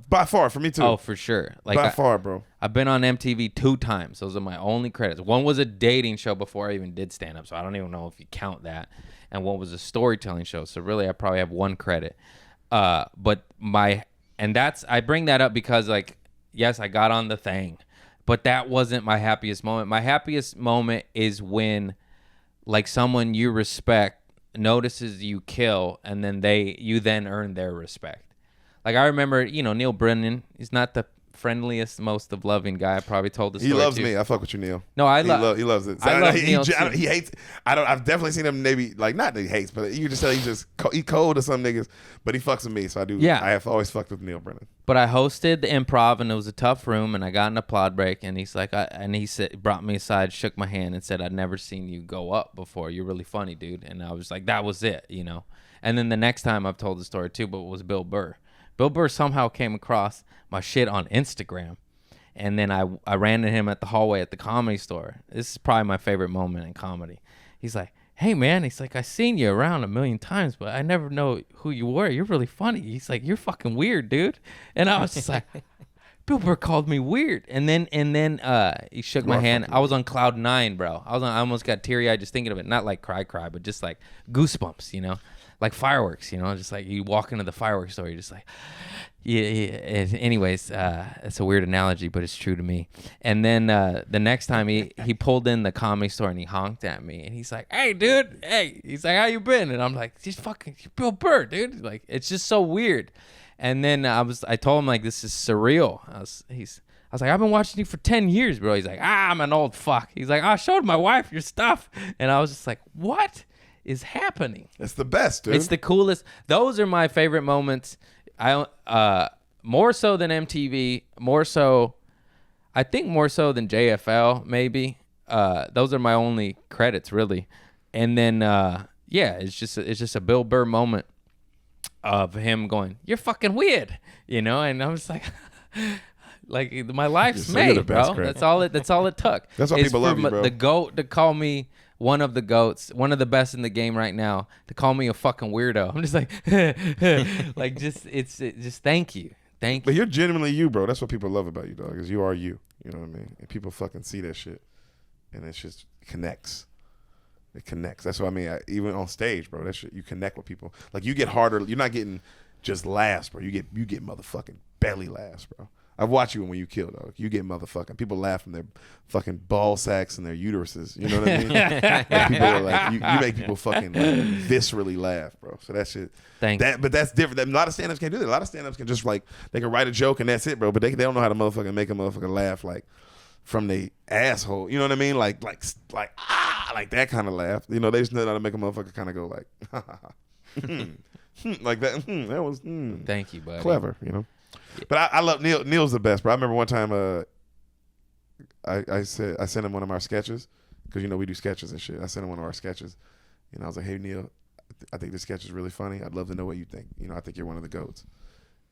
By far, for me too. Oh, for sure. Like by far, bro. I've been on MTV 2 times. Those are my only credits. One was a dating show before I even did stand-up, so I don't even know if you count that. And one was a storytelling show, so really I probably have 1 credit. I bring that up because, like, yes, I got on the thing. But that wasn't my happiest moment. My happiest moment is when, like, someone you respect notices you kill, and then you then earn their respect. Like, I remember, Neil Brennan. He's not the friendliest, most of loving guy. I probably told this. He loves me. I fuck with you, Neil. No, he loves it. I love Neil too. He hates. I've definitely seen him maybe like not that he hates, but you can just tell he cold to some niggas. But he fucks with me, so I do. Yeah, I have always fucked with Neil Brennan. But I hosted the Improv, and it was a tough room, and I got an applaud break, and he's like, brought me aside, shook my hand, and said, "I'd never seen you go up before. You're really funny, dude." And I was like, that was it, And then the next time I've told the story too, but it was Bill Burr. Bill Burr somehow came across my shit on Instagram. And then I ran into him at the hallway at the Comedy Store. This is probably my favorite moment in comedy. He's like, hey, man. He's like, I've seen you around 1,000,000 times, but I never know who you were. You're really funny. He's like, you're fucking weird, dude. And I was just like, Bill Burr called me weird. And then he shook my hand. I was on cloud 9, bro. I almost got teary-eyed just thinking of it. Not like cry, but just like goosebumps, like fireworks, just like you walk into the fireworks store, you're just like, yeah. Anyways, it's a weird analogy, but it's true to me. And then the next time he pulled in the Comedy Store and he honked at me and he's like, "Hey, dude, hey," he's like, "How you been?" And I'm like, "He's fucking Bill Burr, dude." Like, it's just so weird. And then I told him like, "This is surreal." I was like, "I've been watching you for 10 years, bro." He's like, "I'm an old fuck." He's like, "I showed my wife your stuff," and I was just like, "What is happening?" It's the best, dude. It's the coolest. Those are my favorite moments. More so than MTV, I think more so than JFL, maybe. Those are my only credits, really. And then, it's just a Bill Burr moment of him going, "You're fucking weird," And I was like, like my life's made, bro. Credit. That's all it took. That's why people love you, bro. The GOAT to call me one of the GOATs, one of the best in the game right now, to call me a fucking weirdo. I'm just like, like, just thank you. Thank But you. you're genuinely you, bro. That's what people love about you, dog, is you are you. You know what I mean? And people fucking see that shit. And it just connects. It connects. That's what I mean. Even on stage, bro, that shit, you connect with people. Like, you get harder. You're not getting just laughs, bro. You get motherfucking belly laughs, bro. I've watched you when you kill, dog. You get motherfucking people laugh from their fucking ball sacks and their uteruses. You know what I mean? Like, people are like, you make people fucking like viscerally laugh, bro. So that shit. But that's different. A lot of stand-ups can't do that. A lot of stand-ups can just like, they can write a joke and that's it, bro. But they don't know how to motherfucking make a motherfucker laugh like from the asshole. You know what I mean? Like that kind of laugh. They just know how to make a motherfucker kind of go like, ha ha ha. Like that. That was Thank you, buddy. clever, But I love Neil. Neil's the best, bro. I remember one time I sent him one of our sketches because we do sketches and shit. I sent him one of our sketches, I was like, "Hey Neil, I think this sketch is really funny. I'd love to know what you think. I think you're one of the GOATs,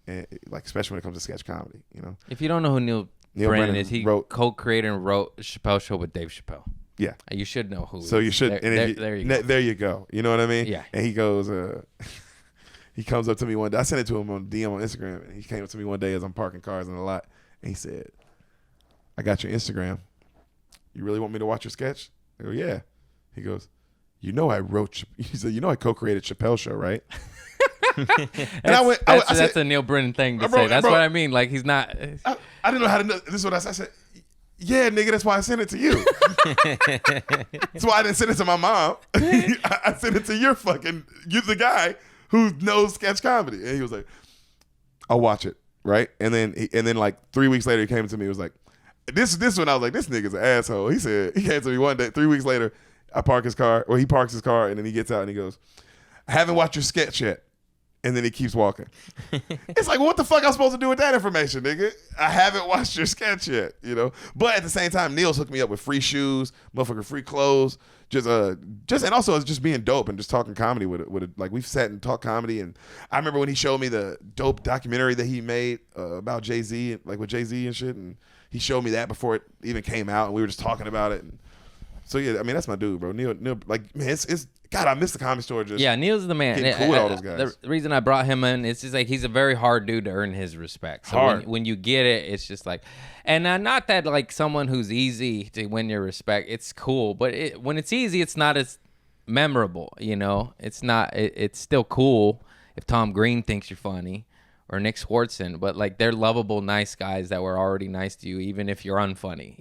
and like especially when it comes to sketch comedy. If you don't know who Neil Brennan is, he co-created and wrote Chappelle Show with Dave Chappelle. Yeah, you should know who. So you should. There you go. There you go. You know what I mean? Yeah. And he goes. He comes up to me one day. I sent it to him on DM on Instagram, and he came up to me one day as I'm parking cars in the lot, and he said, "I got your Instagram. You really want me to watch your sketch?" I go, "Yeah." He goes, I wrote." He said, "I co-created Chappelle Show, right?" And I went. That's a Neil Brennan thing to say. That's what I mean. Like, he's not. I didn't know how to know. This is what I said. I said, "Yeah, nigga, that's why I sent it to you." That's why I didn't send it to my mom. I sent it to you're the guy who knows sketch comedy. And he was like, "I'll watch it." Right. And then like 3 weeks later, he came to me. He was like, this when I was like, "This nigga's an asshole." He said, he came to me one day, 3 weeks later, he parks his car, and then he gets out and he goes, "I haven't watched your sketch yet." And then he keeps walking. It's like, what the fuck I'm supposed to do with that information, nigga? I haven't watched your sketch yet, But at the same time, Neil's hooked me up with free shoes, motherfucking free clothes, and also it's just being dope and just talking comedy with it. Like, we've sat and talked comedy, and I remember when he showed me the dope documentary that he made about Jay-Z, like with Jay-Z and shit, and he showed me that before it even came out, and we were just talking about it. And so yeah, I mean, that's my dude, bro. Neil, like, man, it's God, I miss the Comedy Store. Neil's the man. Getting cool with all those guys. The reason I brought him in, it's just like he's a very hard dude to earn his respect. So when you get it, it's just like, and not that like someone who's easy to win your respect. It's cool, but when it's easy, it's not as memorable. It's not. It's still cool if Tom Green thinks you're funny or Nick Swartzen, but like they're lovable, nice guys that were already nice to you, even if you're unfunny.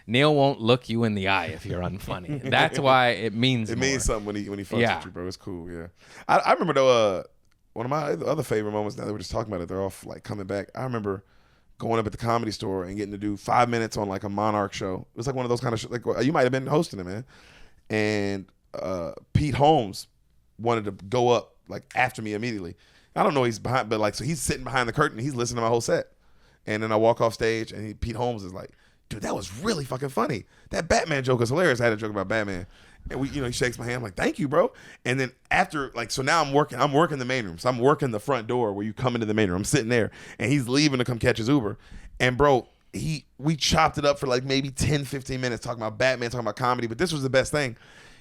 Neil won't look you in the eye if you're unfunny. That's why it means more. Means something when he fucks with you, bro. It's cool, yeah. I remember though, one of my other favorite moments. Now that we're just talking about it, they're all like coming back. I remember going up at the Comedy Store and getting to do 5 minutes on like a Monarch show. It was like one of those kind of like you might have been hosting it, man. And Pete Holmes wanted to go up like after me immediately. I don't know he's behind, but like so he's sitting behind the curtain. He's listening to my whole set, and then I walk off stage and Pete Holmes is like, "Dude, that was really fucking funny. That Batman joke is hilarious." I had a joke about Batman. And he shakes my hand. I'm like, "Thank you, bro." And then after, like, so now I'm working the main room. So I'm working the front door where you come into the main room. I'm sitting there and he's leaving to come catch his Uber. And bro, we chopped it up for like maybe 10, 15 minutes talking about Batman, talking about comedy. But this was the best thing.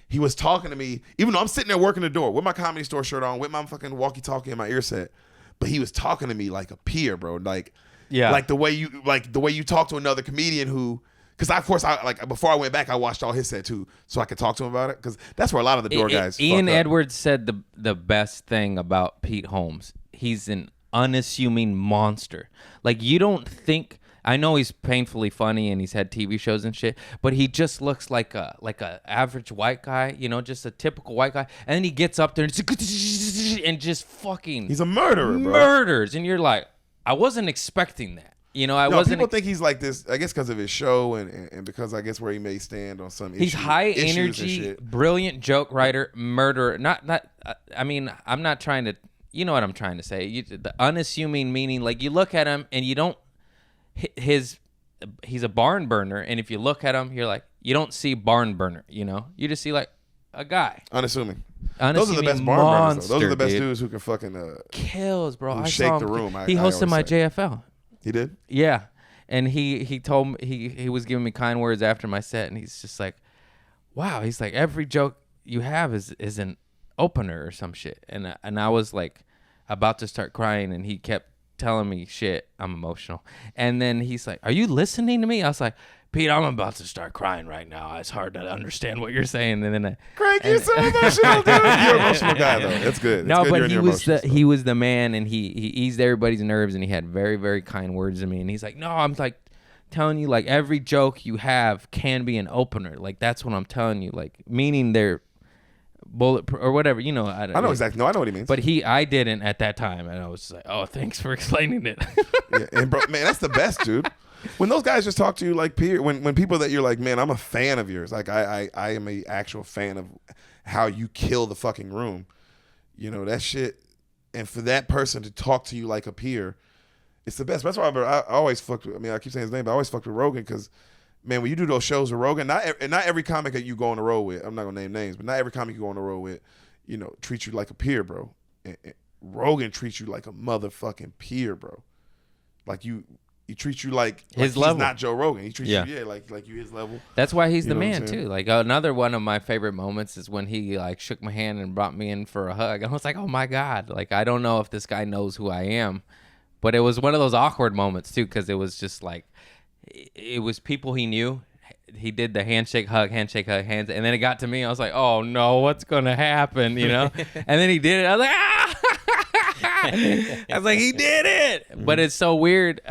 He was talking to me, even though I'm sitting there working the door with my Comedy Store shirt on, with my fucking walkie-talkie in my ear set. But he was talking to me like a peer, bro. Like, yeah, like the way you talk to another comedian who, Because of course, before I went back, I watched all his set too, so I could talk to him about it. Because that's where a lot of the door guys. Ian fuck up. Edwards said the best thing about Pete Holmes. He's an unassuming monster. Like, you don't think. I know he's painfully funny and he's had TV shows and shit, but he just looks like a average white guy, just a typical white guy. And then he gets up there and just fucking. He's a murderer, bro. Murders, and you're like, I wasn't expecting that. I wasn't. People think he's like this. I guess because of his show and because I guess where he may stand on some. He's high energy, brilliant joke writer, murderer. I mean, I'm not trying to. You know what I'm trying to say. The unassuming meaning, like, you look at him and you don't. He's a barn burner, and if you look at him, you're like, you don't see barn burner. You just see like a guy. Unassuming. Those are the best barn burners. Those are the best dudes who can fucking kills, bro. I shake saw the him. room. He hosted my JFL. He did? Yeah. And he told me, he was giving me kind words after my set, and he's just like, wow, he's like, every joke you have is an opener or some shit. And I was like about to start crying, and he kept telling me shit. I'm emotional. And then he's like, are you listening to me? I was like, Pete, I'm about to start crying right now. It's hard to understand what you're saying. And then Craig, you're so emotional, dude. You're an emotional guy, though. That's good. No, good but he was the man, and he eased everybody's nerves, and he had very, very kind words to me. And he's like, no, I'm like telling you, like, every joke you have can be an opener. Like, that's what I'm telling you. Like, meaning they're bullet or whatever. I know exactly. No, I know what he means. But I didn't at that time, and I was just like, oh, thanks for explaining it. Yeah, and bro, man, that's the best, dude. When those guys just talk to you like peer, when people that you're like, man, I'm a fan of yours. Like I am a actual fan of how you kill the fucking room. That shit. And for that person to talk to you like a peer, it's the best. That's why I always fucked with. I mean, I keep saying his name, but I always fucked with Rogan because, man, when you do those shows with Rogan, not every comic that you go on the road with, I'm not gonna name names, but not every comic you go on the road with, treats you like a peer, bro. And Rogan treats you like a motherfucking peer, bro. Like he treats you like his level. He's not Joe Rogan. He treats you like you his level. That's why he's the man too. Like, another one of my favorite moments is when he like shook my hand and brought me in for a hug. I was like, oh my God. Like, I don't know if this guy knows who I am, but it was one of those awkward moments too, because it was just like, it was people he knew. He did the handshake, hug, hands, and then it got to me. I was like, oh no, what's gonna happen? And then he did it. I was like, ah! I was like, he did it. But it's so weird,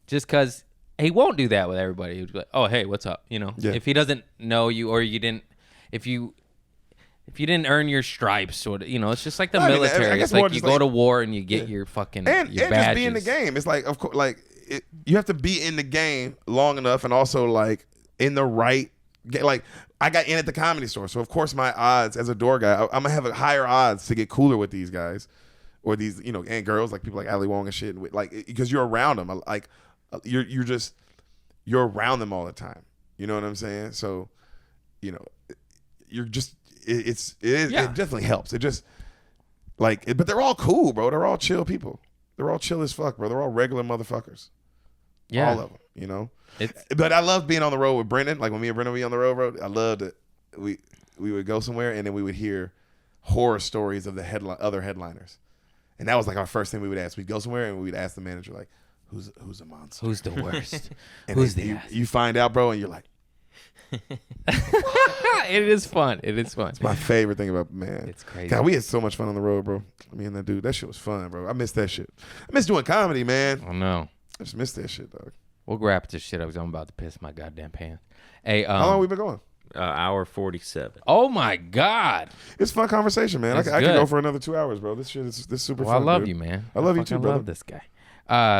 just because he won't do that with everybody. He'd be like, oh, hey, what's up? Yeah. If he doesn't know you, or you didn't, if you didn't earn your stripes, sort of, it's just like the military. It's like you go to war and you get your fucking and your just badges. be in the game. It's like, of course, like you have to be in the game long enough, and also like in the right. Like, I got in at the Comedy Store, so of course my odds as a door guy, I'm gonna have a higher odds to get cooler with these guys, or these and girls, like people like Ali Wong and shit, like, because you're around them, like you're around them all the time. You know what I'm saying? So, you're just it definitely helps. It just like, but they're all cool, bro. They're all chill people. They're all chill as fuck, bro. They're all regular motherfuckers. Yeah, all of them. But I love being on the road with Brendan. Like, when me and Brendan would be on the road, bro, I loved it. We would go somewhere, and then we would hear horror stories of the other headliners, and that was like our first thing we would ask. We'd go somewhere and we'd ask the manager, like, who's a monster? Who's the worst? And Who's then you find out, bro, and you're like, It is fun. It's my favorite thing about, man. It's crazy. God, we had so much fun on the road, bro. Me and that dude, that shit was fun, bro. I miss that shit. I miss doing comedy, man. I know. I just miss that shit, dog. We'll wrap this shit up. I'm about to piss my goddamn pants. Hey, how long we been going? Hour 47. Oh my God. It's a fun conversation, man. I could go for another 2 hours, bro. This shit is super fun. I love dude. you, man. I love you too, I brother. love this guy.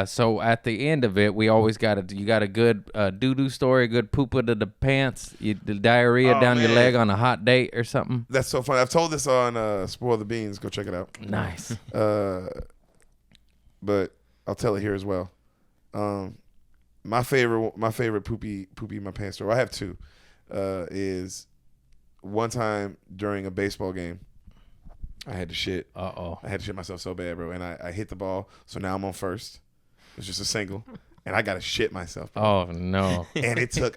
So at the end of it, we always you got a good doo-doo story, a good poopa to the pants, the diarrhea down your leg on a hot date or something. That's so fun. I've told this on Spoil the Beans. Go check it out. Nice. But I'll tell it here as well. My favorite poopy in my pants story, I have two, is one time during a baseball game, I had to shit. I had to shit myself so bad, bro. And I hit the ball, so now I'm on first. It's just a single. And I got to shit myself, bro. Oh, no. And it took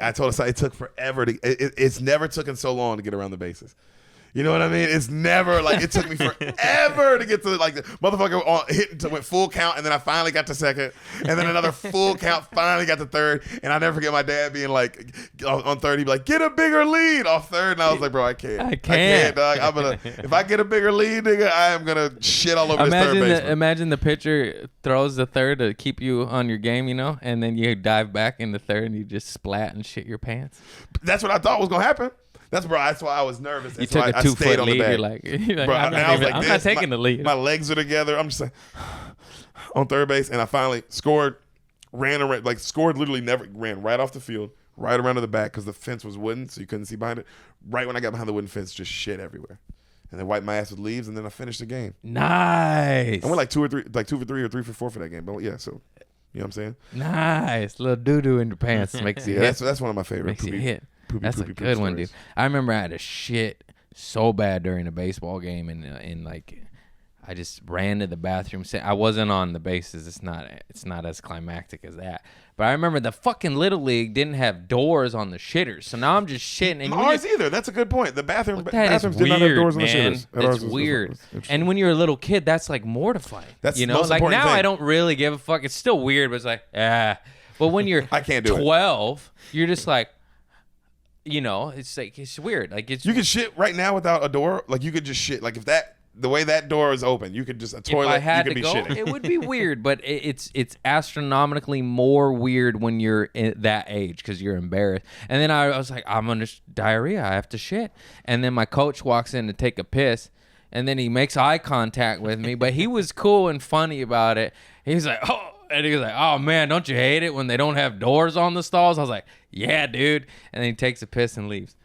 forever. It's never taken so long to get around the bases. You know what I mean? It's never like it took me forever to get to like the motherfucker went full count, and then I finally got to second, and then another full count, finally got to third, and I never forget my dad being like on third, he'd be like, "Get a bigger lead off third," and I was like, "Bro, I can't, dog. I'm gonna if I get a bigger lead, nigga, I am gonna shit all over this third baseman." Imagine the pitcher throws the third to keep you on your game, you know, and then you dive back in the third and you just splat and shit your pants. That's what I thought was gonna happen. That's why I was nervous. You took a 2-foot lead. You're like bro, I'm not taking the lead. My legs are together. I'm just like on third base, and I finally scored. Scored literally never ran right off the field, right around to the back because the fence was wooden, so you couldn't see behind it. Right when I got behind the wooden fence, just shit everywhere, and then wiped my ass with leaves, and then I finished the game. Nice. I went like 2 for 3 or 3 for 4 for that game. But yeah, so you know what I'm saying? Nice. Little doo doo in your pants makes you hit. That's one of my favorite. Makes you hit. That's a poopy good one, stories. dude. I remember I had a shit so bad during a baseball game, and like I just ran to the bathroom. I wasn't on the bases. It's not as climactic as that. But I remember the fucking Little League didn't have doors on the shitters, so now I'm just shitting. And ours either. That's a good point. The bathrooms weird, did not have doors man. on the shitters. It's weird. And when you're a little kid, that's like mortifying. That's you the know, most like important now thing. I don't really give a fuck. It's still weird, but it's like But when you're I can't do it. 12, you're just like. You know, it's like it's weird. Like you can shit right now without a door. Like you could just shit. Like if the way that door is open, you could just a toilet. If I had you to could go, be shitting. it would be weird, but it's astronomically more weird when you're in that age because you're embarrassed. And then I was like, I'm under diarrhea. I have to shit. And then my coach walks in to take a piss, and then he makes eye contact with me, but he was cool and funny about it. He's like, oh. And he was like, "Oh man, don't you hate it when they don't have doors on the stalls?" I was like, "Yeah, dude." And then he takes a piss and leaves.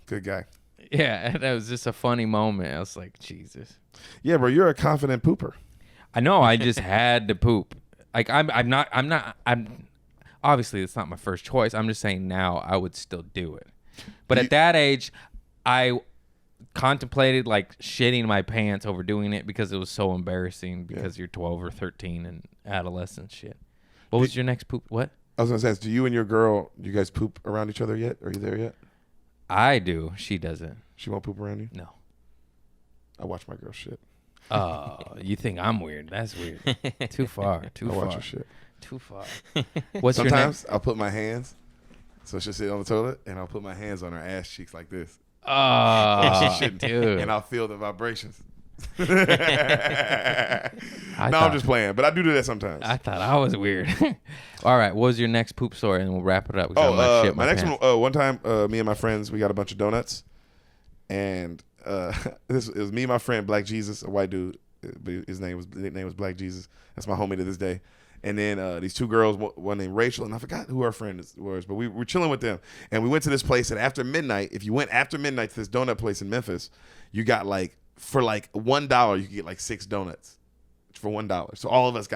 Good guy. Yeah, and that was just a funny moment. I was like, Jesus. Yeah, bro, you're a confident pooper. I know. I just had to poop. Like I'm obviously it's not my first choice. I'm just saying now I would still do it. But at that age, I contemplated like shitting my pants over doing it because it was so embarrassing because you're 12 or 13 and adolescent shit. What was your next poop? What? I was gonna say, do you and your girl, you guys poop around each other yet? Are you there yet? I do. She doesn't. She won't poop around you? No. I watch my girl shit. Oh, you think I'm weird? That's weird. Too far. I watch her shit. Too far. What's your Sometimes I'll put my hands, so she'll sit on the toilet, and I'll put my hands on her ass cheeks like this. Oh, dude. And I'll feel the vibrations. I'm just playing, but I do that sometimes. I thought I was weird. All right, what was your next poop story, and we'll wrap it up. My next one. One time, me and my friends, we got a bunch of donuts, and it was me and my friend Black Jesus, a white dude. But his name was Black Jesus. That's my homie to this day. And then these two girls, one named Rachel, and I forgot who our friend was, but we were chilling with them. And we went to this place, and after midnight, if you went after midnight to this donut place in Memphis, you got like, for like $1, you could get like 6 donuts for $1. So all of us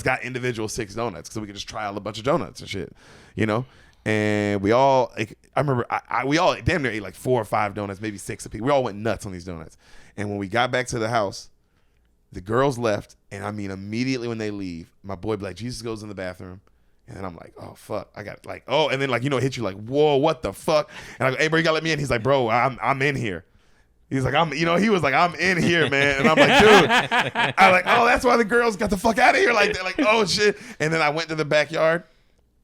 got individual 6 donuts so we could just try out a bunch of donuts and shit, you know? And we all, like, I remember, we all damn near ate like 4 or 5 donuts, maybe 6 apiece. We all went nuts on these donuts. And when we got back to the house, the girls left, and I mean, immediately when they leave, my boy Black Jesus goes in the bathroom, and then I'm like, oh, fuck. I got like, oh, and then like, you know, it hits you like, whoa, what the fuck? And I go, hey, bro, you gotta let me in. He's like, bro, I'm in here. He's like, he was like, I'm in here, man. And I'm like, dude. I'm like, oh, that's why the girls got the fuck out of here. Like, they're like, oh, shit. And then I went to the backyard,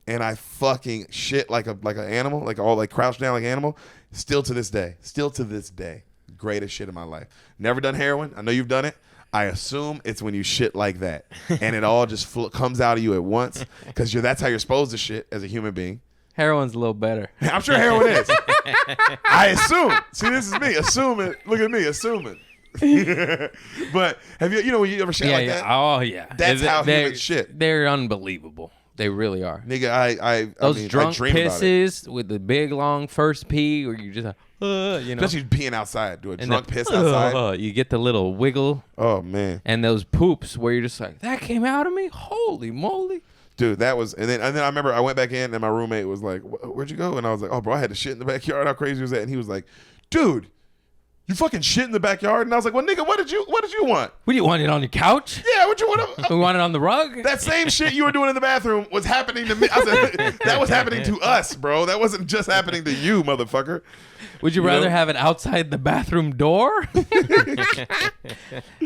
and I fucking shit like an animal, like all like crouched down like an animal. Still to this day, greatest shit in my life. Never done heroin. I know you've done it. I assume it's when you shit like that, and it all just comes out of you at once, because that's how you're supposed to shit as a human being. Heroin's a little better. I'm sure heroin is. I assume. See, this is me assuming. Look at me assuming. But have you when you ever shit like that? Oh yeah. That's how humans shit. They're unbelievable. They really are. Nigga, those drunk dream pisses with the big long first pee, where you just you know, especially peeing outside, do a drunk piss outside. You get the little wiggle. Oh man. And those poops where you're just like, that came out of me. Holy moly. Dude, that was, and then I remember I went back in, and my roommate was like, "Where'd you go?" And I was like, "Oh, bro, I had to shit in the backyard. How crazy was that?" And he was like, "Dude, you fucking shit in the backyard. And I was like, well, nigga, what did you want? What do you want it on your couch? Yeah, what you want? We want it on the rug? That same shit you were doing in the bathroom was happening to me. I said, that was happening to us, bro. That wasn't just happening to you, motherfucker. Would you rather have it outside the bathroom door?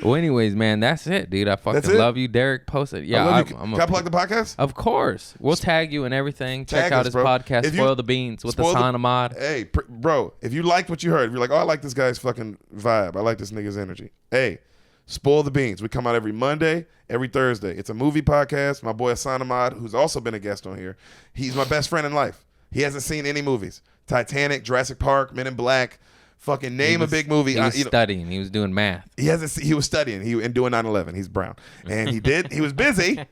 Well, anyways, man, that's it, dude. I fucking love you. Deric posted. Yeah, Can I plug the podcast? Of course. We'll tag you and everything. Tag Check out us, his bro. podcast, If you- Spoil the Beans with Ehsan Ahmad. Hey, bro, if you liked what you heard, if you're like, oh, I like this guy's fucking vibe. I like this nigga's energy. Hey, Spoil the Beans. We come out every Monday, every Thursday. It's a movie podcast. My boy Ehsan Ahmad, who's also been a guest on here, he's my best friend in life. He hasn't seen any movies. Titanic, Jurassic Park, Men in Black. Fucking name a big movie. He was studying. He was doing math. He was studying. And doing 9/11. He's brown. And he was busy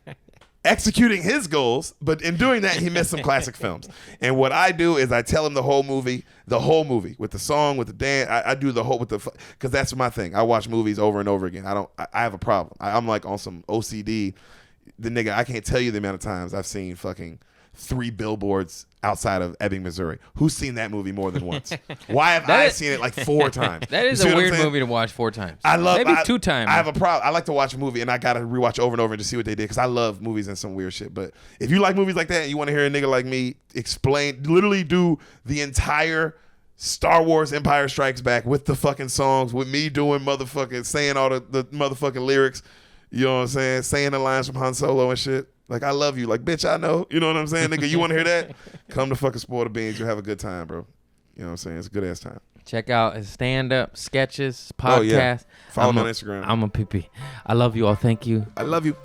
executing his goals, but in doing that, he missed some classic films. And what I do is I tell him the whole movie with the song, with the dance. I do the whole because that's my thing. I watch movies over and over again. I have a problem. I'm like on some OCD. The nigga, I can't tell you the amount of times I've seen fucking 3 billboards outside of Ebbing, Missouri. Who's seen that movie more than once? Why have I seen it like 4 times? That is a weird movie to watch 4 times. Maybe 2 times. I have a problem. I like to watch a movie and I gotta rewatch over and over to see what they did because I love movies and some weird shit. But if you like movies like that and you want to hear a nigga like me literally do the entire Star Wars Empire Strikes Back with the fucking songs, with me doing motherfucking saying all the motherfucking lyrics, you know what I'm saying? Saying the lines from Han Solo and shit. Like, I love you. Like, bitch, I know. You know what I'm saying, nigga? You want to hear that? Come to fucking Spoil the Beans. You'll have a good time, bro. You know what I'm saying? It's a good-ass time. Check out his stand-up, sketches, podcast. Oh, yeah. Follow me on Instagram. I'm a pee-pee. I love you all. Thank you. I love you.